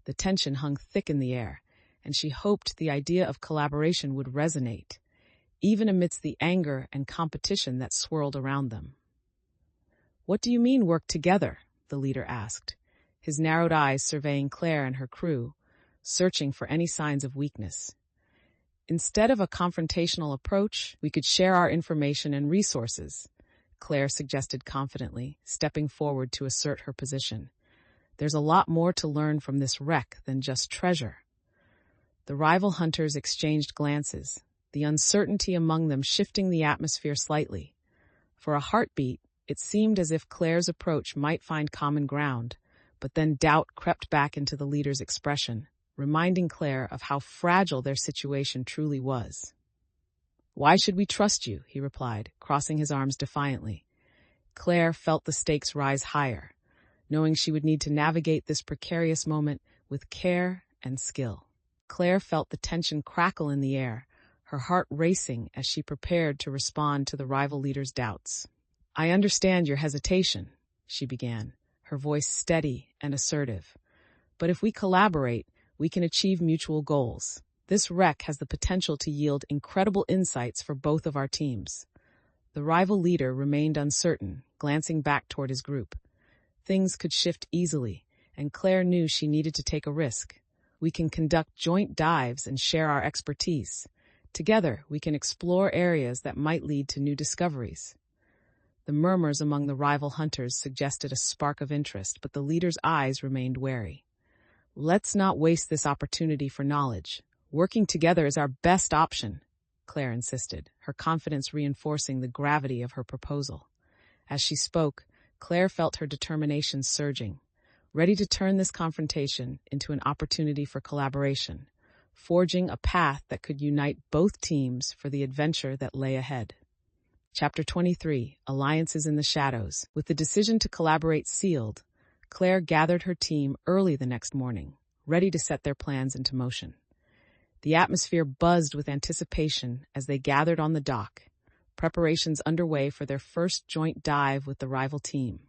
The tension hung thick in the air, and she hoped the idea of collaboration would resonate, even amidst the anger and competition that swirled around them. "What do you mean, work together?" the leader asked, his narrowed eyes surveying Claire and her crew, searching for any signs of weakness. "Instead of a confrontational approach, we could share our information and resources," Claire suggested confidently, stepping forward to assert her position. "There's a lot more to learn from this wreck than just treasure." The rival hunters exchanged glances, the uncertainty among them shifting the atmosphere slightly. For a heartbeat, it seemed as if Claire's approach might find common ground, but then doubt crept back into the leader's expression, reminding Claire of how fragile their situation truly was. "Why should we trust you?" he replied, crossing his arms defiantly. Claire felt the stakes rise higher, knowing she would need to navigate this precarious moment with care and skill. Claire felt the tension crackle in the air, her heart racing as she prepared to respond to the rival leader's doubts. "I understand your hesitation," she began, her voice steady and assertive. "But if we collaborate, we can achieve mutual goals. This wreck has the potential to yield incredible insights for both of our teams." The rival leader remained uncertain, glancing back toward his group. Things could shift easily, and Claire knew she needed to take a risk. "We can conduct joint dives and share our expertise. Together, we can explore areas that might lead to new discoveries." The murmurs among the rival hunters suggested a spark of interest, but the leader's eyes remained wary. "Let's not waste this opportunity for knowledge. Working together is our best option," Claire insisted, her confidence reinforcing the gravity of her proposal. As she spoke, Claire felt her determination surging, ready to turn this confrontation into an opportunity for collaboration, forging a path that could unite both teams for the adventure that lay ahead. Chapter 23, Alliances in the Shadows. With the decision to collaborate sealed, Claire gathered her team early the next morning, ready to set their plans into motion. The atmosphere buzzed with anticipation as they gathered on the dock, preparations underway for their first joint dive with the rival team.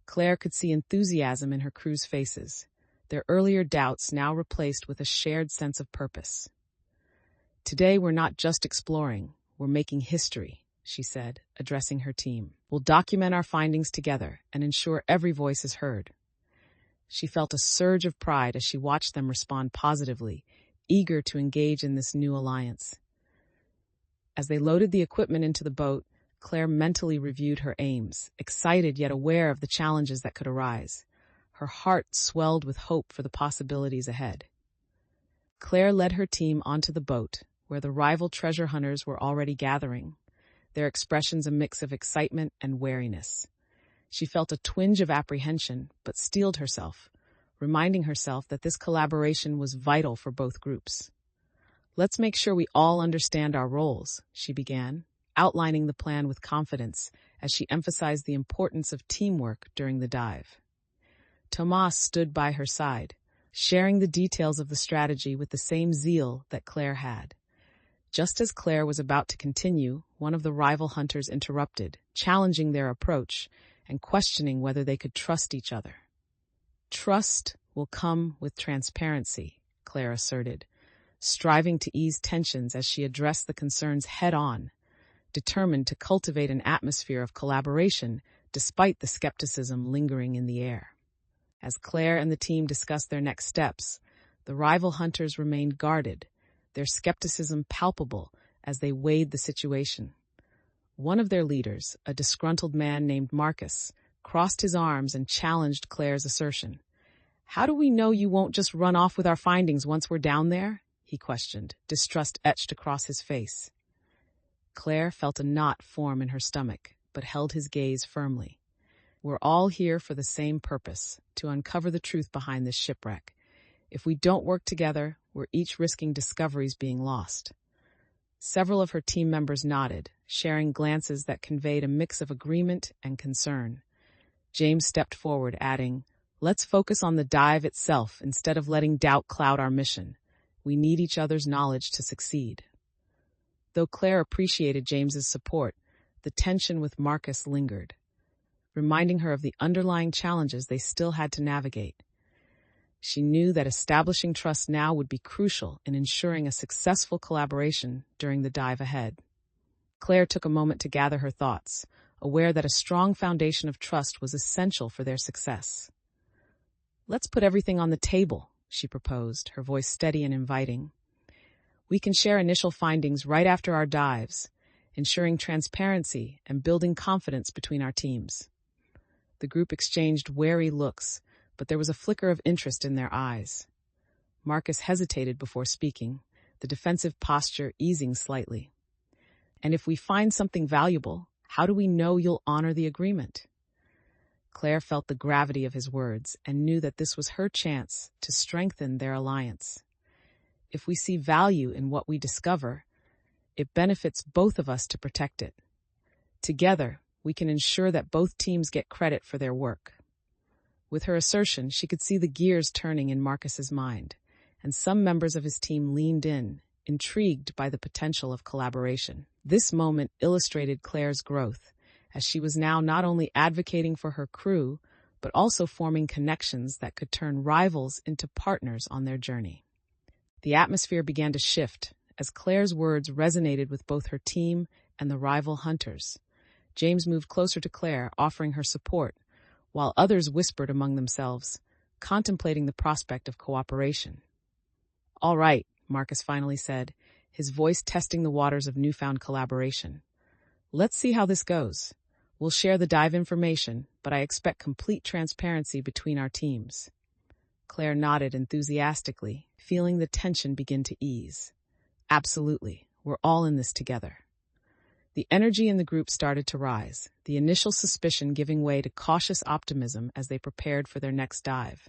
Claire could see enthusiasm in her crew's faces, their earlier doubts now replaced with a shared sense of purpose. "Today we're not just exploring, we're making history," she said, addressing her team. "We'll document our findings together and ensure every voice is heard." She felt a surge of pride as she watched them respond positively, eager to engage in this new alliance. As they loaded the equipment into the boat, Claire mentally reviewed her aims, excited yet aware of the challenges that could arise. Her heart swelled with hope for the possibilities ahead. Claire led her team onto the boat, where the rival treasure hunters were already gathering. their expressions a mix of excitement and wariness. She felt a twinge of apprehension, but steeled herself, reminding herself that this collaboration was vital for both groups. "Let's make sure we all understand our roles," she began, outlining the plan with confidence as she emphasized the importance of teamwork during the dive. Tomas stood by her side, sharing the details of the strategy with the same zeal that Claire had. Just as Claire was about to continue, one of the rival hunters interrupted, challenging their approach and questioning whether they could trust each other. "Trust will come with transparency," Claire asserted, striving to ease tensions as she addressed the concerns head-on, determined to cultivate an atmosphere of collaboration despite the skepticism lingering in the air. As Claire and the team discussed their next steps, the rival hunters remained guarded, their skepticism palpable as they weighed the situation. One of their leaders, a disgruntled man named Marcus, crossed his arms and challenged Claire's assertion. "How do we know you won't just run off with our findings once we're down there?" he questioned, distrust etched across his face. Claire felt a knot form in her stomach, but held his gaze firmly. "We're all here for the same purpose, to uncover the truth behind this shipwreck. If we don't work together, we're each risking discoveries being lost." Several of her team members nodded, sharing glances that conveyed a mix of agreement and concern. James stepped forward, adding, "Let's focus on the dive itself instead of letting doubt cloud our mission. We need each other's knowledge to succeed." Though Claire appreciated James's support, the tension with Marcus lingered, reminding her of the underlying challenges they still had to navigate. She knew that establishing trust now would be crucial in ensuring a successful collaboration during the dive ahead. Claire took a moment to gather her thoughts, aware that a strong foundation of trust was essential for their success. "Let's put everything on the table," she proposed, her voice steady and inviting. "We can share initial findings right after our dives, ensuring transparency and building confidence between our teams." The group exchanged wary looks, but there was a flicker of interest in their eyes. Marcus hesitated before speaking, the defensive posture easing slightly. "And if we find something valuable, how do we know you'll honor the agreement?" Claire felt the gravity of his words and knew that this was her chance to strengthen their alliance. If we see value in what we discover, it benefits both of us to protect it. Together, we can ensure that both teams get credit for their work. With her assertion, she could see the gears turning in Marcus's mind, and some members of his team leaned in, intrigued by the potential of collaboration. This moment illustrated Claire's growth, as she was now not only advocating for her crew, but also forming connections that could turn rivals into partners on their journey. The atmosphere began to shift as Claire's words resonated with both her team and the rival hunters. James moved closer to Claire, offering her support, while others whispered among themselves, contemplating the prospect of cooperation. "All right," Marcus finally said, his voice testing the waters of newfound collaboration. "Let's see how this goes. We'll share the dive information, but I expect complete transparency between our teams." Claire nodded enthusiastically, feeling the tension begin to ease. "Absolutely. We're all in this together." The energy in the group started to rise, the initial suspicion giving way to cautious optimism as they prepared for their next dive.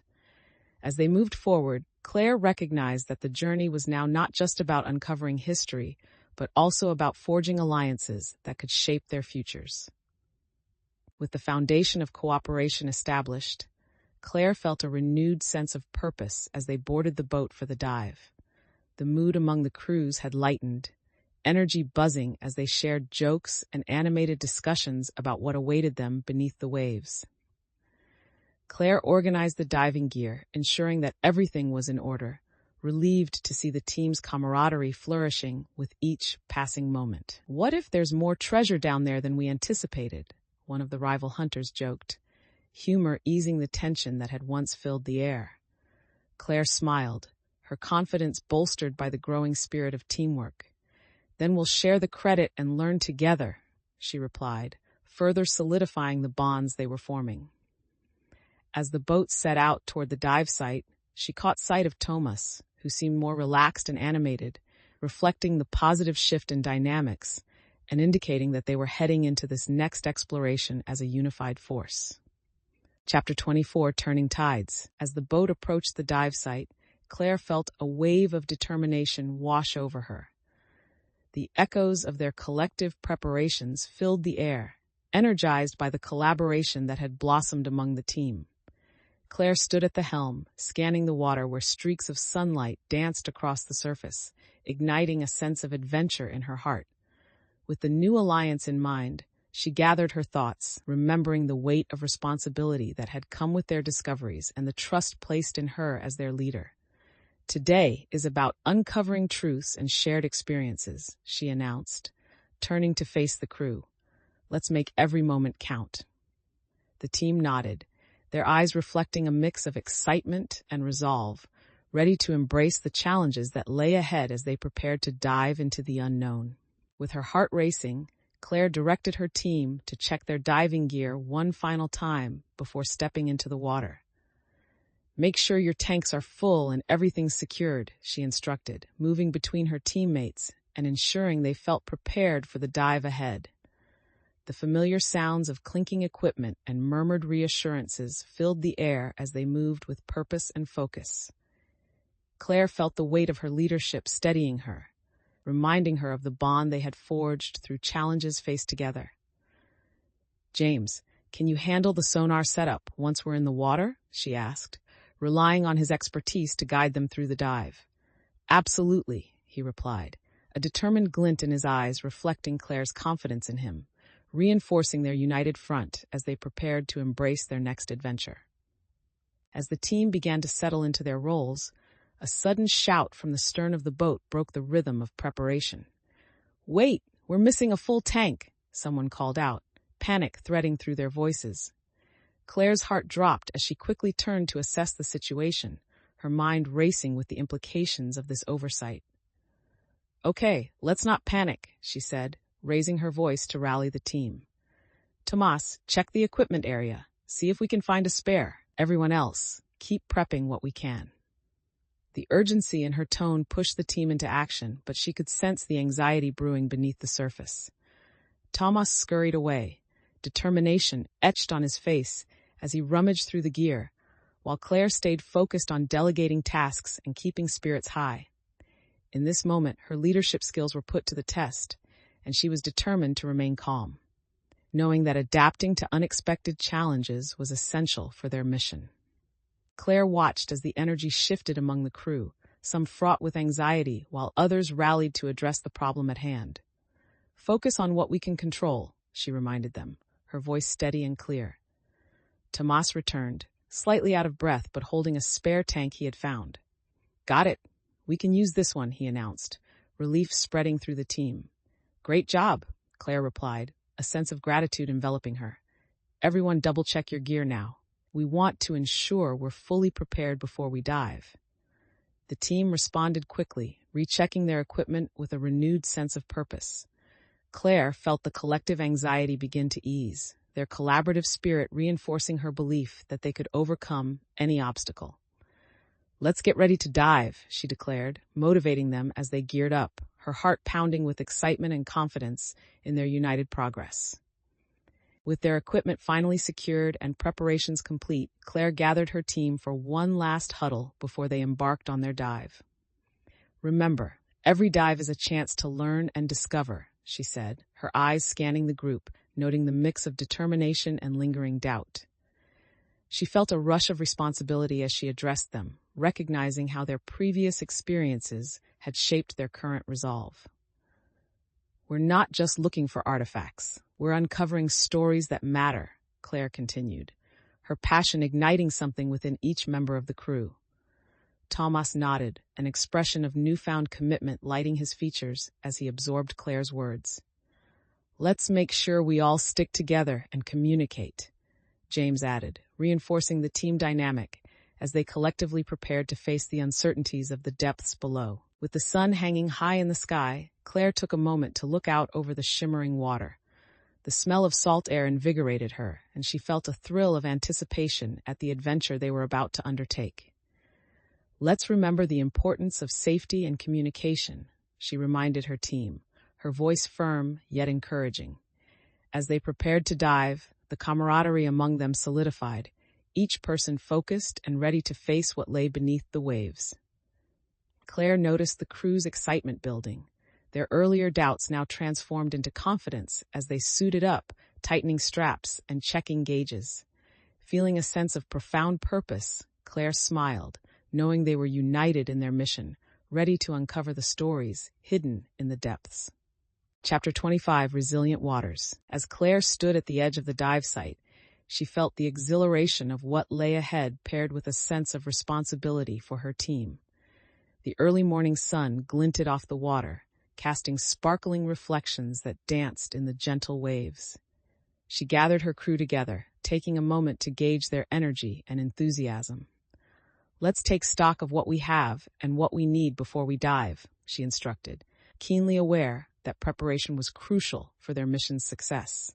As they moved forward, Claire recognized that the journey was now not just about uncovering history, but also about forging alliances that could shape their futures. With the foundation of cooperation established, Claire felt a renewed sense of purpose as they boarded the boat for the dive. The mood among the crews had lightened, energy buzzing as they shared jokes and animated discussions about what awaited them beneath the waves. Claire organized the diving gear, ensuring that everything was in order, relieved to see the team's camaraderie flourishing with each passing moment. "What if there's more treasure down there than we anticipated?" one of the rival hunters joked, humor easing the tension that had once filled the air. Claire smiled, her confidence bolstered by the growing spirit of teamwork. "Then we'll share the credit and learn together," she replied, further solidifying the bonds they were forming. As the boat set out toward the dive site, she caught sight of Thomas, who seemed more relaxed and animated, reflecting the positive shift in dynamics, and indicating that they were heading into this next exploration as a unified force. Chapter 24, Turning Tides. As the boat approached the dive site, Claire felt a wave of determination wash over her. The echoes of their collective preparations filled the air, energized by the collaboration that had blossomed among the team. Claire stood at the helm, scanning the water where streaks of sunlight danced across the surface, igniting a sense of adventure in her heart. With the new alliance in mind, she gathered her thoughts, remembering the weight of responsibility that had come with their discoveries and the trust placed in her as their leader. Today is about uncovering truths and shared experiences, she announced, turning to face the crew. Let's make every moment count. The team nodded, their eyes reflecting a mix of excitement and resolve, ready to embrace the challenges that lay ahead as they prepared to dive into the unknown. With her heart racing, Claire directed her team to check their diving gear one final time before stepping into the water. Make sure your tanks are full and everything's secured, she instructed, moving between her teammates and ensuring they felt prepared for the dive ahead. The familiar sounds of clinking equipment and murmured reassurances filled the air as they moved with purpose and focus. Claire felt the weight of her leadership steadying her, reminding her of the bond they had forged through challenges faced together. James, can you handle the sonar setup once we're in the water? She asked, relying on his expertise to guide them through the dive. Absolutely, he replied, a determined glint in his eyes reflecting Claire's confidence in him, reinforcing their united front as they prepared to embrace their next adventure. As the team began to settle into their roles, a sudden shout from the stern of the boat broke the rhythm of preparation. Wait, we're missing a full tank, someone called out, panic threading through their voices. Claire's heart dropped as she quickly turned to assess the situation, her mind racing with the implications of this oversight. Okay, let's not panic, she said, raising her voice to rally the team. Tomas, check the equipment area. See if we can find a spare. Everyone else, keep prepping what we can. The urgency in her tone pushed the team into action, but she could sense the anxiety brewing beneath the surface. Tomas scurried away, determination etched on his face as he rummaged through the gear, while Claire stayed focused on delegating tasks and keeping spirits high. In this moment, her leadership skills were put to the test, and she was determined to remain calm, knowing that adapting to unexpected challenges was essential for their mission. Claire watched as the energy shifted among the crew, some fraught with anxiety, while others rallied to address the problem at hand. Focus on what we can control, she reminded them, her voice steady and clear. Tomas returned, slightly out of breath but holding a spare tank he had found. Got it. We can use this one, he announced, relief spreading through the team. Great job, Claire replied, a sense of gratitude enveloping her. Everyone double-check your gear now. We want to ensure we're fully prepared before we dive. The team responded quickly, rechecking their equipment with a renewed sense of purpose. Claire felt the collective anxiety begin to ease, their collaborative spirit reinforcing her belief that they could overcome any obstacle. Let's get ready to dive, she declared, motivating them as they geared up, her heart pounding with excitement and confidence in their united progress. With their equipment finally secured and preparations complete, Claire gathered her team for one last huddle before they embarked on their dive. Remember, every dive is a chance to learn and discover, she said, her eyes scanning the group, noting the mix of determination and lingering doubt. She felt a rush of responsibility as she addressed them, recognizing how their previous experiences had shaped their current resolve. We're not just looking for artifacts. We're uncovering stories that matter, Claire continued, her passion igniting something within each member of the crew. Tomas nodded, an expression of newfound commitment lighting his features as he absorbed Claire's words. Let's make sure we all stick together and communicate, James added, reinforcing the team dynamic as they collectively prepared to face the uncertainties of the depths below. With the sun hanging high in the sky, Claire took a moment to look out over the shimmering water. The smell of salt air invigorated her, and she felt a thrill of anticipation at the adventure they were about to undertake. Let's remember the importance of safety and communication, she reminded her team, her voice firm yet encouraging. As they prepared to dive, the camaraderie among them solidified, each person focused and ready to face what lay beneath the waves. Claire noticed the crew's excitement building, their earlier doubts now transformed into confidence as they suited up, tightening straps and checking gauges. Feeling a sense of profound purpose, Claire smiled, knowing they were united in their mission, ready to uncover the stories hidden in the depths. Chapter 25, Resilient Waters. As Claire stood at the edge of the dive site, she felt the exhilaration of what lay ahead paired with a sense of responsibility for her team. The early morning sun glinted off the water, casting sparkling reflections that danced in the gentle waves. She gathered her crew together, taking a moment to gauge their energy and enthusiasm. "Let's take stock of what we have and what we need before we dive," she instructed, keenly aware that preparation was crucial for their mission's success.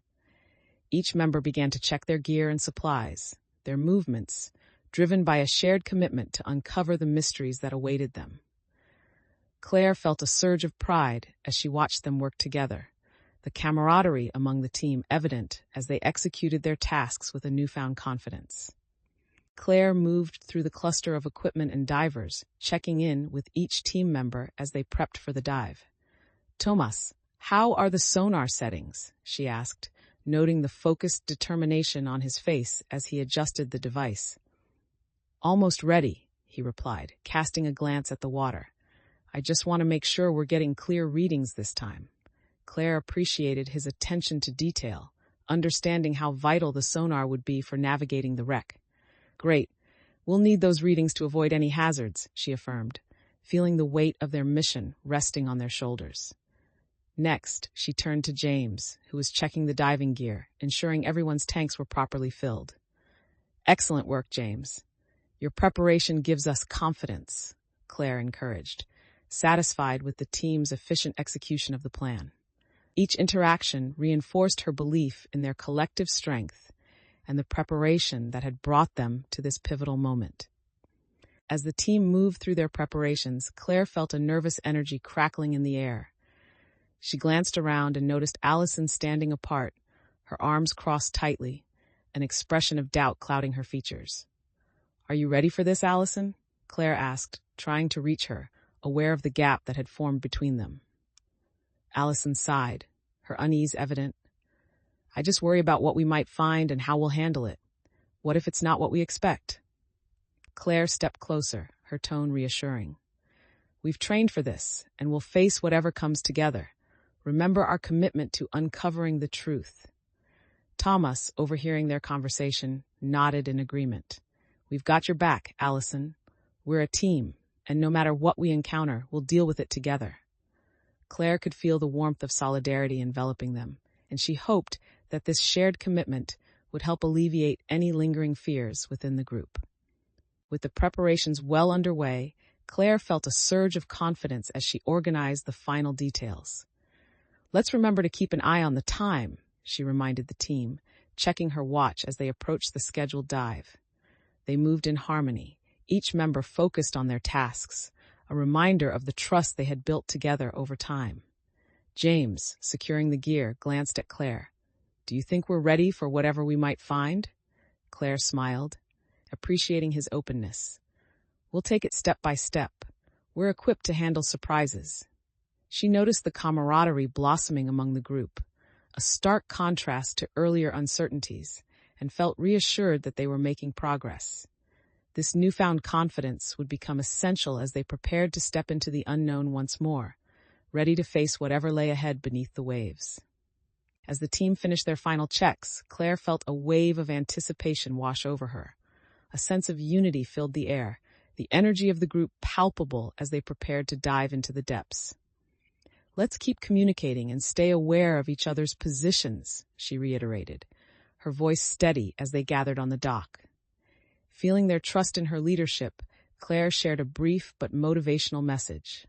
Each member began to check their gear and supplies, their movements, driven by a shared commitment to uncover the mysteries that awaited them. Claire felt a surge of pride as she watched them work together, the camaraderie among the team evident as they executed their tasks with a newfound confidence. Claire moved through the cluster of equipment and divers, checking in with each team member as they prepped for the dive. "Tomas, how are the sonar settings?" she asked, noting the focused determination on his face as he adjusted the device. "Almost ready," he replied, casting a glance at the water. "I just want to make sure we're getting clear readings this time." Claire appreciated his attention to detail, understanding how vital the sonar would be for navigating the wreck. "Great. We'll need those readings to avoid any hazards," she affirmed, feeling the weight of their mission resting on their shoulders. Next, she turned to James, who was checking the diving gear, ensuring everyone's tanks were properly filled. "Excellent work, James. Your preparation gives us confidence," Claire encouraged, satisfied with the team's efficient execution of the plan. Each interaction reinforced her belief in their collective strength and the preparation that had brought them to this pivotal moment. As the team moved through their preparations, Claire felt a nervous energy crackling in the air. She glanced around and noticed Allison standing apart, her arms crossed tightly, an expression of doubt clouding her features. "Are you ready for this, Allison?" Claire asked, trying to reach her, aware of the gap that had formed between them. Allison sighed, her unease evident. "I just worry about what we might find and how we'll handle it. What if it's not what we expect?" Claire stepped closer, her tone reassuring. "We've trained for this, and we'll face whatever comes together. Remember our commitment to uncovering the truth." Thomas, overhearing their conversation, nodded in agreement. "We've got your back, Allison. We're a team, and no matter what we encounter, we'll deal with it together." Claire could feel the warmth of solidarity enveloping them, and she hoped that this shared commitment would help alleviate any lingering fears within the group. With the preparations well underway, Claire felt a surge of confidence as she organized the final details. "Let's remember to keep an eye on the time," she reminded the team, checking her watch as they approached the scheduled dive. They moved in harmony, each member focused on their tasks, a reminder of the trust they had built together over time. James, securing the gear, glanced at Claire. "Do you think we're ready for whatever we might find?" Claire smiled, appreciating his openness. "We'll take it step by step. We're equipped to handle surprises." She noticed the camaraderie blossoming among the group, a stark contrast to earlier uncertainties, and felt reassured that they were making progress. This newfound confidence would become essential as they prepared to step into the unknown once more, ready to face whatever lay ahead beneath the waves. As the team finished their final checks, Claire felt a wave of anticipation wash over her. A sense of unity filled the air, the energy of the group palpable as they prepared to dive into the depths. "Let's keep communicating and stay aware of each other's positions," she reiterated, her voice steady as they gathered on the dock. Feeling their trust in her leadership, Claire shared a brief but motivational message.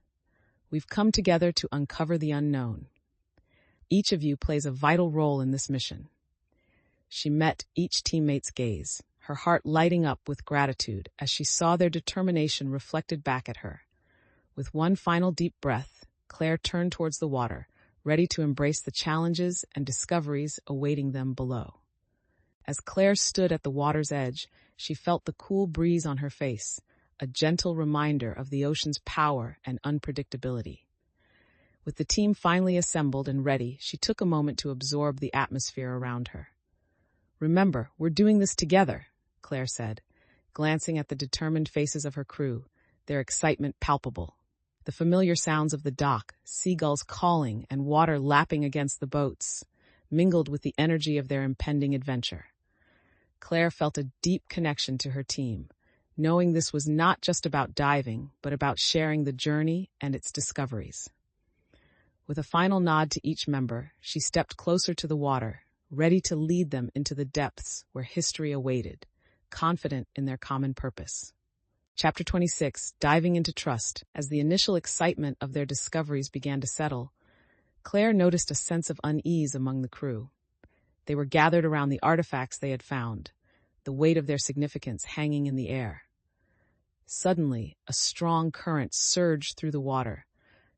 "We've come together to uncover the unknown. Each of you plays a vital role in this mission." She met each teammate's gaze, her heart lighting up with gratitude as she saw their determination reflected back at her. With one final deep breath, Claire turned towards the water, ready to embrace the challenges and discoveries awaiting them below. As Claire stood at the water's edge, she felt the cool breeze on her face, a gentle reminder of the ocean's power and unpredictability. With the team finally assembled and ready, she took a moment to absorb the atmosphere around her. "Remember, we're doing this together," Claire said, glancing at the determined faces of her crew, their excitement palpable. The familiar sounds of the dock, seagulls calling and water lapping against the boats, mingled with the energy of their impending adventure. Claire felt a deep connection to her team, knowing this was not just about diving, but about sharing the journey and its discoveries. With a final nod to each member, she stepped closer to the water, ready to lead them into the depths where history awaited, confident in their common purpose. Chapter 26, Diving into Trust. As the initial excitement of their discoveries began to settle, Claire noticed a sense of unease among the crew. They were gathered around the artifacts they had found, the weight of their significance hanging in the air. Suddenly, a strong current surged through the water,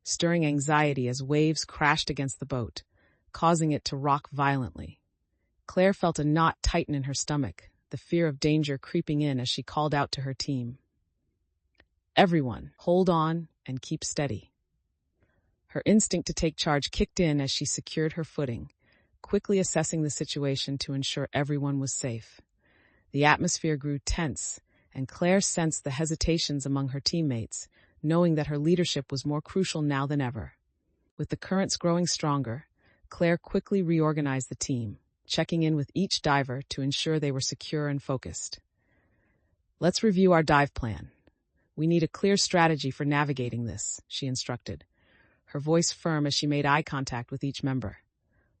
stirring anxiety as waves crashed against the boat, causing it to rock violently. Claire felt a knot tighten in her stomach, the fear of danger creeping in as she called out to her team. "Everyone, hold on and keep steady." Her instinct to take charge kicked in as she secured her footing, quickly assessing the situation to ensure everyone was safe. The atmosphere grew tense, and Claire sensed the hesitations among her teammates, knowing that her leadership was more crucial now than ever. With the currents growing stronger, Claire quickly reorganized the team, checking in with each diver to ensure they were secure and focused. "Let's review our dive plan. We need a clear strategy for navigating this," she instructed, her voice firm as she made eye contact with each member.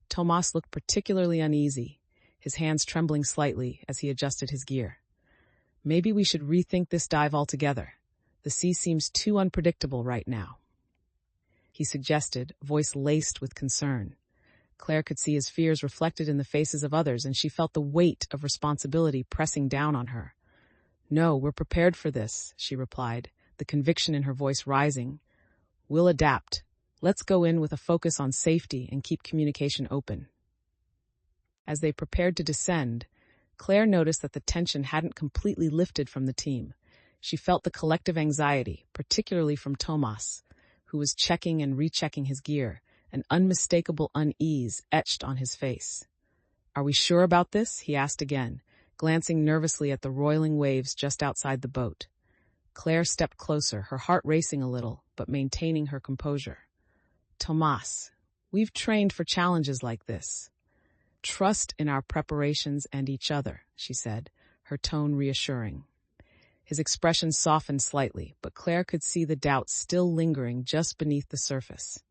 Tomas looked particularly uneasy, his hands trembling slightly as he adjusted his gear. "Maybe we should rethink this dive altogether. The sea seems too unpredictable right now," he suggested, voice laced with concern. Claire could see his fears reflected in the faces of others, and she felt the weight of responsibility pressing down on her. "No, we're prepared for this," she replied, the conviction in her voice rising. "We'll adapt. Let's go in with a focus on safety and keep communication open." As they prepared to descend, Claire noticed that the tension hadn't completely lifted from the team. She felt the collective anxiety, particularly from Tomas, who was checking and rechecking his gear, an unmistakable unease etched on his face. "Are we sure about this?" he asked again, glancing nervously at the roiling waves just outside the boat. Claire stepped closer, her heart racing a little, but maintaining her composure. "Tomas, we've trained for challenges like this. Trust in our preparations and each other," she said, her tone reassuring. His expression softened slightly, but Claire could see the doubt still lingering just beneath the surface.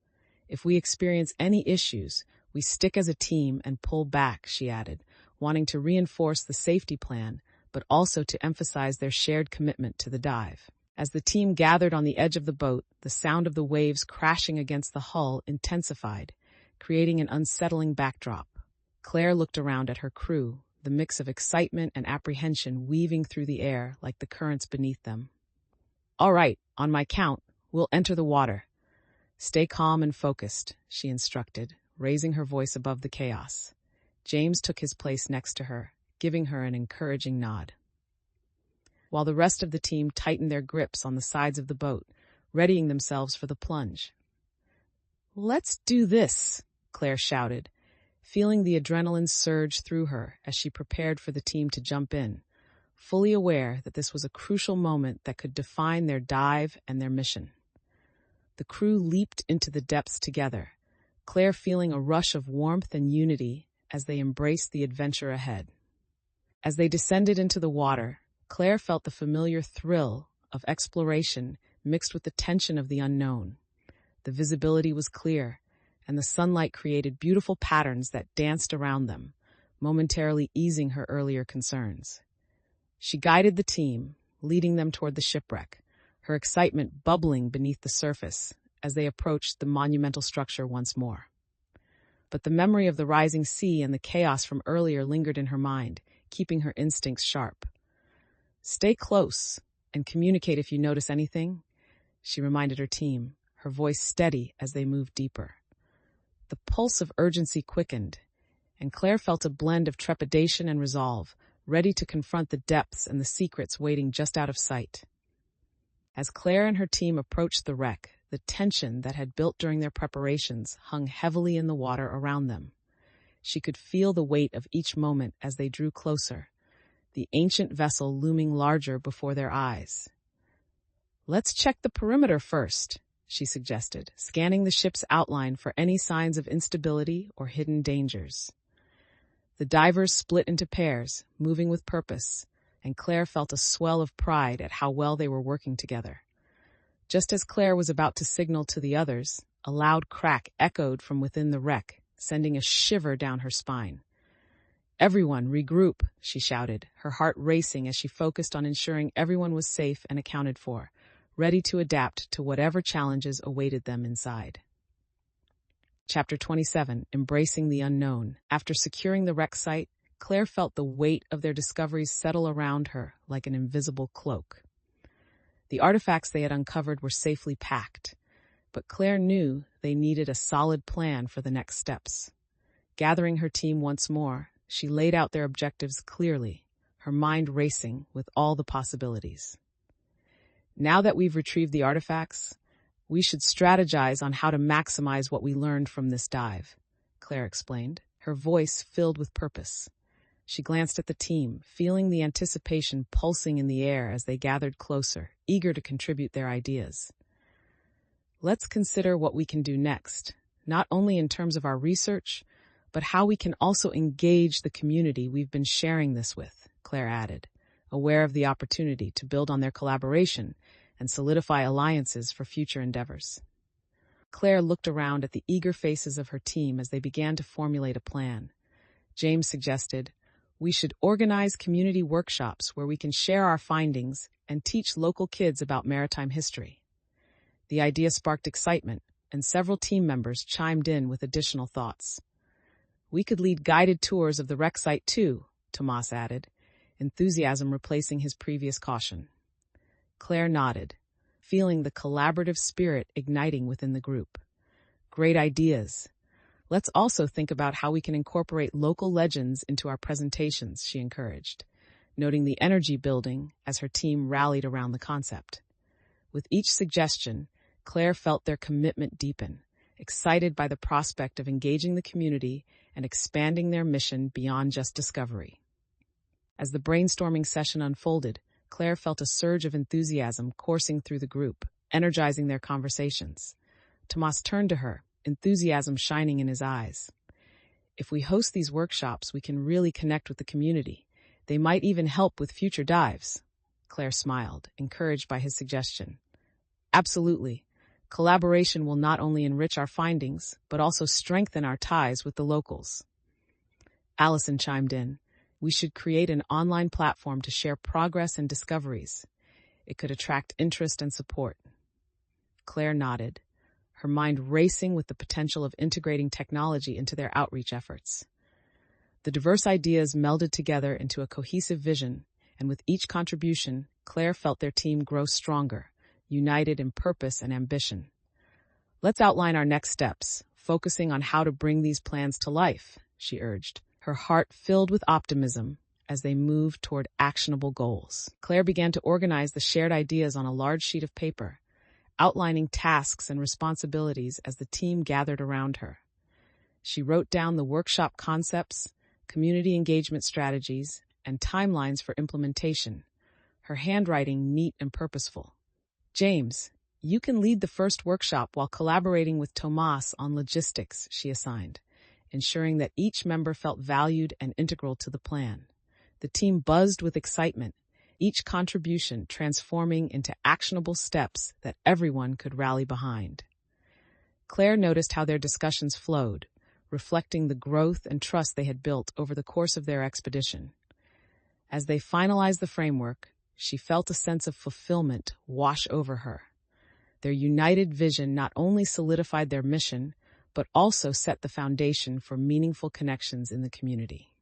"If we experience any issues, we stick as a team and pull back," she added, wanting to reinforce the safety plan, but also to emphasize their shared commitment to the dive. As the team gathered on the edge of the boat, the sound of the waves crashing against the hull intensified, creating an unsettling backdrop. Claire looked around at her crew, the mix of excitement and apprehension weaving through the air like the currents beneath them. "All right, on my count, we'll enter the water. Stay calm and focused," she instructed, raising her voice above the chaos. James took his place next to her, giving her an encouraging nod, while the rest of the team tightened their grips on the sides of the boat, readying themselves for the plunge. "Let's do this," Claire shouted, feeling the adrenaline surge through her as she prepared for the team to jump in, fully aware that this was a crucial moment that could define their dive and their mission. The crew leaped into the depths together, Claire feeling a rush of warmth and unity as they embraced the adventure ahead. As they descended into the water, Claire felt the familiar thrill of exploration mixed with the tension of the unknown. The visibility was clear, and the sunlight created beautiful patterns that danced around them, momentarily easing her earlier concerns. She guided the team, leading them toward the shipwreck, her excitement bubbling beneath the surface as they approached the monumental structure once more. But the memory of the rising sea and the chaos from earlier lingered in her mind, keeping her instincts sharp. "Stay close and communicate if you notice anything," she reminded her team, her voice steady as they moved deeper. The pulse of urgency quickened, and Claire felt a blend of trepidation and resolve, ready to confront the depths and the secrets waiting just out of sight. As Claire and her team approached the wreck, the tension that had built during their preparations hung heavily in the water around them. She could feel the weight of each moment as they drew closer, the ancient vessel looming larger before their eyes. "Let's check the perimeter first," she suggested, scanning the ship's outline for any signs of instability or hidden dangers. The divers split into pairs, moving with purpose, and Claire felt a swell of pride at how well they were working together. Just as Claire was about to signal to the others, a loud crack echoed from within the wreck, sending a shiver down her spine. "Everyone, regroup," she shouted, her heart racing as she focused on ensuring everyone was safe and accounted for, ready to adapt to whatever challenges awaited them inside. Chapter 27, Embracing the Unknown. After securing the wreck site, Claire felt the weight of their discoveries settle around her like an invisible cloak. The artifacts they had uncovered were safely packed, but Claire knew they needed a solid plan for the next steps. Gathering her team once more, she laid out their objectives clearly, her mind racing with all the possibilities. "Now that we've retrieved the artifacts, we should strategize on how to maximize what we learned from this dive," Claire explained, her voice filled with purpose. She glanced at the team, feeling the anticipation pulsing in the air as they gathered closer, eager to contribute their ideas. "Let's consider what we can do next, not only in terms of our research, but how we can also engage the community we've been sharing this with," Claire added, aware of the opportunity to build on their collaboration and solidify alliances for future endeavors. Claire looked around at the eager faces of her team as they began to formulate a plan. James suggested, "We should organize community workshops where we can share our findings and teach local kids about maritime history." The idea sparked excitement, and several team members chimed in with additional thoughts. "We could lead guided tours of the wreck site too," Tomas added, enthusiasm replacing his previous caution. Claire nodded, feeling the collaborative spirit igniting within the group. "Great ideas. Let's also think about how we can incorporate local legends into our presentations," she encouraged, noting the energy building as her team rallied around the concept. With each suggestion, Claire felt their commitment deepen, excited by the prospect of engaging the community and expanding their mission beyond just discovery. As the brainstorming session unfolded, Claire felt a surge of enthusiasm coursing through the group, energizing their conversations. Tomas turned to her, enthusiasm shining in his eyes. "If we host these workshops, we can really connect with the community. They might even help with future dives." Claire smiled, encouraged by his suggestion. "Absolutely. Collaboration will not only enrich our findings, but also strengthen our ties with the locals." Allison chimed in. "We should create an online platform to share progress and discoveries. It could attract interest and support." Claire nodded, her mind racing with the potential of integrating technology into their outreach efforts. The diverse ideas melded together into a cohesive vision, and with each contribution, Claire felt their team grow stronger, united in purpose and ambition. "Let's outline our next steps, focusing on how to bring these plans to life," she urged, her heart filled with optimism as they moved toward actionable goals. Claire began to organize the shared ideas on a large sheet of paper, outlining tasks and responsibilities as the team gathered around her. She wrote down the workshop concepts, community engagement strategies, and timelines for implementation, her handwriting neat and purposeful. "James, you can lead the first workshop while collaborating with Tomas on logistics," she assigned, ensuring that each member felt valued and integral to the plan. The team buzzed with excitement, each contribution transforming into actionable steps that everyone could rally behind. Claire noticed how their discussions flowed, reflecting the growth and trust they had built over the course of their expedition. As they finalized the framework, she felt a sense of fulfillment wash over her. Their united vision not only solidified their mission, but also set the foundation for meaningful connections in the community.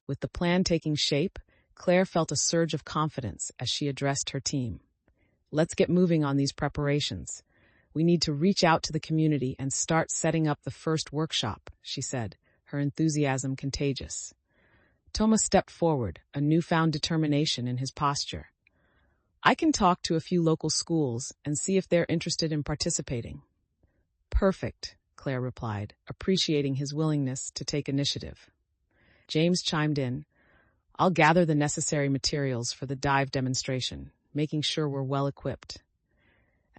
With the plan taking shape, Claire felt a surge of confidence as she addressed her team. "Let's get moving on these preparations. We need to reach out to the community and start setting up the first workshop, she said, her enthusiasm contagious. Thomas stepped forward, a newfound determination in his posture. I can talk to a few local schools and see if they're interested in participating. Perfect, Claire replied, appreciating his willingness to take initiative. James chimed in. I'll gather the necessary materials for the dive demonstration, making sure we're well equipped.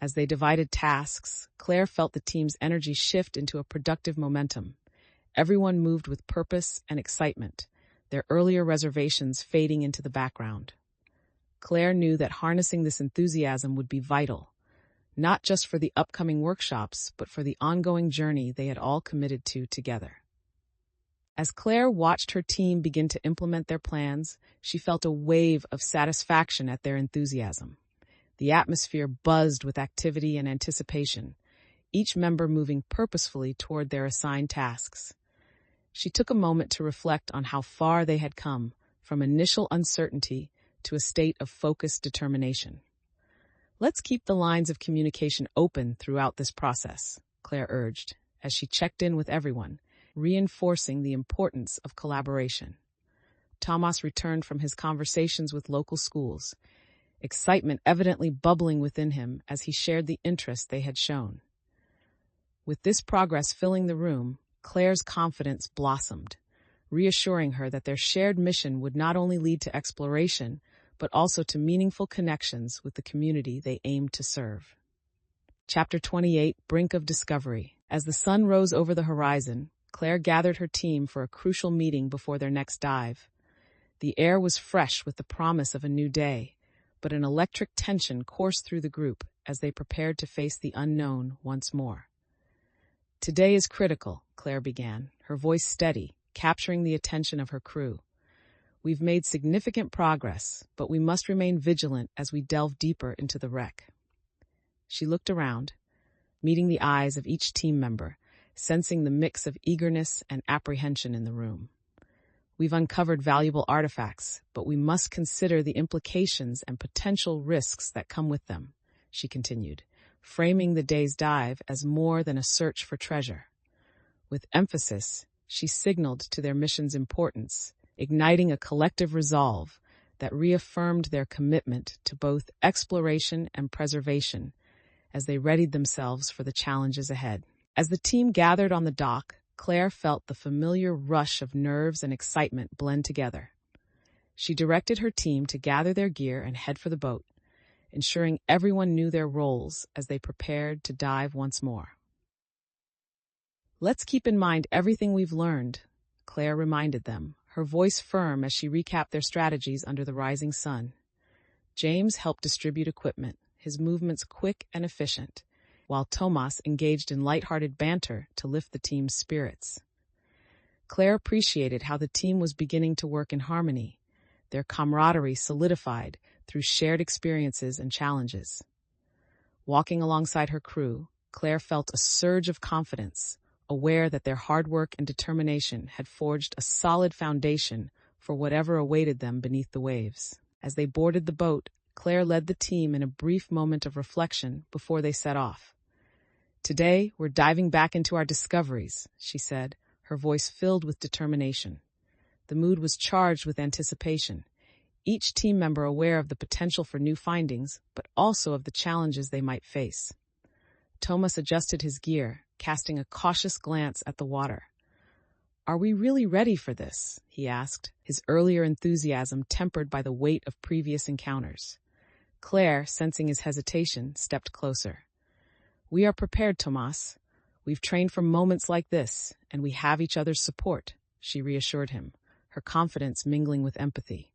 As they divided tasks, Claire felt the team's energy shift into a productive momentum. Everyone moved with purpose and excitement, their earlier reservations fading into the background. Claire knew that harnessing this enthusiasm would be vital, not just for the upcoming workshops, but for the ongoing journey they had all committed to together. As Claire watched her team begin to implement their plans, she felt a wave of satisfaction at their enthusiasm. The atmosphere buzzed with activity and anticipation, each member moving purposefully toward their assigned tasks. She took a moment to reflect on how far they had come, from initial uncertainty to a state of focused determination. Let's keep the lines of communication open throughout this process, Claire urged, as she checked in with everyone, reinforcing the importance of collaboration. Thomas returned from his conversations with local schools, excitement evidently bubbling within him as he shared the interest they had shown. With this progress filling the room, Claire's confidence blossomed, reassuring her that their shared mission would not only lead to exploration, but also to meaningful connections with the community they aimed to serve. Chapter 28, Brink of Discovery. As the sun rose over the horizon, Claire gathered her team for a crucial meeting before their next dive. The air was fresh with the promise of a new day, but an electric tension coursed through the group as they prepared to face the unknown once more. Today is critical, Claire began, her voice steady, capturing the attention of her crew. We've made significant progress, but we must remain vigilant as we delve deeper into the wreck. She looked around, meeting the eyes of each team member, sensing the mix of eagerness and apprehension in the room. We've uncovered valuable artifacts, but we must consider the implications and potential risks that come with them, she continued, framing the day's dive as more than a search for treasure. With emphasis, she signaled to their mission's importance, igniting a collective resolve that reaffirmed their commitment to both exploration and preservation as they readied themselves for the challenges ahead. As the team gathered on the dock, Claire felt the familiar rush of nerves and excitement blend together. She directed her team to gather their gear and head for the boat, ensuring everyone knew their roles as they prepared to dive once more. Let's keep in mind everything we've learned, Claire reminded them, her voice firm as she recapped their strategies under the rising sun. James helped distribute equipment, his movements quick and efficient, while Thomas engaged in lighthearted banter to lift the team's spirits. Claire appreciated how the team was beginning to work in harmony, their camaraderie solidified through shared experiences and challenges. Walking alongside her crew, Claire felt a surge of confidence, aware that their hard work and determination had forged a solid foundation for whatever awaited them beneath the waves. As they boarded the boat, Claire led the team in a brief moment of reflection before they set off. Today, we're diving back into our discoveries, she said, her voice filled with determination. The mood was charged with anticipation, each team member aware of the potential for new findings, but also of the challenges they might face. Thomas adjusted his gear, casting a cautious glance at the water. Are we really ready for this? He asked, his earlier enthusiasm tempered by the weight of previous encounters. Claire, sensing his hesitation, stepped closer. We are prepared, Thomas. We've trained for moments like this, and we have each other's support, she reassured him, her confidence mingling with empathy.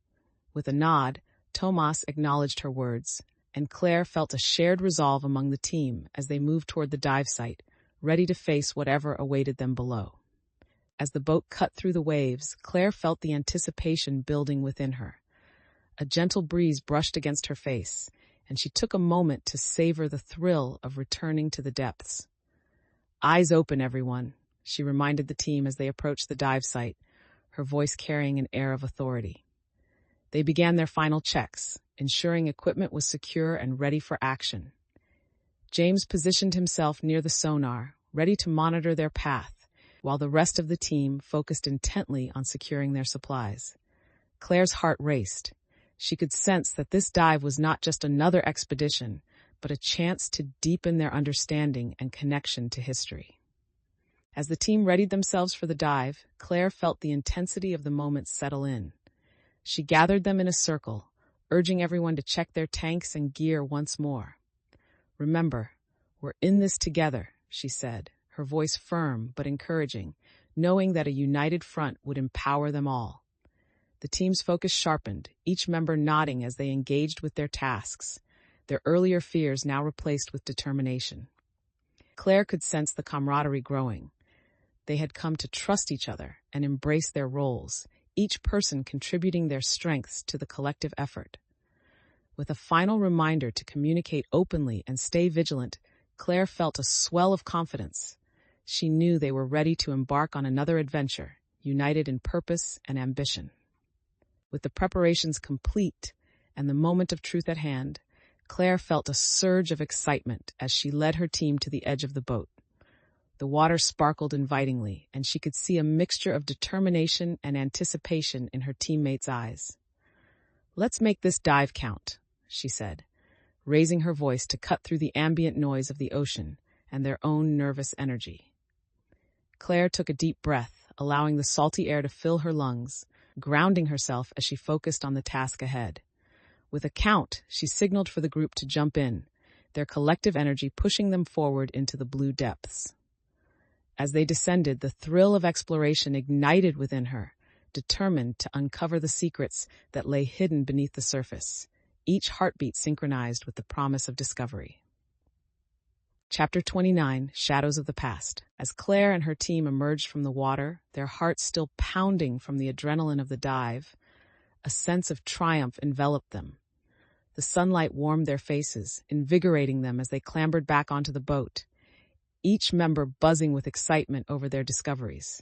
With a nod, Thomas acknowledged her words, and Claire felt a shared resolve among the team as they moved toward the dive site, ready to face whatever awaited them below. As the boat cut through the waves, Claire felt the anticipation building within her. A gentle breeze brushed against her face, and she took a moment to savor the thrill of returning to the depths. Eyes open, everyone, she reminded the team as they approached the dive site, her voice carrying an air of authority. They began their final checks, ensuring equipment was secure and ready for action. James positioned himself near the sonar, ready to monitor their path, while the rest of the team focused intently on securing their supplies. Claire's heart raced. She could sense that this dive was not just another expedition, but a chance to deepen their understanding and connection to history. As the team readied themselves for the dive, Claire felt the intensity of the moment settle in. She gathered them in a circle, urging everyone to check their tanks and gear once more. "Remember, we're in this together," she said, her voice firm but encouraging, knowing that a united front would empower them all. The team's focus sharpened, each member nodding as they engaged with their tasks, their earlier fears now replaced with determination. Claire could sense the camaraderie growing. They had come to trust each other and embrace their roles, each person contributing their strengths to the collective effort. With a final reminder to communicate openly and stay vigilant, Claire felt a swell of confidence. She knew they were ready to embark on another adventure, united in purpose and ambition. With the preparations complete and the moment of truth at hand, Claire felt a surge of excitement as she led her team to the edge of the boat. The water sparkled invitingly, and she could see a mixture of determination and anticipation in her teammates' eyes. "Let's make this dive count," she said, raising her voice to cut through the ambient noise of the ocean and their own nervous energy. Claire took a deep breath, allowing the salty air to fill her lungs, grounding herself as she focused on the task ahead. With a count, she signaled for the group to jump in, their collective energy pushing them forward into the blue depths. As they descended, the thrill of exploration ignited within her, determined to uncover the secrets that lay hidden beneath the surface, each heartbeat synchronized with the promise of discovery. Chapter 29, Shadows of the Past. As Claire and her team emerged from the water, their hearts still pounding from the adrenaline of the dive, a sense of triumph enveloped them. The sunlight warmed their faces, invigorating them as they clambered back onto the boat, each member buzzing with excitement over their discoveries.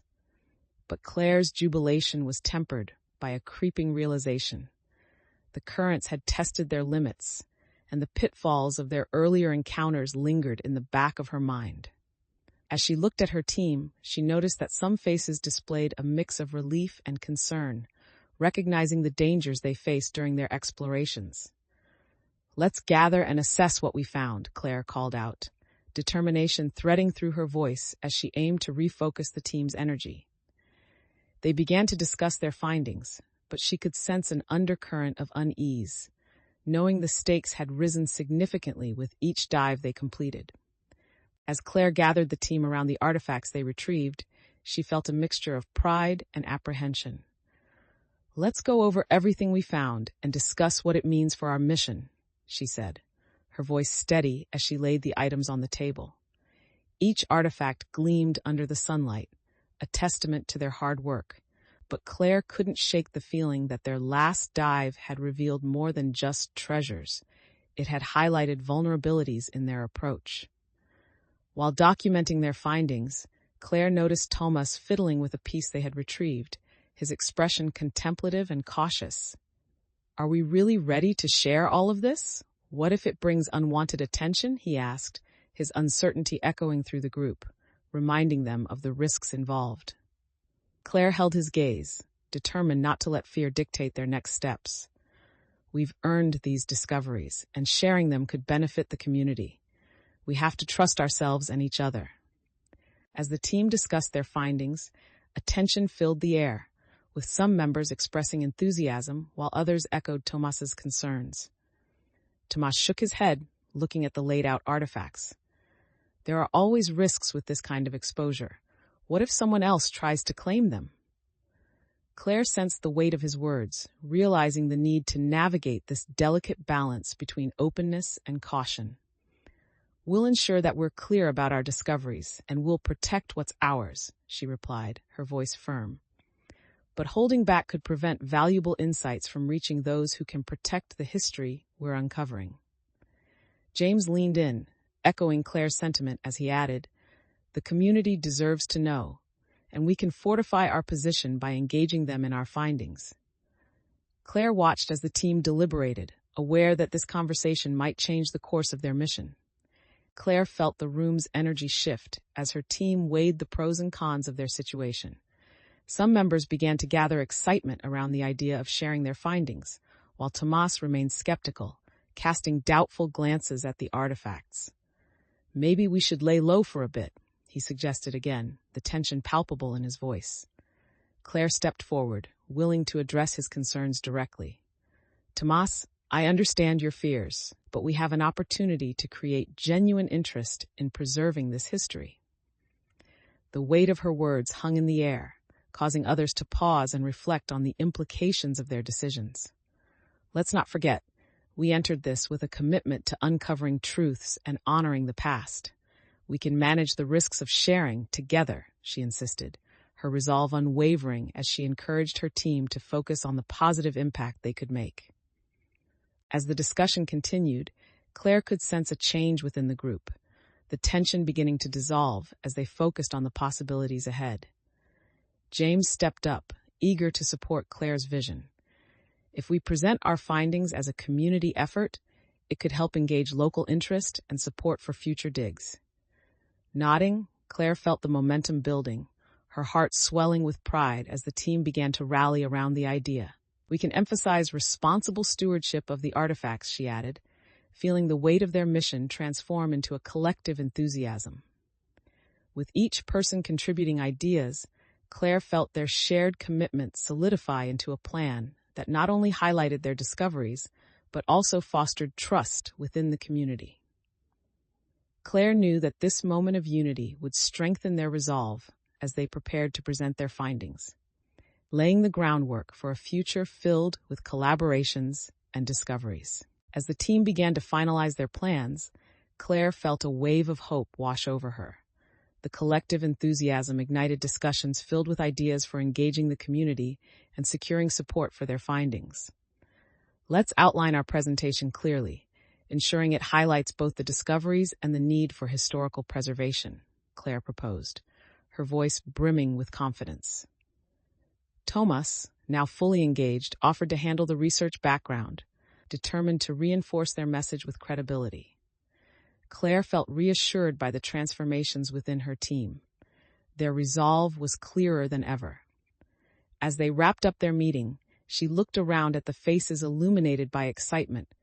But Claire's jubilation was tempered by a creeping realization. The currents had tested their limits, and the pitfalls of their earlier encounters lingered in the back of her mind. As she looked at her team, she noticed that some faces displayed a mix of relief and concern, recognizing the dangers they faced during their explorations. "Let's gather and assess what we found," Claire called out, determination threading through her voice as she aimed to refocus the team's energy. They began to discuss their findings, but she could sense an undercurrent of unease, knowing the stakes had risen significantly with each dive they completed. As Claire gathered the team around the artifacts they retrieved, she felt a mixture of pride and apprehension. "Let's go over everything we found and discuss what it means for our mission," she said, her voice steady as she laid the items on the table. Each artifact gleamed under the sunlight, a testament to their hard work, but Claire couldn't shake the feeling that their last dive had revealed more than just treasures. It had highlighted vulnerabilities in their approach. While documenting their findings, Claire noticed Thomas fiddling with a piece they had retrieved, his expression contemplative and cautious. "Are we really ready to share all of this? What if it brings unwanted attention?" he asked, his uncertainty echoing through the group, reminding them of the risks involved. Claire held his gaze, determined not to let fear dictate their next steps. "We've earned these discoveries, and sharing them could benefit the community. We have to trust ourselves and each other." As the team discussed their findings, attention filled the air, with some members expressing enthusiasm while others echoed Tomas's concerns. Tomas shook his head, looking at the laid-out artifacts. "There are always risks with this kind of exposure. What if someone else tries to claim them?" Claire sensed the weight of his words, realizing the need to navigate this delicate balance between openness and caution. "We'll ensure that we're clear about our discoveries, and we'll protect what's ours," she replied, her voice firm. "But holding back could prevent valuable insights from reaching those who can protect the history we're uncovering." James leaned in, echoing Claire's sentiment as he added, "The community deserves to know, and we can fortify our position by engaging them in our findings." Claire watched as the team deliberated, aware that this conversation might change the course of their mission. Claire felt the room's energy shift as her team weighed the pros and cons of their situation. Some members began to gather excitement around the idea of sharing their findings, while Tomas remained skeptical, casting doubtful glances at the artifacts. "Maybe we should lay low for a bit," he suggested again, the tension palpable in his voice. Claire stepped forward, willing to address his concerns directly. "Tomas, I understand your fears, but we have an opportunity to create genuine interest in preserving this history." The weight of her words hung in the air, causing others to pause and reflect on the implications of their decisions. "Let's not forget, we entered this with a commitment to uncovering truths and honoring the past. We can manage the risks of sharing together," she insisted, her resolve unwavering as she encouraged her team to focus on the positive impact they could make. As the discussion continued, Claire could sense a change within the group, the tension beginning to dissolve as they focused on the possibilities ahead. James stepped up, eager to support Claire's vision. "If we present our findings as a community effort, it could help engage local interest and support for future digs." Nodding, Claire felt the momentum building, her heart swelling with pride as the team began to rally around the idea. "We can emphasize responsible stewardship of the artifacts," she added, feeling the weight of their mission transform into a collective enthusiasm. With each person contributing ideas, Claire felt their shared commitment solidify into a plan that not only highlighted their discoveries, but also fostered trust within the community. Claire knew that this moment of unity would strengthen their resolve as they prepared to present their findings, laying the groundwork for a future filled with collaborations and discoveries. As the team began to finalize their plans, Claire felt a wave of hope wash over her. The collective enthusiasm ignited discussions filled with ideas for engaging the community and securing support for their findings. "Let's outline our presentation clearly, ensuring it highlights both the discoveries and the need for historical preservation," Claire proposed, her voice brimming with confidence. Tomas, now fully engaged, offered to handle the research background, determined to reinforce their message with credibility. Claire felt reassured by the transformations within her team. Their resolve was clearer than ever. As they wrapped up their meeting, she looked around at the faces illuminated by excitement,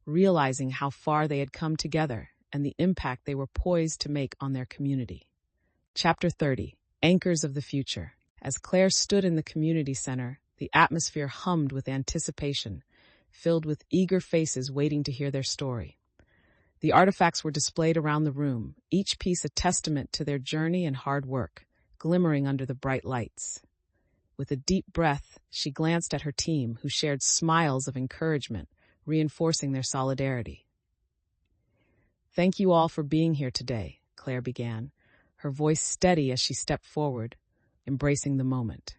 realizing how far they had come together and the impact they were poised to make on their community. Chapter 30, Anchors of the Future. As Claire stood in the community center, the atmosphere hummed with anticipation, filled with eager faces waiting to hear their story. The artifacts were displayed around the room, each piece a testament to their journey and hard work, glimmering under the bright lights. With a deep breath, she glanced at her team, who shared smiles of encouragement, reinforcing their solidarity. "Thank you all for being here today," Claire began, her voice steady as she stepped forward, embracing the moment.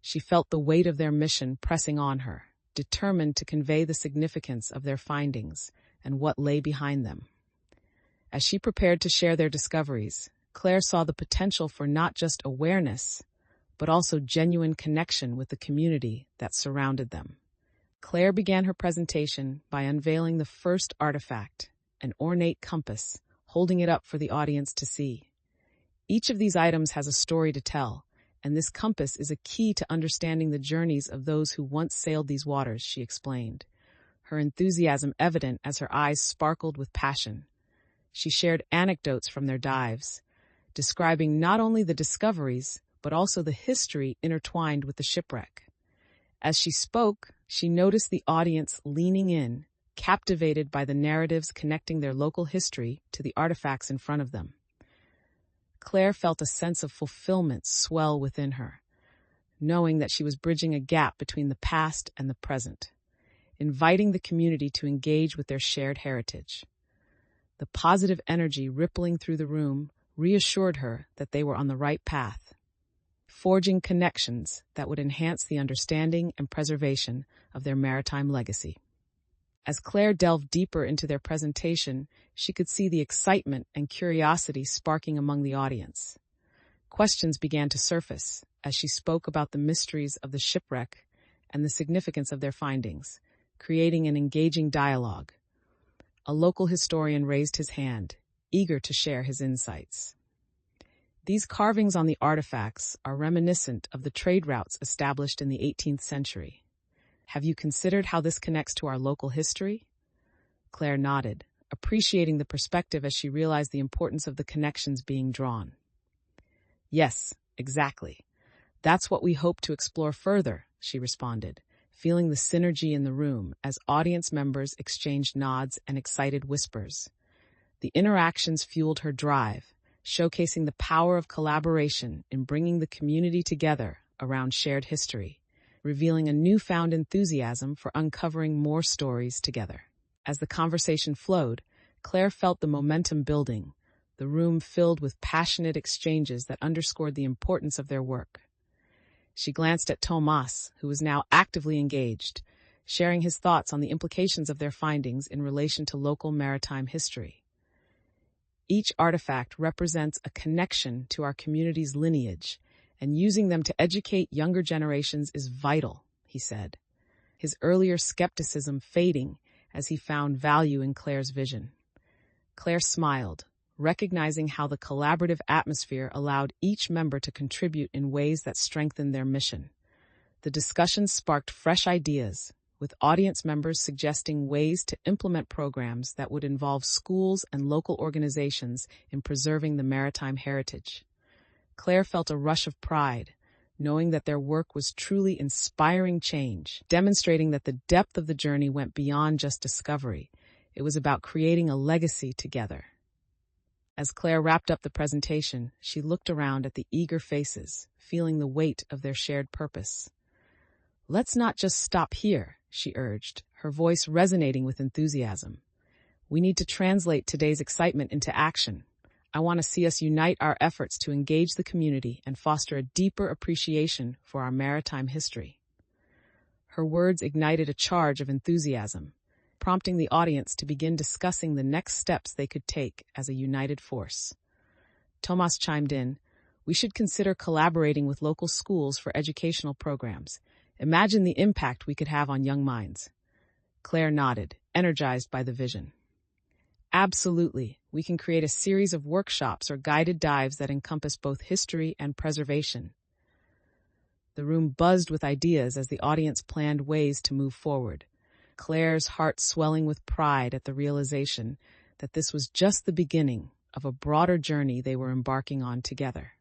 She felt the weight of their mission pressing on her, determined to convey the significance of their findings and what lay behind them. As she prepared to share their discoveries, Claire saw the potential for not just awareness, but also genuine connection with the community that surrounded them. Claire began her presentation by unveiling the first artifact, an ornate compass, holding it up for the audience to see. Each of these items has a story to tell, and this compass is a key to understanding the journeys of those who once sailed these waters, she explained, her enthusiasm evident as her eyes sparkled with passion. She shared anecdotes from their dives, describing not only the discoveries, but also the history intertwined with the shipwreck. As she spoke, she noticed the audience leaning in, captivated by the narratives connecting their local history to the artifacts in front of them. Claire felt a sense of fulfillment swell within her, knowing that she was bridging a gap between the past and the present, inviting the community to engage with their shared heritage. The positive energy rippling through the room reassured her that they were on the right path, forging connections that would enhance the understanding and preservation of their maritime legacy. As Claire delved deeper into their presentation, she could see the excitement and curiosity sparking among the audience. Questions began to surface as she spoke about the mysteries of the shipwreck and the significance of their findings, creating an engaging dialogue. A local historian raised his hand, eager to share his insights. These carvings on the artifacts are reminiscent of the trade routes established in the 18th century. Have you considered how this connects to our local history? Claire nodded, appreciating the perspective as she realized the importance of the connections being drawn. Yes, exactly. That's what we hope to explore further, she responded, feeling the synergy in the room as audience members exchanged nods and excited whispers. The interactions fueled her drive, showcasing the power of collaboration in bringing the community together around shared history, revealing a newfound enthusiasm for uncovering more stories together. As the conversation flowed, Claire felt the momentum building, the room filled with passionate exchanges that underscored the importance of their work. She glanced at Tomas, who was now actively engaged, sharing his thoughts on the implications of their findings in relation to local maritime history. Each artifact represents a connection to our community's lineage, and using them to educate younger generations is vital, he said, his earlier skepticism fading as he found value in Claire's vision. Claire smiled, recognizing how the collaborative atmosphere allowed each member to contribute in ways that strengthened their mission. The discussion sparked fresh ideas, with audience members suggesting ways to implement programs that would involve schools and local organizations in preserving the maritime heritage. Claire felt a rush of pride, knowing that their work was truly inspiring change, demonstrating that the depth of the journey went beyond just discovery. It was about creating a legacy together. As Claire wrapped up the presentation, she looked around at the eager faces, feeling the weight of their shared purpose. "Let's not just stop here," she urged, her voice resonating with enthusiasm. "We need to translate today's excitement into action. I want to see us unite our efforts to engage the community and foster a deeper appreciation for our maritime history." Her words ignited a charge of enthusiasm, prompting the audience to begin discussing the next steps they could take as a united force. Tomas chimed in, "We should consider collaborating with local schools for educational programs. Imagine the impact we could have on young minds." Claire nodded, energized by the vision. "Absolutely. We can create a series of workshops or guided dives that encompass both history and preservation." The room buzzed with ideas as the audience planned ways to move forward, Claire's heart swelling with pride at the realization that this was just the beginning of a broader journey they were embarking on together.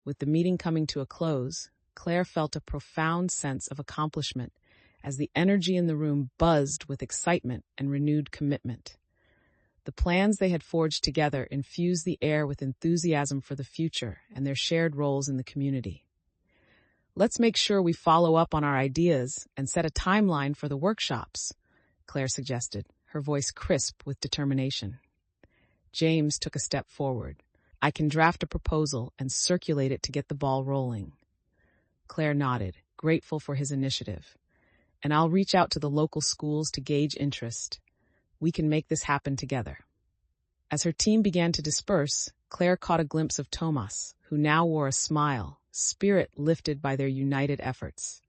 With the meeting coming to a close, Claire felt a profound sense of accomplishment as the energy in the room buzzed with excitement and renewed commitment. The plans they had forged together infused the air with enthusiasm for the future and their shared roles in the community. "Let's make sure we follow up on our ideas and set a timeline for the workshops," Claire suggested, her voice crisp with determination. James took a step forward. "I can draft a proposal and circulate it to get the ball rolling." Claire nodded, grateful for his initiative. "And I'll reach out to the local schools to gauge interest. We can make this happen together." As her team began to disperse, Claire caught a glimpse of Tomas, who now wore a smile, spirit lifted by their united efforts.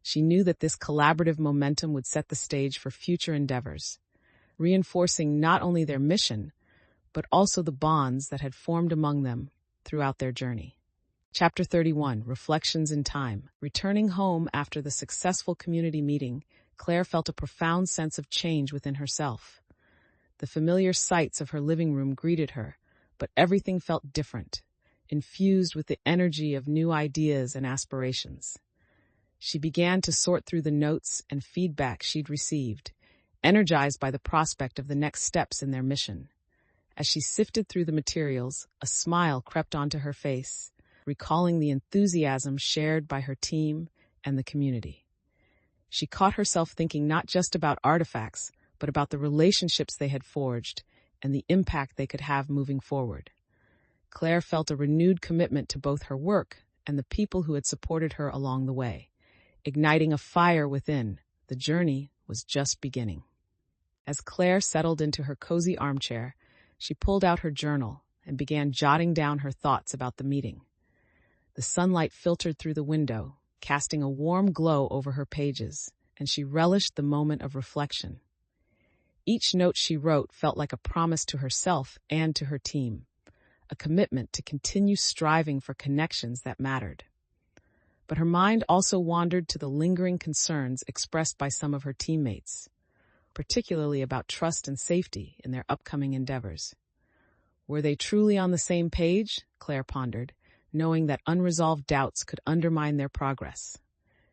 She knew that this collaborative momentum would set the stage for future endeavors, reinforcing not only their mission, but also the bonds that had formed among them throughout their journey. Chapter 31, Reflections in Time. Returning home after the successful community meeting, Claire felt a profound sense of change within herself. The familiar sights of her living room greeted her, but everything felt different, infused with the energy of new ideas and aspirations. She began to sort through the notes and feedback she'd received, energized by the prospect of the next steps in their mission. As she sifted through the materials, a smile crept onto her face, recalling the enthusiasm shared by her team and the community. She caught herself thinking not just about artifacts, but about the relationships they had forged and the impact they could have moving forward. Claire felt a renewed commitment to both her work and the people who had supported her along the way. Igniting a fire within, the journey was just beginning. As Claire settled into her cozy armchair, she pulled out her journal and began jotting down her thoughts about the meeting. The sunlight filtered through the window, casting a warm glow over her pages, and she relished the moment of reflection. Each note she wrote felt like a promise to herself and to her team, a commitment to continue striving for connections that mattered. But her mind also wandered to the lingering concerns expressed by some of her teammates, particularly about trust and safety in their upcoming endeavors. Were they truly on the same page? Claire pondered, knowing that unresolved doubts could undermine their progress.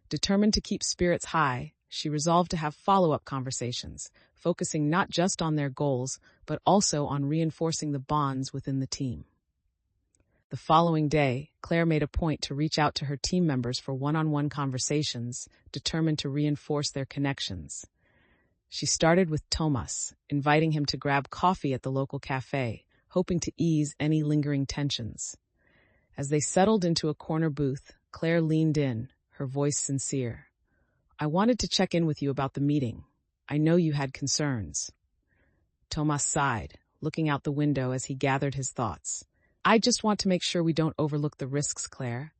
Determined to keep spirits high, she resolved to have follow-up conversations, focusing not just on their goals, but also on reinforcing the bonds within the team. The following day, Claire made a point to reach out to her team members for one-on-one conversations, determined to reinforce their connections. She started with Tomas, inviting him to grab coffee at the local cafe, hoping to ease any lingering tensions. As they settled into a corner booth, Claire leaned in, her voice sincere. "I wanted to check in with you about the meeting. I know you had concerns." Tomas sighed, looking out the window as he gathered his thoughts. "I just want to make sure we don't overlook the risks, Claire.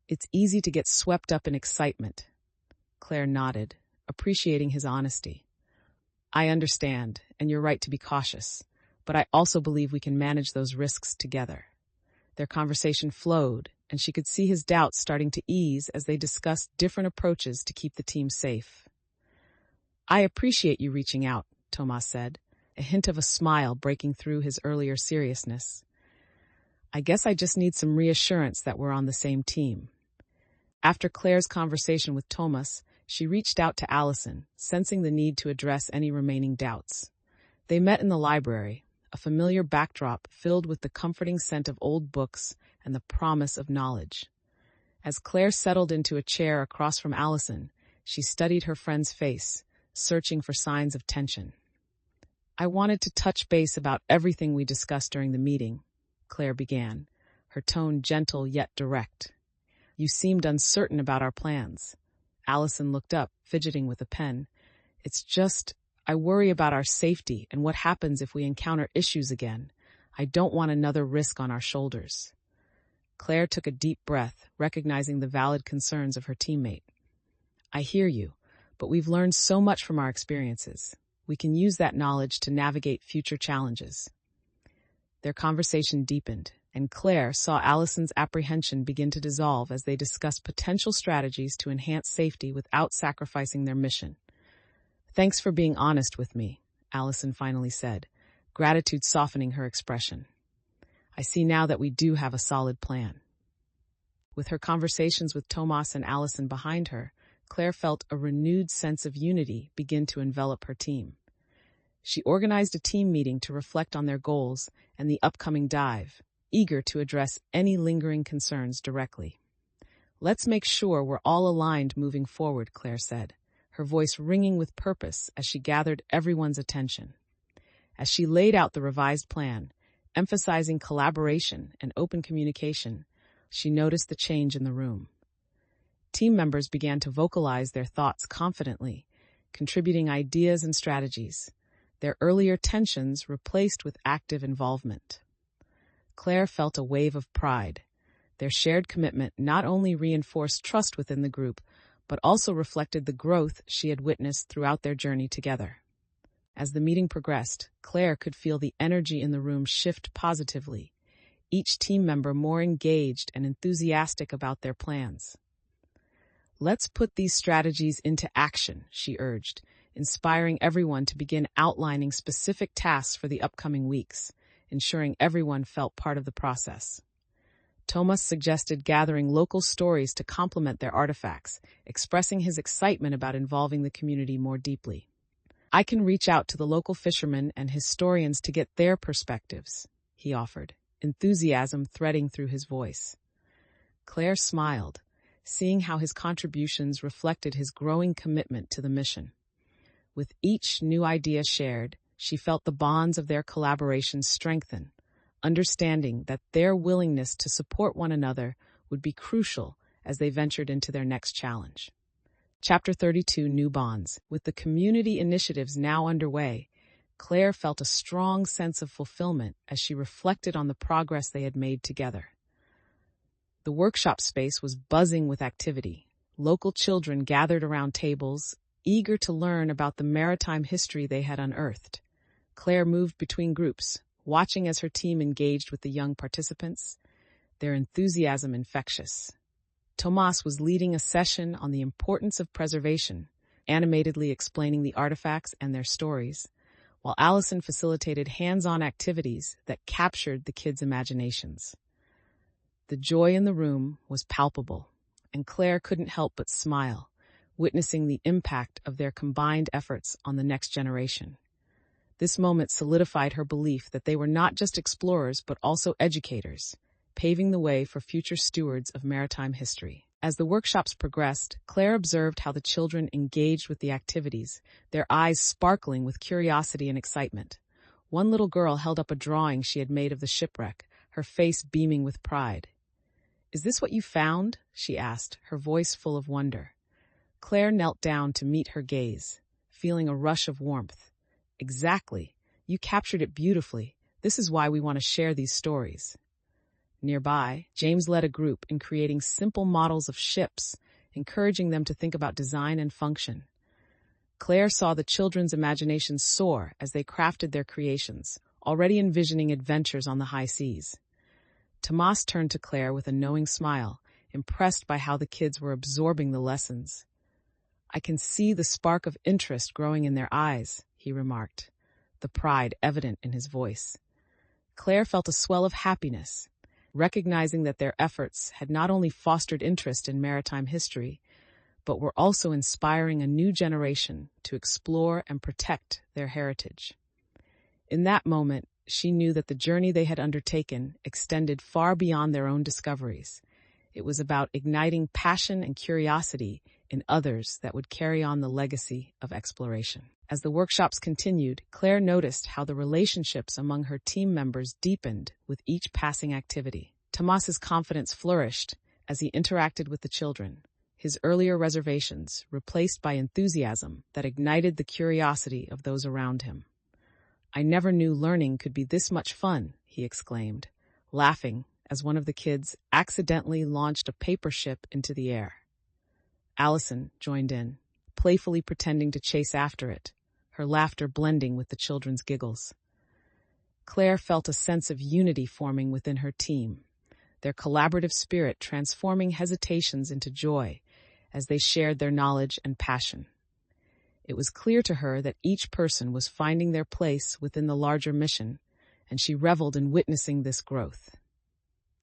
It's easy to get swept up in excitement." Claire nodded, appreciating his honesty. "I understand, and you're right to be cautious, but I also believe we can manage those risks together." Their conversation flowed, and she could see his doubts starting to ease as they discussed different approaches to keep the team safe. "I appreciate you reaching out," Tomas said, a hint of a smile breaking through his earlier seriousness. "I guess I just need some reassurance that we're on the same team." After Claire's conversation with Tomas, she reached out to Allison, sensing the need to address any remaining doubts. They met in the library, a familiar backdrop filled with the comforting scent of old books and the promise of knowledge. As Claire settled into a chair across from Allison, she studied her friend's face, searching for signs of tension. "I wanted to touch base about everything we discussed during the meeting," Claire began, her tone gentle yet direct. "You seemed uncertain about our plans." Allison looked up, fidgeting with a pen. "It's just, I worry about our safety and what happens if we encounter issues again. I don't want another risk on our shoulders." Claire took a deep breath, recognizing the valid concerns of her teammate. "I hear you, but we've learned so much from our experiences. We can use that knowledge to navigate future challenges." Their conversation deepened, and Claire saw Allison's apprehension begin to dissolve as they discussed potential strategies to enhance safety without sacrificing their mission. "Thanks for being honest with me," Allison finally said, gratitude softening her expression. "I see now that we do have a solid plan." With her conversations with Tomas and Allison behind her, Claire felt a renewed sense of unity begin to envelop her team. She organized a team meeting to reflect on their goals and the upcoming dive, eager to address any lingering concerns directly. "Let's make sure we're all aligned moving forward," Claire said, her voice ringing with purpose as she gathered everyone's attention. As she laid out the revised plan, emphasizing collaboration and open communication, she noticed the change in the room. Team members began to vocalize their thoughts confidently, contributing ideas and strategies, their earlier tensions replaced with active involvement. Claire felt a wave of pride. Their shared commitment not only reinforced trust within the group, but also reflected the growth she had witnessed throughout their journey together. As the meeting progressed, Claire could feel the energy in the room shift positively, each team member more engaged and enthusiastic about their plans. "Let's put these strategies into action," she urged, inspiring everyone to begin outlining specific tasks for the upcoming weeks, ensuring everyone felt part of the process. Tomas suggested gathering local stories to complement their artifacts, expressing his excitement about involving the community more deeply. "I can reach out to the local fishermen and historians to get their perspectives," he offered, enthusiasm threading through his voice. Claire smiled, seeing how his contributions reflected his growing commitment to the mission. With each new idea shared, she felt the bonds of their collaboration strengthen, understanding that their willingness to support one another would be crucial as they ventured into their next challenge. Chapter 32, New Bonds. With the community initiatives now underway, Claire felt a strong sense of fulfillment as she reflected on the progress they had made together. The workshop space was buzzing with activity. Local children gathered around tables, eager to learn about the maritime history they had unearthed. Claire moved between groups, watching as her team engaged with the young participants, their enthusiasm infectious. Tomas was leading a session on the importance of preservation, animatedly explaining the artifacts and their stories, while Allison facilitated hands-on activities that captured the kids' imaginations. The joy in the room was palpable, and Claire couldn't help but smile, witnessing the impact of their combined efforts on the next generation. This moment solidified her belief that they were not just explorers but also educators, paving the way for future stewards of maritime history. As the workshops progressed, Claire observed how the children engaged with the activities, their eyes sparkling with curiosity and excitement. One little girl held up a drawing she had made of the shipwreck, her face beaming with pride. "Is this what you found?" she asked, her voice full of wonder. Claire knelt down to meet her gaze, feeling a rush of warmth. "Exactly. You captured it beautifully. This is why we want to share these stories." Nearby, James led a group in creating simple models of ships, encouraging them to think about design and function. Claire saw the children's imaginations soar as they crafted their creations, already envisioning adventures on the high seas. Tomas turned to Claire with a knowing smile, impressed by how the kids were absorbing the lessons. "I can see the spark of interest growing in their eyes," he remarked, the pride evident in his voice. Claire felt a swell of happiness, recognizing that their efforts had not only fostered interest in maritime history, but were also inspiring a new generation to explore and protect their heritage. In that moment, she knew that the journey they had undertaken extended far beyond their own discoveries. It was about igniting passion and curiosity in others that would carry on the legacy of exploration. As the workshops continued, Claire noticed how the relationships among her team members deepened with each passing activity. Tomas's confidence flourished as he interacted with the children, his earlier reservations replaced by enthusiasm that ignited the curiosity of those around him. "I never knew learning could be this much fun," he exclaimed, laughing as one of the kids accidentally launched a paper ship into the air. Allison joined in, playfully pretending to chase after it, her laughter blending with the children's giggles. Claire felt a sense of unity forming within her team, their collaborative spirit transforming hesitations into joy as they shared their knowledge and passion. It was clear to her that each person was finding their place within the larger mission, and she reveled in witnessing this growth.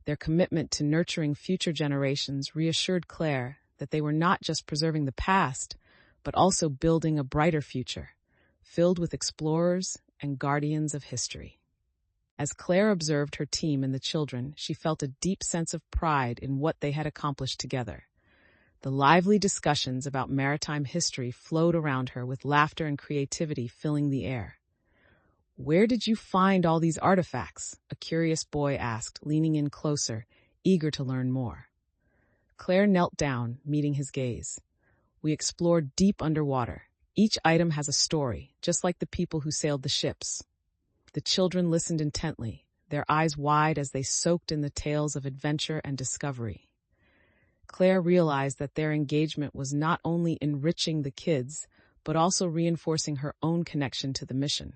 Their commitment to nurturing future generations reassured Claire that they were not just preserving the past, but also building a brighter future, filled with explorers and guardians of history. As Claire observed her team and the children, she felt a deep sense of pride in what they had accomplished together. The lively discussions about maritime history flowed around her with laughter and creativity filling the air. "Where did you find all these artifacts?" a curious boy asked, leaning in closer, eager to learn more. Claire knelt down, meeting his gaze. "We explored deep underwater. Each item has a story, just like the people who sailed the ships." The children listened intently, their eyes wide as they soaked in the tales of adventure and discovery. Claire realized that their engagement was not only enriching the kids, but also reinforcing her own connection to the mission.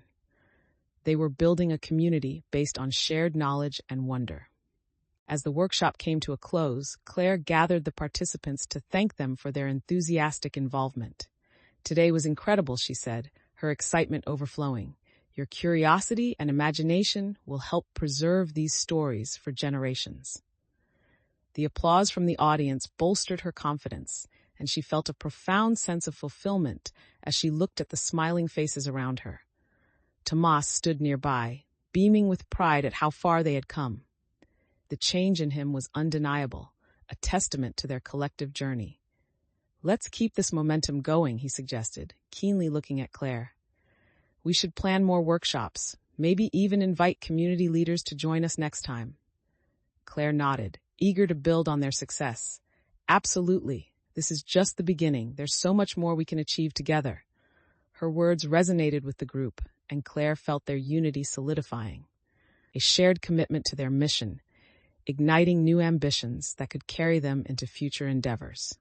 They were building a community based on shared knowledge and wonder. As the workshop came to a close, Claire gathered the participants to thank them for their enthusiastic involvement. "Today was incredible," she said, her excitement overflowing. "Your curiosity and imagination will help preserve these stories for generations." The applause from the audience bolstered her confidence, and she felt a profound sense of fulfillment as she looked at the smiling faces around her. Tomas stood nearby, beaming with pride at how far they had come. The change in him was undeniable, a testament to their collective journey. "Let's keep this momentum going," he suggested, keenly looking at Claire. "We should plan more workshops, maybe even invite community leaders to join us next time." Claire nodded, eager to build on their success. "Absolutely. This is just the beginning. There's so much more we can achieve together." Her words resonated with the group, and Claire felt their unity solidifying. A shared commitment to their mission, igniting new ambitions that could carry them into future endeavors.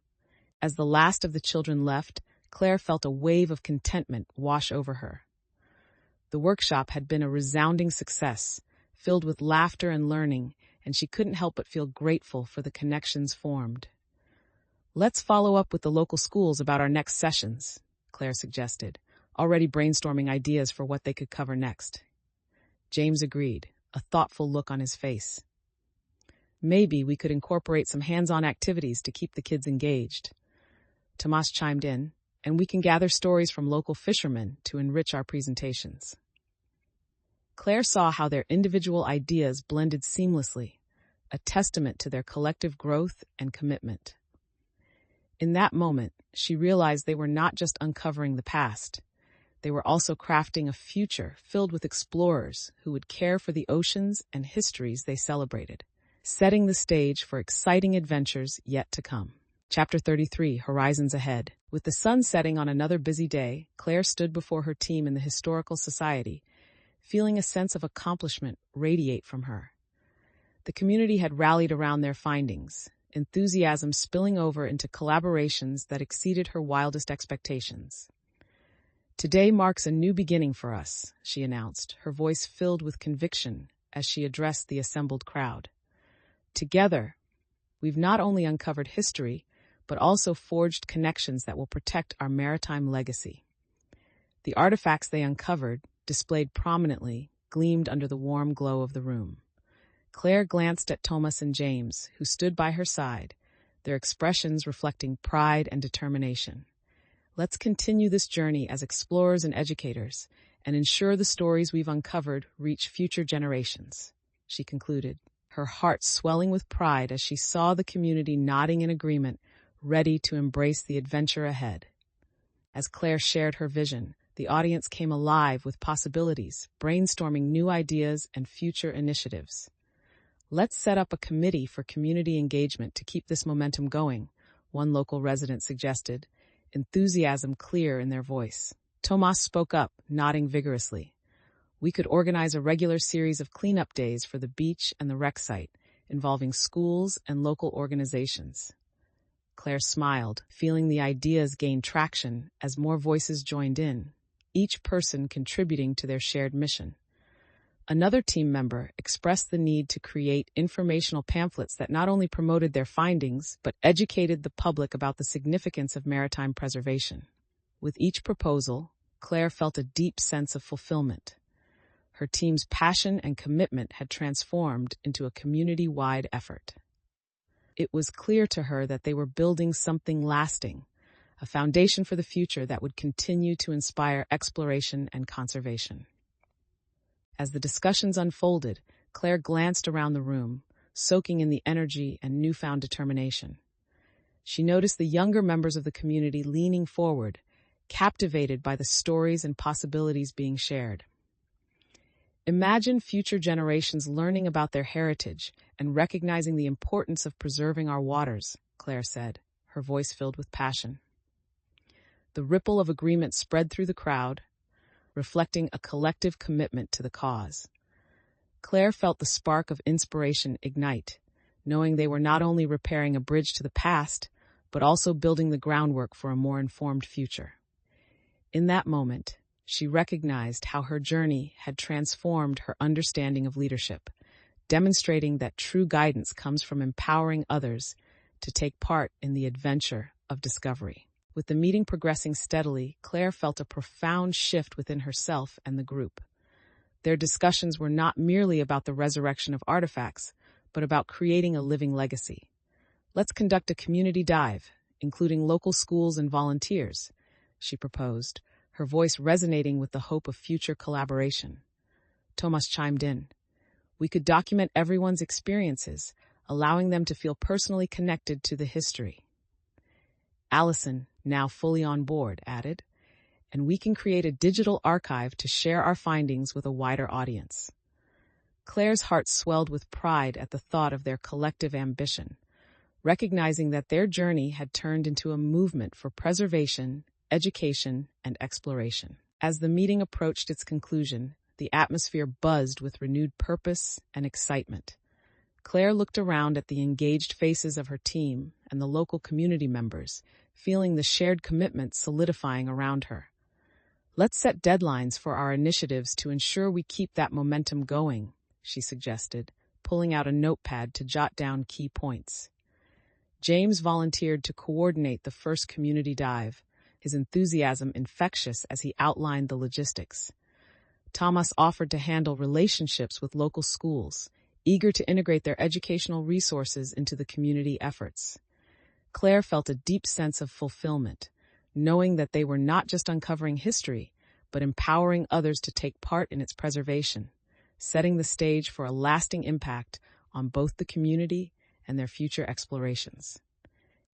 As the last of the children left, Claire felt a wave of contentment wash over her. The workshop had been a resounding success, filled with laughter and learning, and she couldn't help but feel grateful for the connections formed. "Let's follow up with the local schools about our next sessions," Claire suggested, already brainstorming ideas for what they could cover next. James agreed, a thoughtful look on his face. "Maybe we could incorporate some hands-on activities to keep the kids engaged." Tomas chimed in, "And we can gather stories from local fishermen to enrich our presentations." Claire saw how their individual ideas blended seamlessly, a testament to their collective growth and commitment. In that moment, she realized they were not just uncovering the past. They were also crafting a future filled with explorers who would care for the oceans and histories they celebrated, setting the stage for exciting adventures yet to come. Chapter 33, Horizons Ahead. With the sun setting on another busy day, Claire stood before her team in the Historical Society, feeling a sense of accomplishment radiate from her. The community had rallied around their findings, enthusiasm spilling over into collaborations that exceeded her wildest expectations. "Today marks a new beginning for us," she announced, her voice filled with conviction as she addressed the assembled crowd. "Together, we've not only uncovered history, but also forged connections that will protect our maritime legacy." The artifacts they uncovered, displayed prominently, gleamed under the warm glow of the room. Claire glanced at Thomas and James, who stood by her side, their expressions reflecting pride and determination. "Let's continue this journey as explorers and educators, and ensure the stories we've uncovered reach future generations," she concluded, her heart swelling with pride as she saw the community nodding in agreement, ready to embrace the adventure ahead. As Claire shared her vision, the audience came alive with possibilities, brainstorming new ideas and future initiatives. "Let's set up a committee for community engagement to keep this momentum going," one local resident suggested, enthusiasm clear in their voice. Tomas spoke up, nodding vigorously. "We could organize a regular series of cleanup days for the beach and the wreck site, involving schools and local organizations." Claire smiled, feeling the ideas gain traction as more voices joined in, each person contributing to their shared mission. Another team member expressed the need to create informational pamphlets that not only promoted their findings, but educated the public about the significance of maritime preservation. With each proposal, Claire felt a deep sense of fulfillment. Her team's passion and commitment had transformed into a community-wide effort. It was clear to her that they were building something lasting, a foundation for the future that would continue to inspire exploration and conservation. As the discussions unfolded, Claire glanced around the room, soaking in the energy and newfound determination. She noticed the younger members of the community leaning forward, captivated by the stories and possibilities being shared. "Imagine future generations learning about their heritage and recognizing the importance of preserving our waters," Claire said, her voice filled with passion. The ripple of agreement spread through the crowd, reflecting a collective commitment to the cause. Claire felt the spark of inspiration ignite, knowing they were not only repairing a bridge to the past, but also building the groundwork for a more informed future. In that moment, she recognized how her journey had transformed her understanding of leadership, demonstrating that true guidance comes from empowering others to take part in the adventure of discovery. With the meeting progressing steadily, Claire felt a profound shift within herself and the group. Their discussions were not merely about the resurrection of artifacts, but about creating a living legacy. "Let's conduct a community dive, including local schools and volunteers," she proposed, her voice resonating with the hope of future collaboration. Thomas chimed in. "We could document everyone's experiences, allowing them to feel personally connected to the history." Allison, now fully on board, added, "And we can create a digital archive to share our findings with a wider audience." Claire's heart swelled with pride at the thought of their collective ambition, recognizing that their journey had turned into a movement for preservation, education, and exploration. As the meeting approached its conclusion, the atmosphere buzzed with renewed purpose and excitement. Claire looked around at the engaged faces of her team and the local community members, feeling the shared commitment solidifying around her. "Let's set deadlines for our initiatives to ensure we keep that momentum going," she suggested, pulling out a notepad to jot down key points. James volunteered to coordinate the first community dive, his enthusiasm infectious as he outlined the logistics. Thomas offered to handle relationships with local schools, eager to integrate their educational resources into the community efforts. Claire felt a deep sense of fulfillment, knowing that they were not just uncovering history, but empowering others to take part in its preservation, setting the stage for a lasting impact on both the community and their future explorations.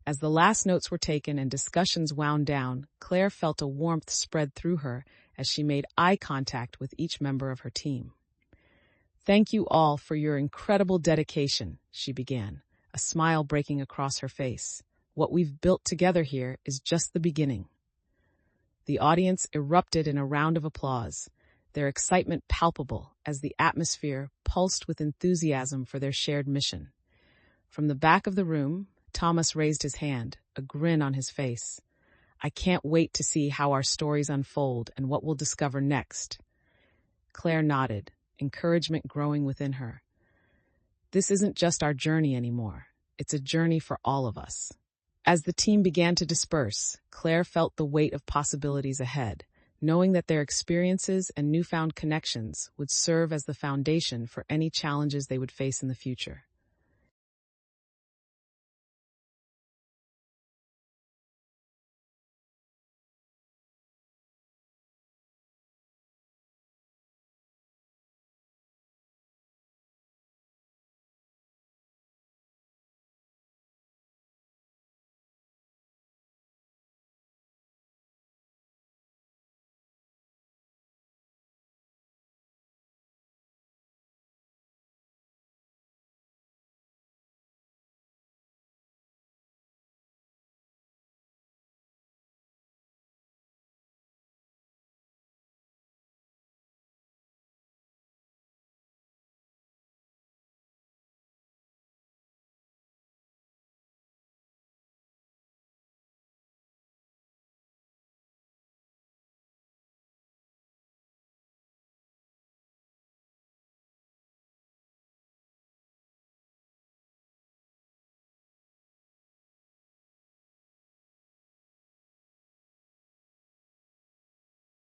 As the last notes were taken and discussions wound down, Claire felt a warmth spread through her as she made eye contact with each member of her team. "Thank you all for your incredible dedication," she began, a smile breaking across her face. "What we've built together here is just the beginning." The audience erupted in a round of applause, their excitement palpable as the atmosphere pulsed with enthusiasm for their shared mission. From the back of the room, Thomas raised his hand, a grin on his face. "I can't wait to see how our stories unfold and what we'll discover next." Claire nodded, encouragement growing within her. "This isn't just our journey anymore. It's a journey for all of us." As the team began to disperse, Claire felt the weight of possibilities ahead, knowing that their experiences and newfound connections would serve as the foundation for any challenges they would face in the future.